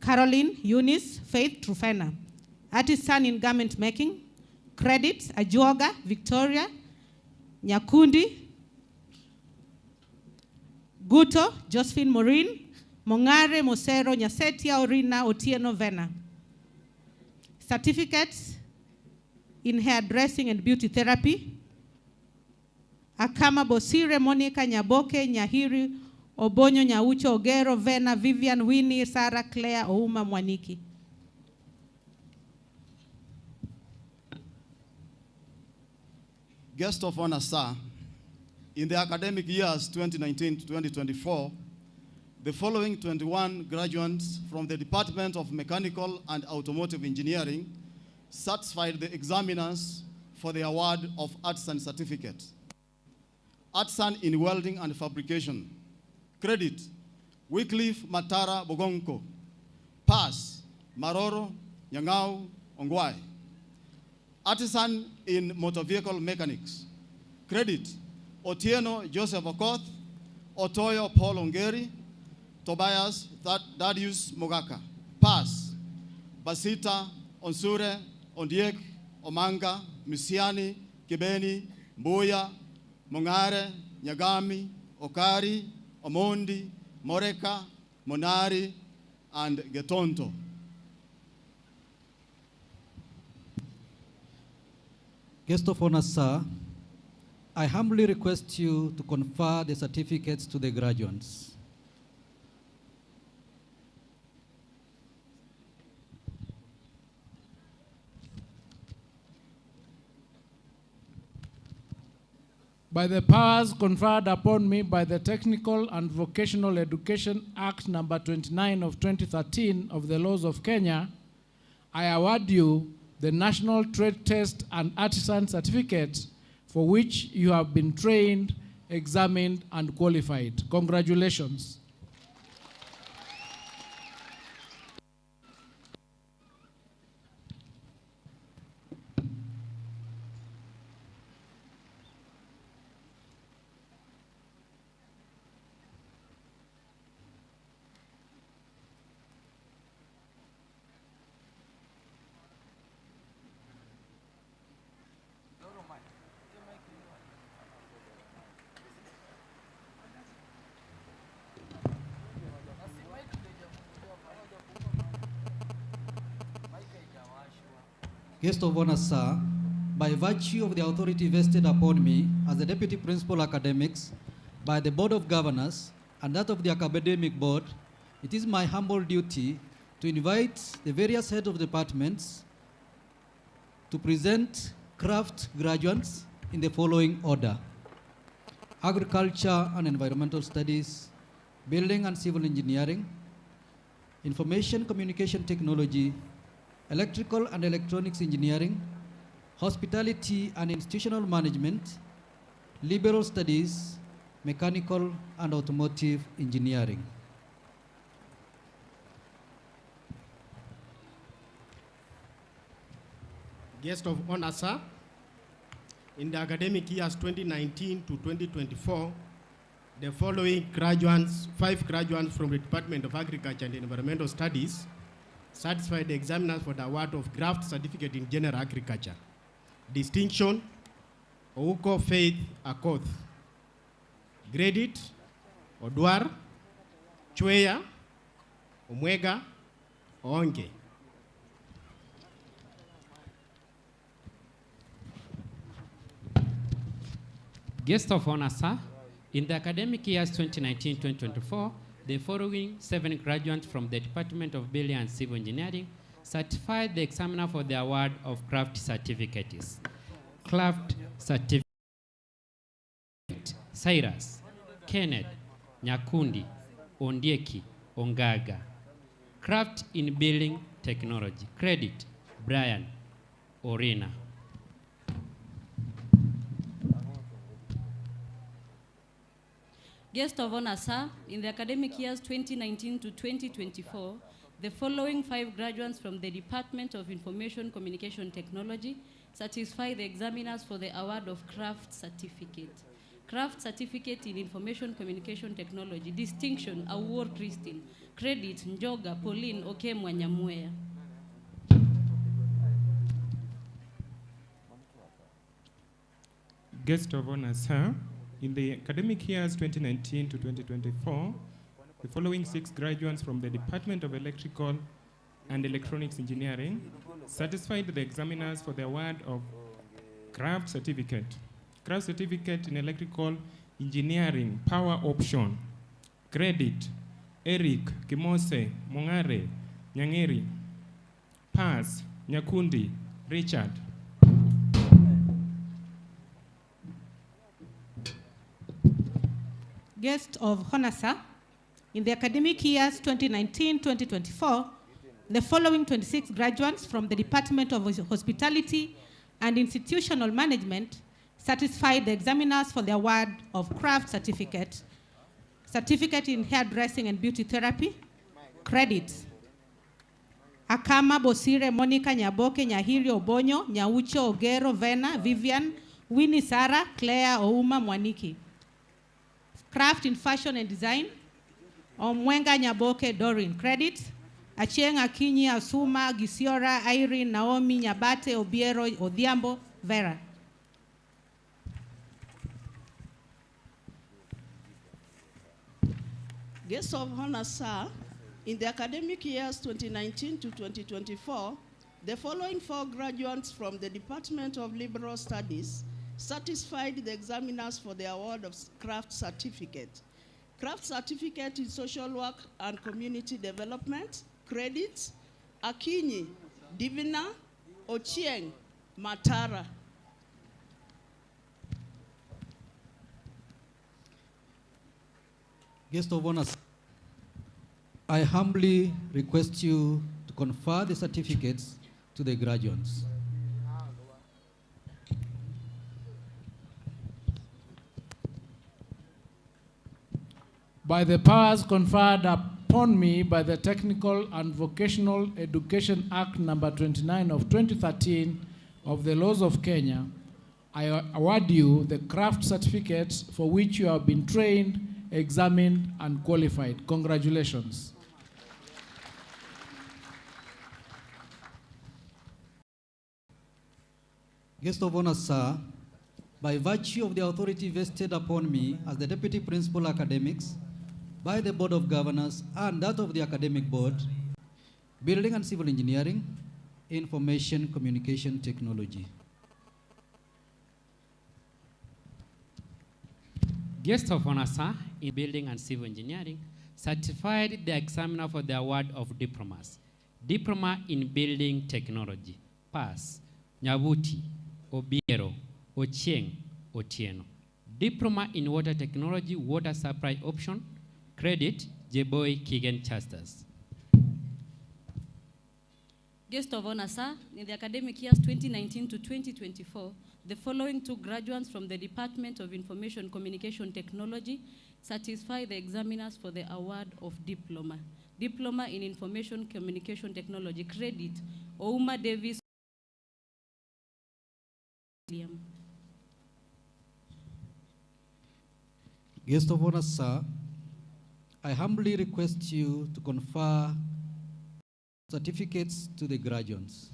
Caroline Eunice Faith Trufena. Artisan in Garment Making, Credit, Ajuoga Victoria, Nyakundi, Guto, Josephine Maureen, Mongare, Mosero, Nyasetia, Orina, Otieno, Vena. Certificates in hairdressing and beauty therapy. Akama Bosire, Monica, Nyaboke, Nyahiri, Obonyo, Nyaucho, Ogero, Vena, Vivian, Winnie, Sarah, Claire, Ouma, Mwaniki. Guest of honor, sir, in the academic years 2019 to 2024, the following 21 graduates from the Department of Mechanical and Automotive Engineering satisfied the examiners for the award of Artisan Certificate. Artisan in Welding and Fabrication. Credit, Wycliffe Matara Bogonko. Pass, Maroro Nyangau Ongwai. Artisan in Motor Vehicle Mechanics. Credit, Otieno Joseph Okoth, Otoyo Paul Ongeri, Tobias Dadius Mogaka. Pass, Basita Onsure, Ondiek, Omanga, Misiani, Kibeni, Mbuya, Mongare, Nyagami, Okari, Omondi, Moreka, Monari, and Getonto. Guest of honor, sir, I humbly request you to confer the certificates to the graduates. By the powers conferred upon me by the Technical and Vocational Education Act number 29 of 2013 of the laws of Kenya, I award you the National Trade Test and Artisan Certificate for which you have been trained, examined, and qualified. Congratulations. Guest of honor, sir, by virtue of the authority vested upon me as the Deputy Principal Academics by the Board of Governors and that of the Academic Board, it is my humble duty to invite the various heads of departments to present craft graduates in the following order: Agriculture and Environmental Studies, Building and Civil Engineering, Information Communication Technology, Electrical and Electronics Engineering, Hospitality and Institutional Management, Liberal Studies, Mechanical and Automotive Engineering. Guest of honor, sir, in the academic years 2019 to 2024, the following graduates, 5 graduates from the Department of Agriculture and Environmental Studies, satisfied the examiners for the award of Graft Certificate in General Agriculture. Distinction, Ouko Faith Akoth. Credit, Odwar, Chweya, Omwega, Onge. Guest of honor, sir, in the academic years 2019-2024, the following 7 graduates from the Department of Building and Civil Engineering certified the examiner for the award of Craft Certificates. Craft Certificate: Cyrus, Kenneth, Nyakundi, Ondieki, Ongaga. Craft in Building Technology. Credit: Brian, Orina. Guest of honor, sir, in the academic years 2019 to 2024, the following 5 graduates from the Department of Information Communication Technology satisfy the examiners for the award of Craft Certificate. Craft Certificate in Information Communication Technology. Distinction, Award Christine. Credit, Njoga, Pauline, Okemwa, Nyamuea. Guest of honor, sir, in the academic years 2019 to 2024, the following 6 graduates from the Department of Electrical and Electronics Engineering satisfied the examiners for the award of Craft Certificate. Craft Certificate in Electrical Engineering, Power Option. Credit: Eric, Kimose, Mongare, Nyangeri. Pass: Nyakundi, Richard. Guest of honor, sir, in the academic years 2019-2024, the following 26 graduates from the Department of Hospitality and Institutional Management satisfied the examiners for the award of Craft Certificate. Certificate in Hairdressing and Beauty Therapy. Credit: Akama, Bosire, Monica, Nyaboke, Nyahiri, Obonyo, Nyaucho, Ogero, Vena, Vivian, Winnie, Sarah, Claire, Ouma, Mwaniki. Craft in Fashion and Design. Omwenga, Nyaboke, Doreen. Credit: Achieng, Akinyi, Asuma, Gisiora, Irene, Naomi, Nyabate, Obiero, Odhiambo, Vera. Guest of honor, sir, in the academic years 2019 to 2024, The following 4 graduates from the Department of Liberal Studies satisfied the examiners for the award of craft certificate. Craft certificate in social work and community development, credits, Akinyi, Divina, Ochieng, Matara. Guest of honor, I humbly request you to confer the certificates to the graduates. By the powers conferred upon me by the Technical and Vocational Education Act number 29 of 2013 of the laws of Kenya, I award you the craft certificates for which you have been trained, examined, and qualified. Congratulations. Guest of honor, sir, by virtue of the authority vested upon me as the Deputy Principal Academics by the Board of Governors and that of the Academic Board, Building and Civil Engineering, Information Communication Technology. Guest of honor, sir, in Building and Civil Engineering, certified the examiner for the award of diplomas. Diploma in Building Technology, pass, Nyabuti, Obiero, Ochieng, Otieno. Diploma in Water Technology, Water Supply Option, credit, Jeboy Kigen Chasters. Guest of honor, sir, in the academic years 2019 to 2024, the following 2 graduates from the Department of Information Communication Technology satisfy the examiners for the award of diploma. Diploma in Information Communication Technology, credit, Ouma Davis. Guest of honor, sir, I humbly request you to confer certificates to the graduates.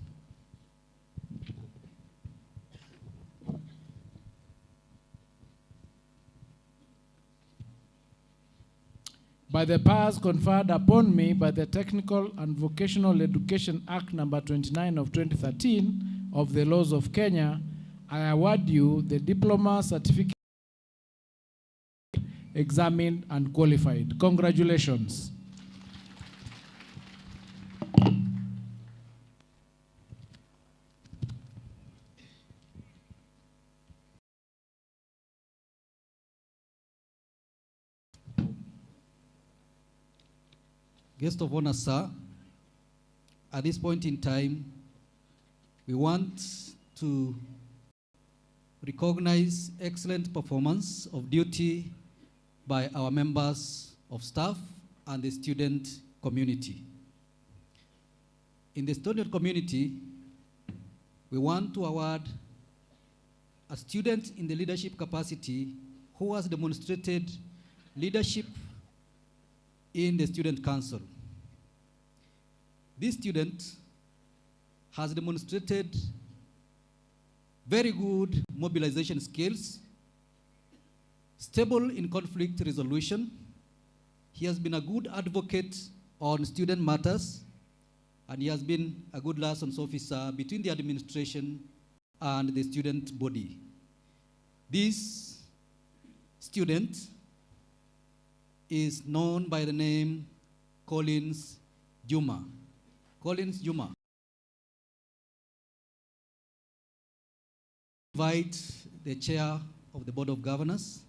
By the powers conferred upon me by the Technical and Vocational Education Act number 29 of 2013 of the laws of Kenya, I award you the diploma certificate examined and qualified. Congratulations. Guest of honor, sir, at this point in time, we want to recognize excellent performance of duty by our members of staff and the student community. In the student community, we want to award a student in the leadership capacity who has demonstrated leadership in the student council. This student has demonstrated very good mobilization skills, stable in conflict resolution. He has been a good advocate on student matters, and he has been a good liaisons officer between the administration and the student body. This student is known by the name Collins Juma. Collins Juma. Invite the chair of the Board of Governors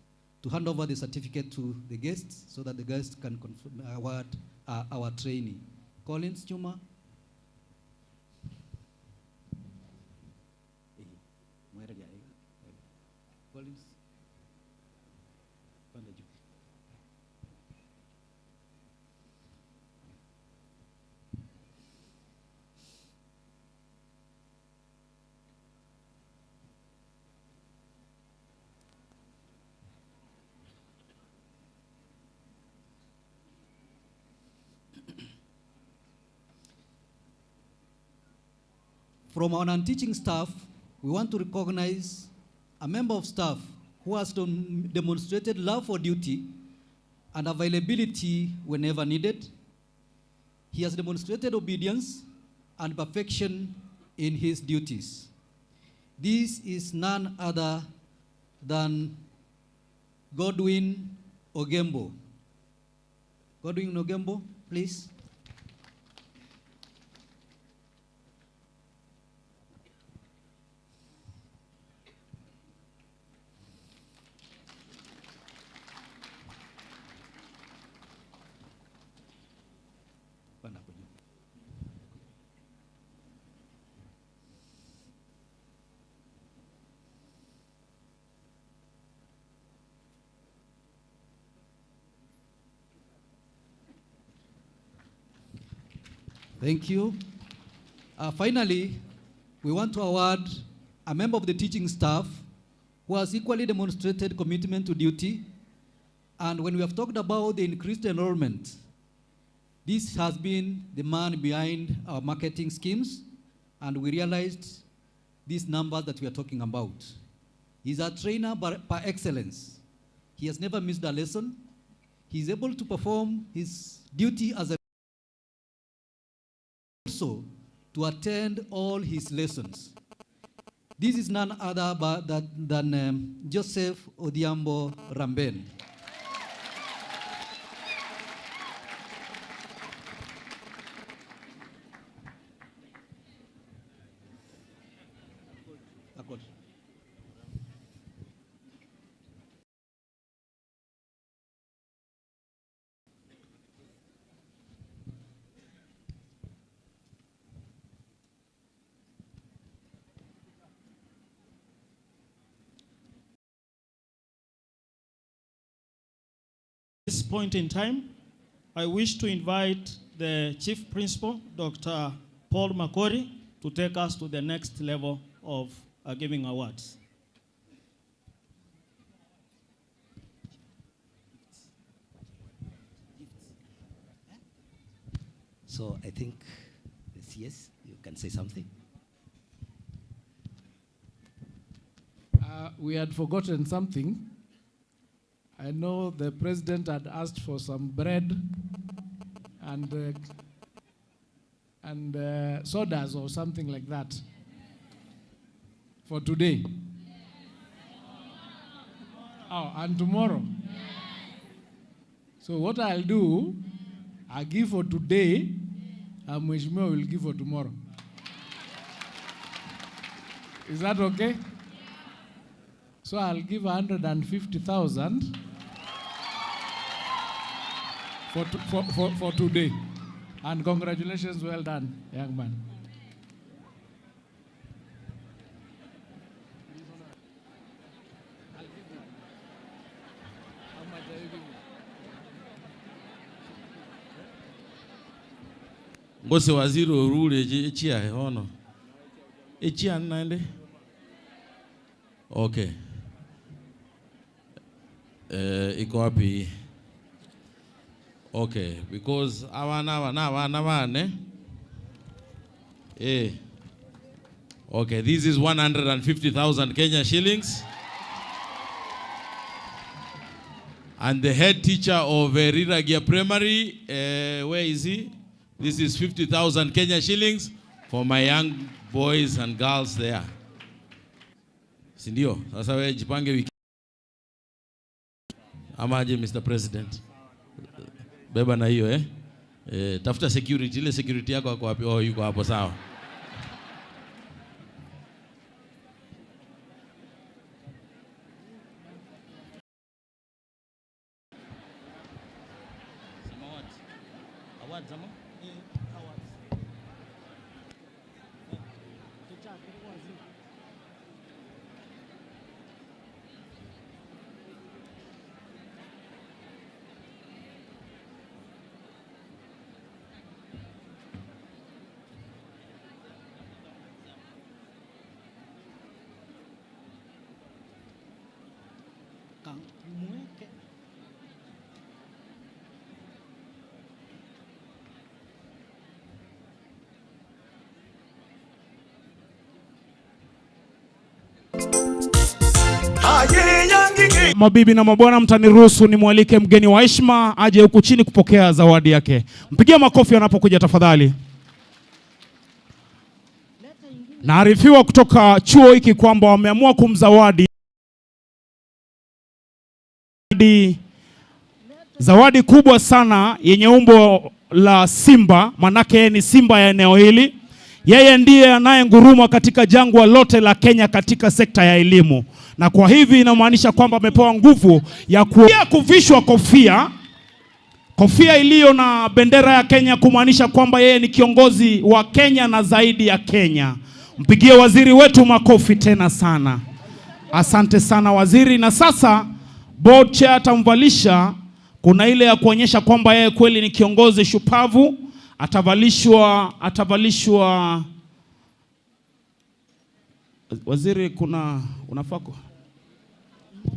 to hand over the certificate to the guests so that the guests can award our trainee. Collins Juma. Collins. From our non-teaching staff, we want to recognize a member of staff who has demonstrated love for duty and availability whenever needed. He has demonstrated obedience and perfection in his duties. This is none other than Godwin Ogembo. Godwin Ogembo, please. Thank you. Finally, we want to award a member of the teaching staff who has equally demonstrated commitment to duty. And when we have talked about the increased enrollment, this has been the man behind our marketing schemes, and we realized these numbers that we are talking about. He's a trainer par excellence. He has never missed a lesson. He's able to perform his duty as a also to attend all his lessons. This is none other than Joseph Odhiambo Ramben. At this point in time, I wish to invite the Chief Principal, Dr. Paul Makori, to take us to the next level of giving awards. So I think the CS, you can say something. We had forgotten something. I know the president had asked for some bread and sodas or something like that for today. Oh, and tomorrow. So what I'll do, I'll give for today, and Mheshimiwa will give for tomorrow. Is that okay? So I'll give 150,000 for today. And congratulations, well done, young man. Ngose waziri orule echia hono. Echia nande? Okay. Iko wapi? Okay, because awana okay, this is 150,000 Kenya shillings. And the head teacher of Riragia Primary, where is he? This is 50,000 Kenya shillings for my young boys and girls there. Sindio, sasa wewe jipange wiki. Amaje Mr. President. Beba na hiyo tafuta security, ile security yako kwa wapi? Oh, yuko hapo sawa. Mabibi na mabwana, mtaniruhusu nimwalike mgeni wa heshima aje huku chini kupokea zawadi yake. Mpigie makofi anapokuja tafadhali. Naarifiwa kutoka chuo hiki kwamba wameamua kumzawadi zawadi kubwa sana yenye umbo la simba, manake yeye ni simba ya eneo hili. Yeye ndiye anayenguruma katika jangwa lote la Kenya katika sekta ya elimu, na kwa hivi inamaanisha kwamba amepewa nguvu ya kuvishwa kofia iliyo na bendera ya Kenya, kumaanisha kwamba yeye ni kiongozi wa Kenya na zaidi ya Kenya. Mpigie waziri wetu makofi tena sana. Asante sana waziri. Na sasa board chair atamvalisha, kuna ile ya kuonyesha kwamba yeye kweli ni kiongozi shupavu. Atavalishwa waziri, kuna unafako.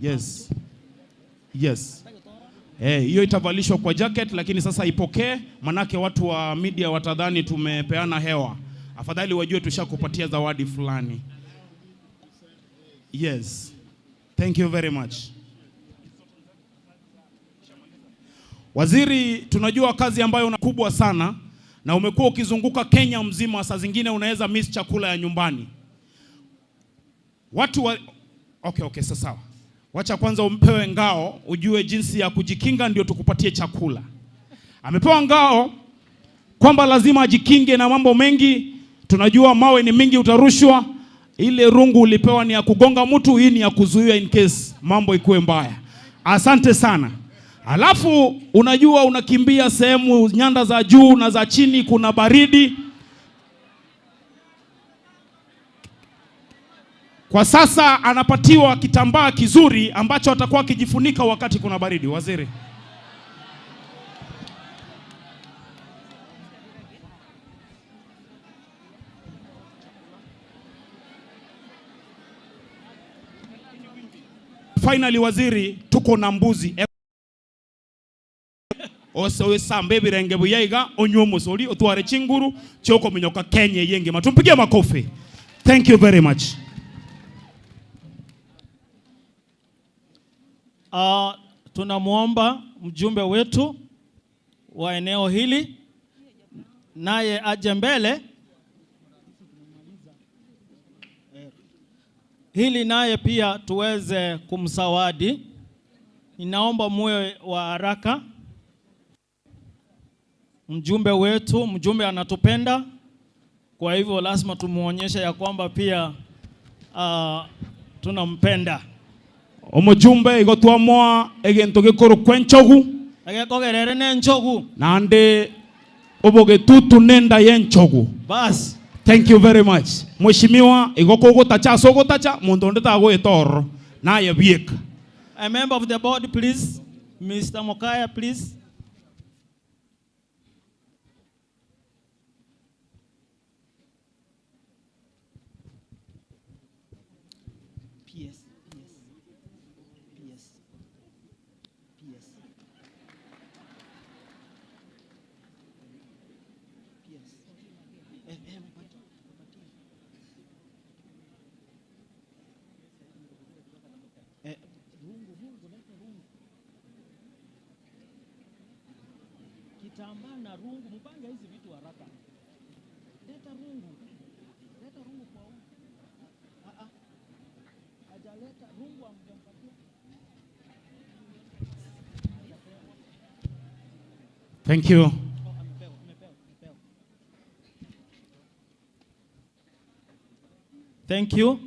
Yes. Hiyo itavalishwa kwa jacket, lakini sasa ipokee, manake watu wa media watadhani tumepeana hewa. Afadhali wajue tushakupatia zawadi fulani. Yes. Thank you very much. Waziri, tunajua kazi ambayo una kubwa sana na umekuwa ukizunguka Kenya mzima, saa zingine unaweza miss chakula ya nyumbani. Okay, sasa. Wacha kwanza umpewe ngao, ujue jinsi ya kujikinga ndio tukupatie chakula. Amepewa ngao kwamba lazima ajikinge na mambo mengi. Tunajua mawe ni mingi utarushwa. Ile rungu ulipewa ni ya kugonga mtu, hii ni ya kuzuia in case mambo ikuwe mbaya. Asante sana. Alafu unajua unakimbia sehemu nyanda za juu na za chini, kuna baridi. Kwa sasa anapatiwa kitambaa kizuri ambacho atakuwa akijifunika wakati kuna baridi. Waziri. Finally waziri, tuko na mbuzi. Osewe sambe birenge buyaiga onyo musori otware chinguru choko minyoka Kenya yenge. Matumpigie makofi. Thank you very much. Tunamuomba mjumbe wetu wa eneo hili naye aje mbele hili naye pia tuweze kumsawadi. Ninaomba muwe wa haraka. Mjumbe wetu, mjumbe anatupenda, kwa hivyo lazima tumuonyeshe ya kwamba pia tunampenda. Omujumbe igotwamwa egento gikoro kwenchogu agekogerere nenchogu nande obogetutu nenda yenchogu. Bas. Thank you very much. Mheshimiwa igoko tacha sogo tacha mundu ndeta go etoro na ye bieka. A member of the board please, Mr. Mokaya please. Kitambaa na rungu, mpange hizi vitu haraka. Leta rungu kwa huyu. Hajaleta rungu amjampatia. Thank you.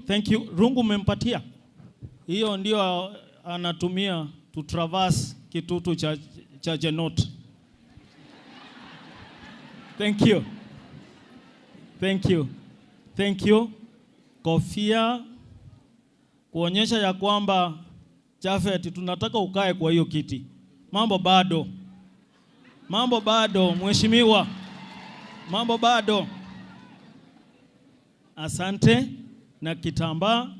Thank you. Rungu umempatia. Hiyo ndio anatumia to traverse kitutu cha Genot. Thank you. Kofia kuonyesha ya kwamba Jafet tunataka ukae kwa hiyo kiti. Mambo bado mheshimiwa. Mambo bado. Asante na kitambaa.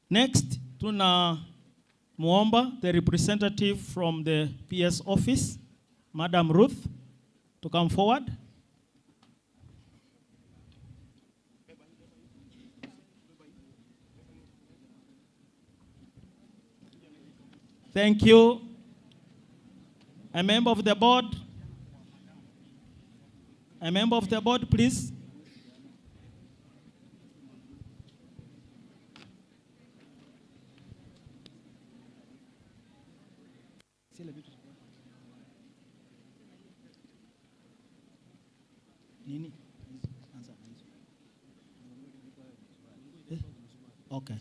Next tuna muomba the representative from the PS office, Madam Ruth, to come forward. Thank you. A member of the board. A member of the board, please. Nini? Okay.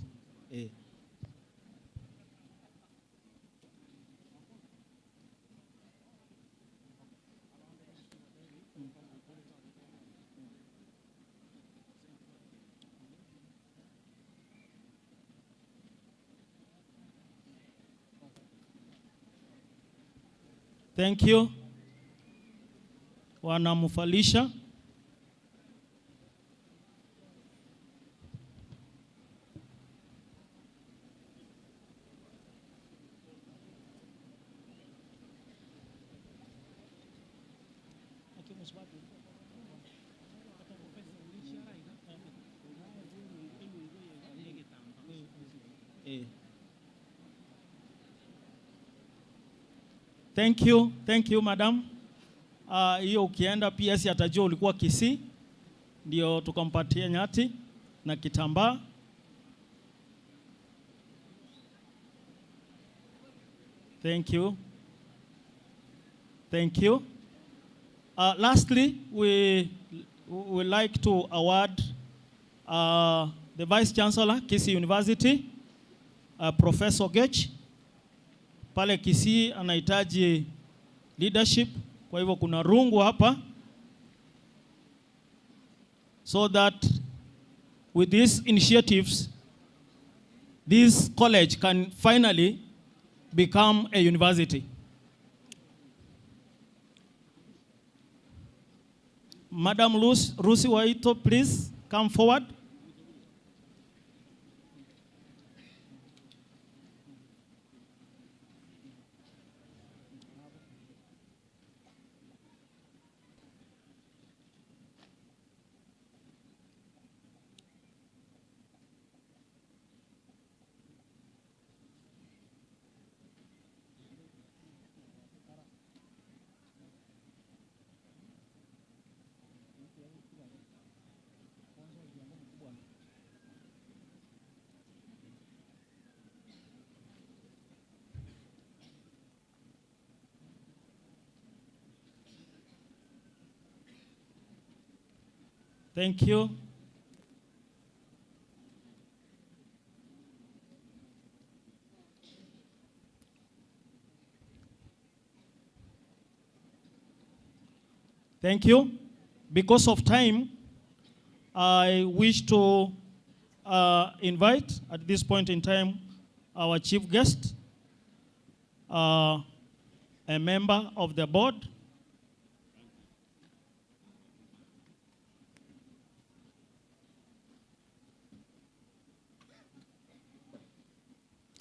Thank you. Wanamufalisha. Thank you madam. Hiyo ukienda PS atajua ulikuwa Kisii, ndio tukampatia nyati na kitambaa. Thank you. Thank you. Lastly, we like to award the Vice Chancellor, Kisii University, Professor Gech. Pale Kisii anahitaji leadership, kwa hivyo kuna rungu hapa, so that with these initiatives this college can finally become a university. Madam Rusi Waito, please come forward. Thank you. Thank you. Because of time, I wish to invite at this point in time our chief guest, a member of the board.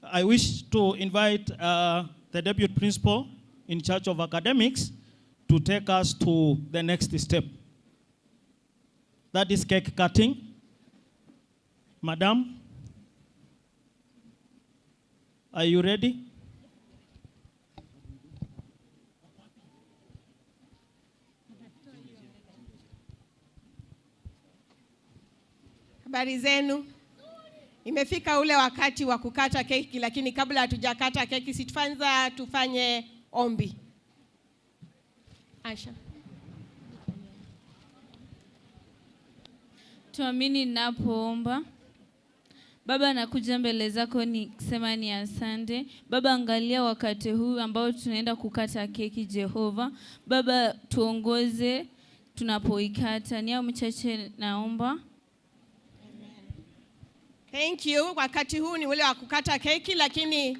I wish to invite the deputy principal in charge of academics to take us to the next step. That is cake cutting. Madam, are you ready? Habari zenu. Imefika ule wakati wa kukata keki, lakini kabla hatujakata keki situfanza tufanye ombi. Asha. Tuamini ninapoomba. Baba, nakuja mbele zako nikisema ni asante. Baba, angalia wakati huu ambao tunaenda kukata keki, Jehova. Baba, tuongoze tunapoikata. Ni mchache naomba. Thank you. Wakati huu ni ule wa kukata keki, lakini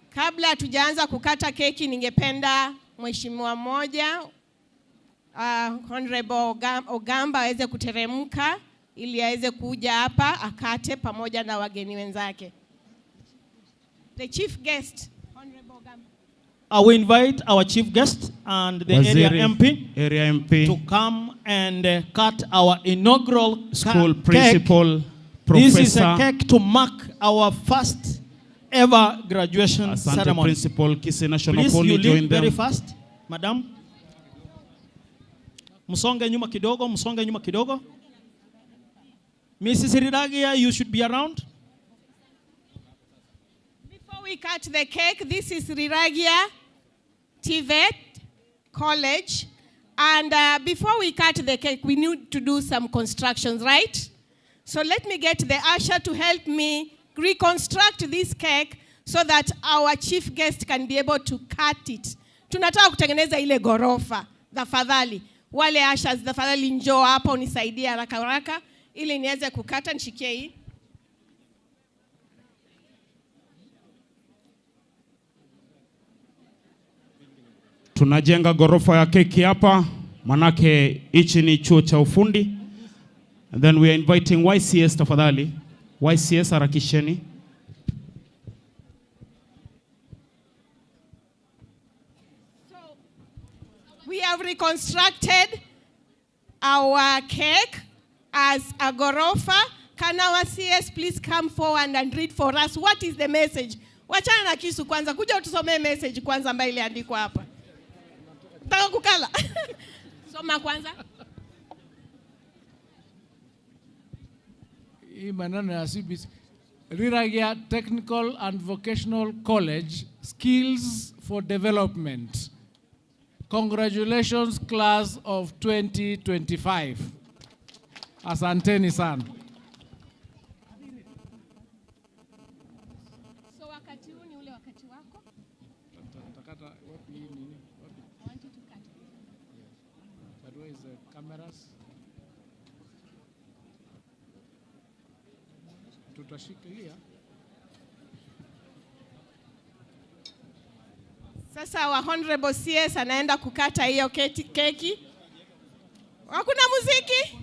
kabla hatujaanza kukata keki ningependa mheshimiwa mmoja Honorable Ogamba aweze kuteremka ili aweze kuja hapa akate pamoja na wageni wenzake. The chief guest, Honorable Ogamba. I will invite our chief guest and the area MP to come and cut our inaugural school cake. principal, This is a Professor. cake to mark our first ever graduation Asante ceremony. Principal, Kisii National Please, Poly, you join lead very them. fast, madam. Msonge nyuma kidogo, msonge nyuma kidogo. Mrs. Riragia, you should be around. Before we cut the cake, this is Riragia. TVET, college. And before we cut the cake, we need to do some constructions, right? So let me get the usher to help me reconstruct this cake so that our chief guest can be able to cut it. Tunataka kutengeneza ile gorofa. Tafadhali. Wale ushers, tafadhali njoo hapa unisaidie haraka haraka ili niweze kukata. Nishikie hii. Tunajenga gorofa ya keki hapa, manake hichi ni chuo cha ufundi. And then we are inviting YCS tafadhali. YCS harakisheni. We have reconstructed our cake as a gorofa. Can our CS please come forward and read for us what is the message? Wachana na kisu kwanza, kuja utusomee message kwanza ambayo iliandikwa hapa. Nataka kukala. Soma kwanza. Hii maneno ya CBC. Riragia Technical and Vocational College, Skills for Development. Congratulations, class of 2025. Asanteni sana. So wakati huu ni ule wakati wako? Takata wapi nini? I want you to cut. But where is the cameras? Tutashikilia. Sasa wa honorable CS anaenda kukata hiyo keki. Hakuna muziki?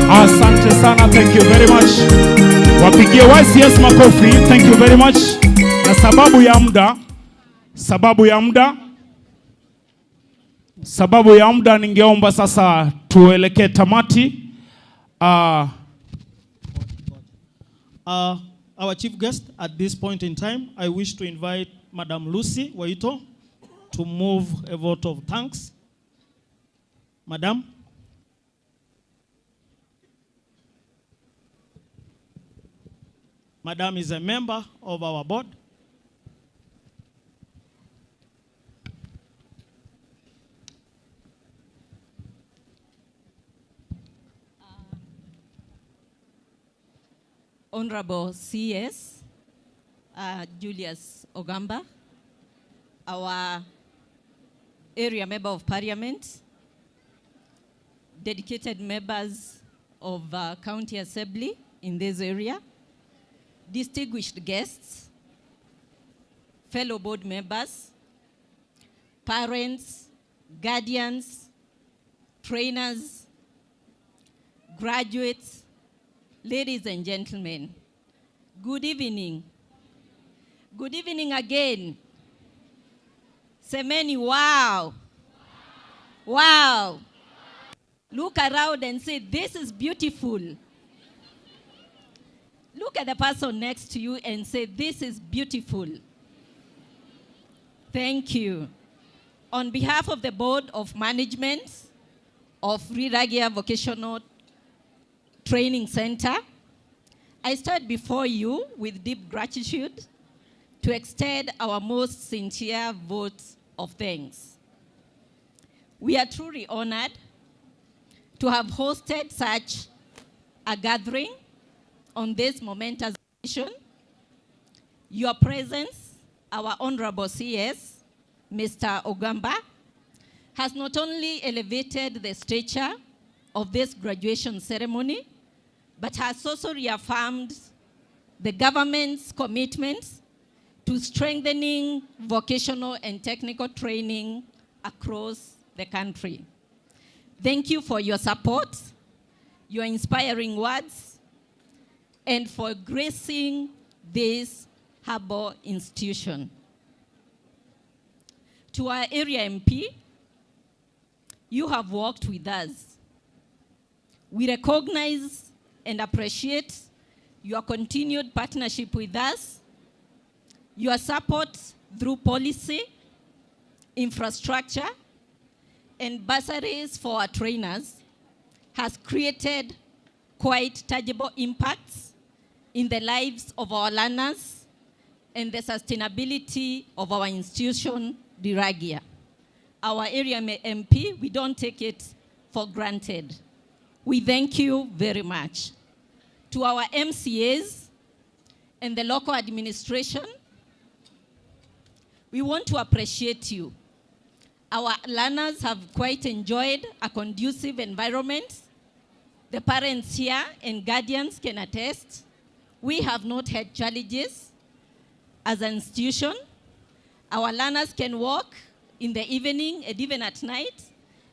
Asante sana, thank you very much. Wapigie YCS makofi, thank you very much. Na sababu ya muda ningeomba sasa tuelekee tamati. Our chief guest at this point in time, I wish to invite Madam Lucy Waito to move a vote of thanks. Madam. Madam is a member of our board. Honorable CS Julius Ogamba, our area member of parliament, dedicated members of County Assembly in this area, distinguished guests, fellow board members, parents, guardians, trainers, graduates, ladies and gentlemen, good evening. Good evening again. Semeni, wow. Wow. Look around and say, this is beautiful. Look at the person next to you and say, this is beautiful. Thank you. On behalf of the Board of Management of Riragia Vocational Training Center, I stand before you with deep gratitude to extend our most sincere vote of thanks. We are truly honored to have hosted such a gathering on this momentous occasion. Your presence, our Honorable CS, Mr. Ogamba, has not only elevated the stature of this graduation ceremony, but has also reaffirmed the government's commitment to strengthening vocational and technical training across the country. Thank you for your support, your inspiring words, and for gracing this humble institution. To our area MP, you have worked with us. We recognize and appreciate your continued partnership with us. Your support through policy, infrastructure, and bursaries for our trainers has created quite tangible impacts in the lives of our learners and the sustainability of our institution, Riragia. Our area MP, we don't take it for granted. We thank you very much. To our MCAs and the local administration, we want to appreciate you. Our learners have quite enjoyed a conducive environment. The parents here and guardians can attest. We have not had challenges as an institution. Our learners can walk in the evening and even at night,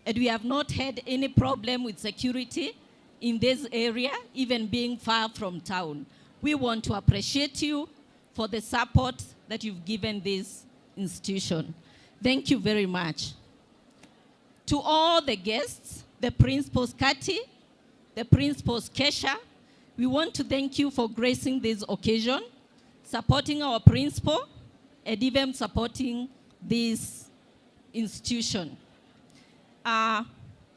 and we have not had any problem with security in this area, even being far from town. We want to appreciate you for the support that you've given this institution. Thank you very much. To all the guests, the principals Kati, the principals Kesha, we want to thank you for gracing this occasion, supporting our principal, and even supporting this institution. I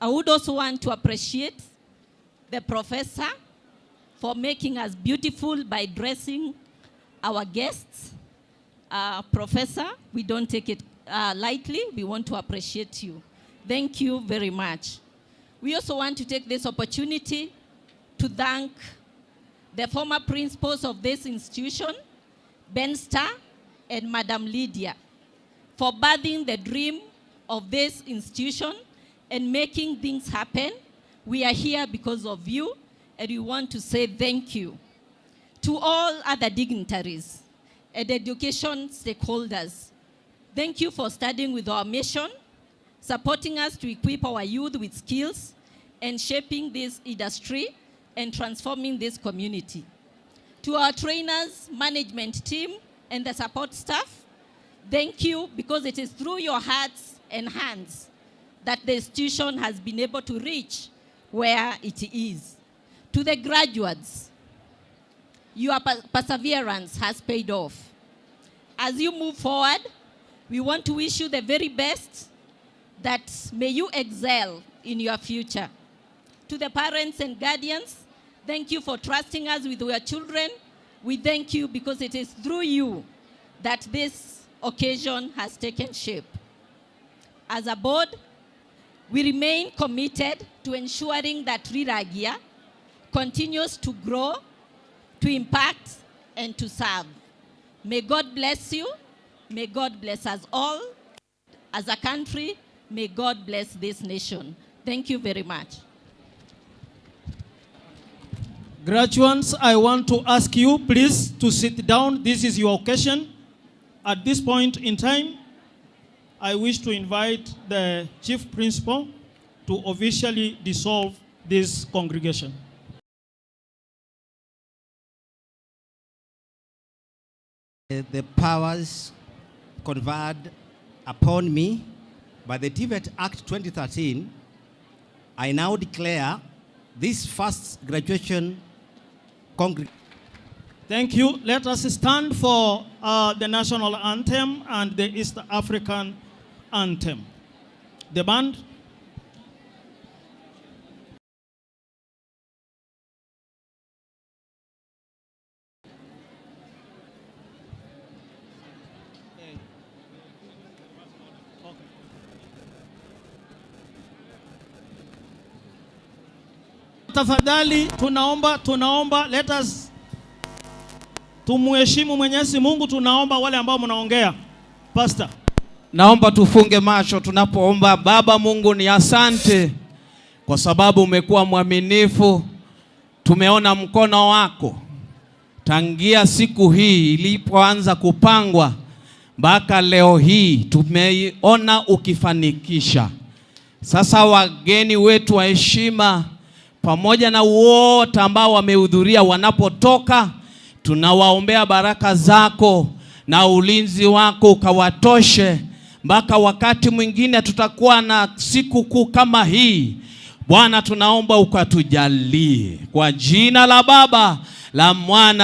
would also want to appreciate the professor for making us beautiful by dressing our guests. Professor, we don't take it lightly. We want to appreciate you. Thank you very much. We also want to take this opportunity to thank the former principals of this institution, Ben Starr and Madam Lydia, for birthing the dream of this institution and making things happen. We are here because of you, and we want to say thank you. To all other dignitaries and education stakeholders, thank you for studying with our mission, supporting us to equip our youth with skills, and shaping this industry and transforming this community. To our trainers, management team, and the support staff, thank you, because it is through your hearts and hands that the institution has been able to reach where it is. To the graduates, your perseverance has paid off. As you move forward, we want to wish you the very best, that may you excel in your future. To the parents and guardians, thank you for trusting us with your children. We thank you because it is through you that this occasion has taken shape. As a board, we remain committed to ensuring that Riragia continues to grow, to impact, and to serve. May God bless you. May God bless us all. As a country, may God bless this nation. Thank you very much. Graduates, I want to ask you please to sit down. This is your occasion. At this point in time, I wish to invite the Chief Principal to officially dissolve this congregation. The powers conferred upon me by the TVET Act 2013, I now declare this first graduation congregation. Thank you. Let us stand for the national anthem and the East African anthem. The band. Tafadhali tunaomba let us tumuheshimu Mwenyezi Mungu. Tunaomba wale ambao mnaongea. Pastor, naomba tufunge macho tunapoomba. Baba Mungu, ni asante kwa sababu umekuwa mwaminifu. Tumeona mkono wako tangia siku hii ilipoanza kupangwa mpaka leo hii, tumeona ukifanikisha. Sasa wageni wetu wa heshima pamoja na wote ambao wamehudhuria, wanapotoka tunawaombea baraka zako na ulinzi wako ukawatoshe mpaka wakati mwingine tutakuwa na siku kuu kama hii. Bwana, tunaomba ukatujalie kwa jina la Baba, la Mwana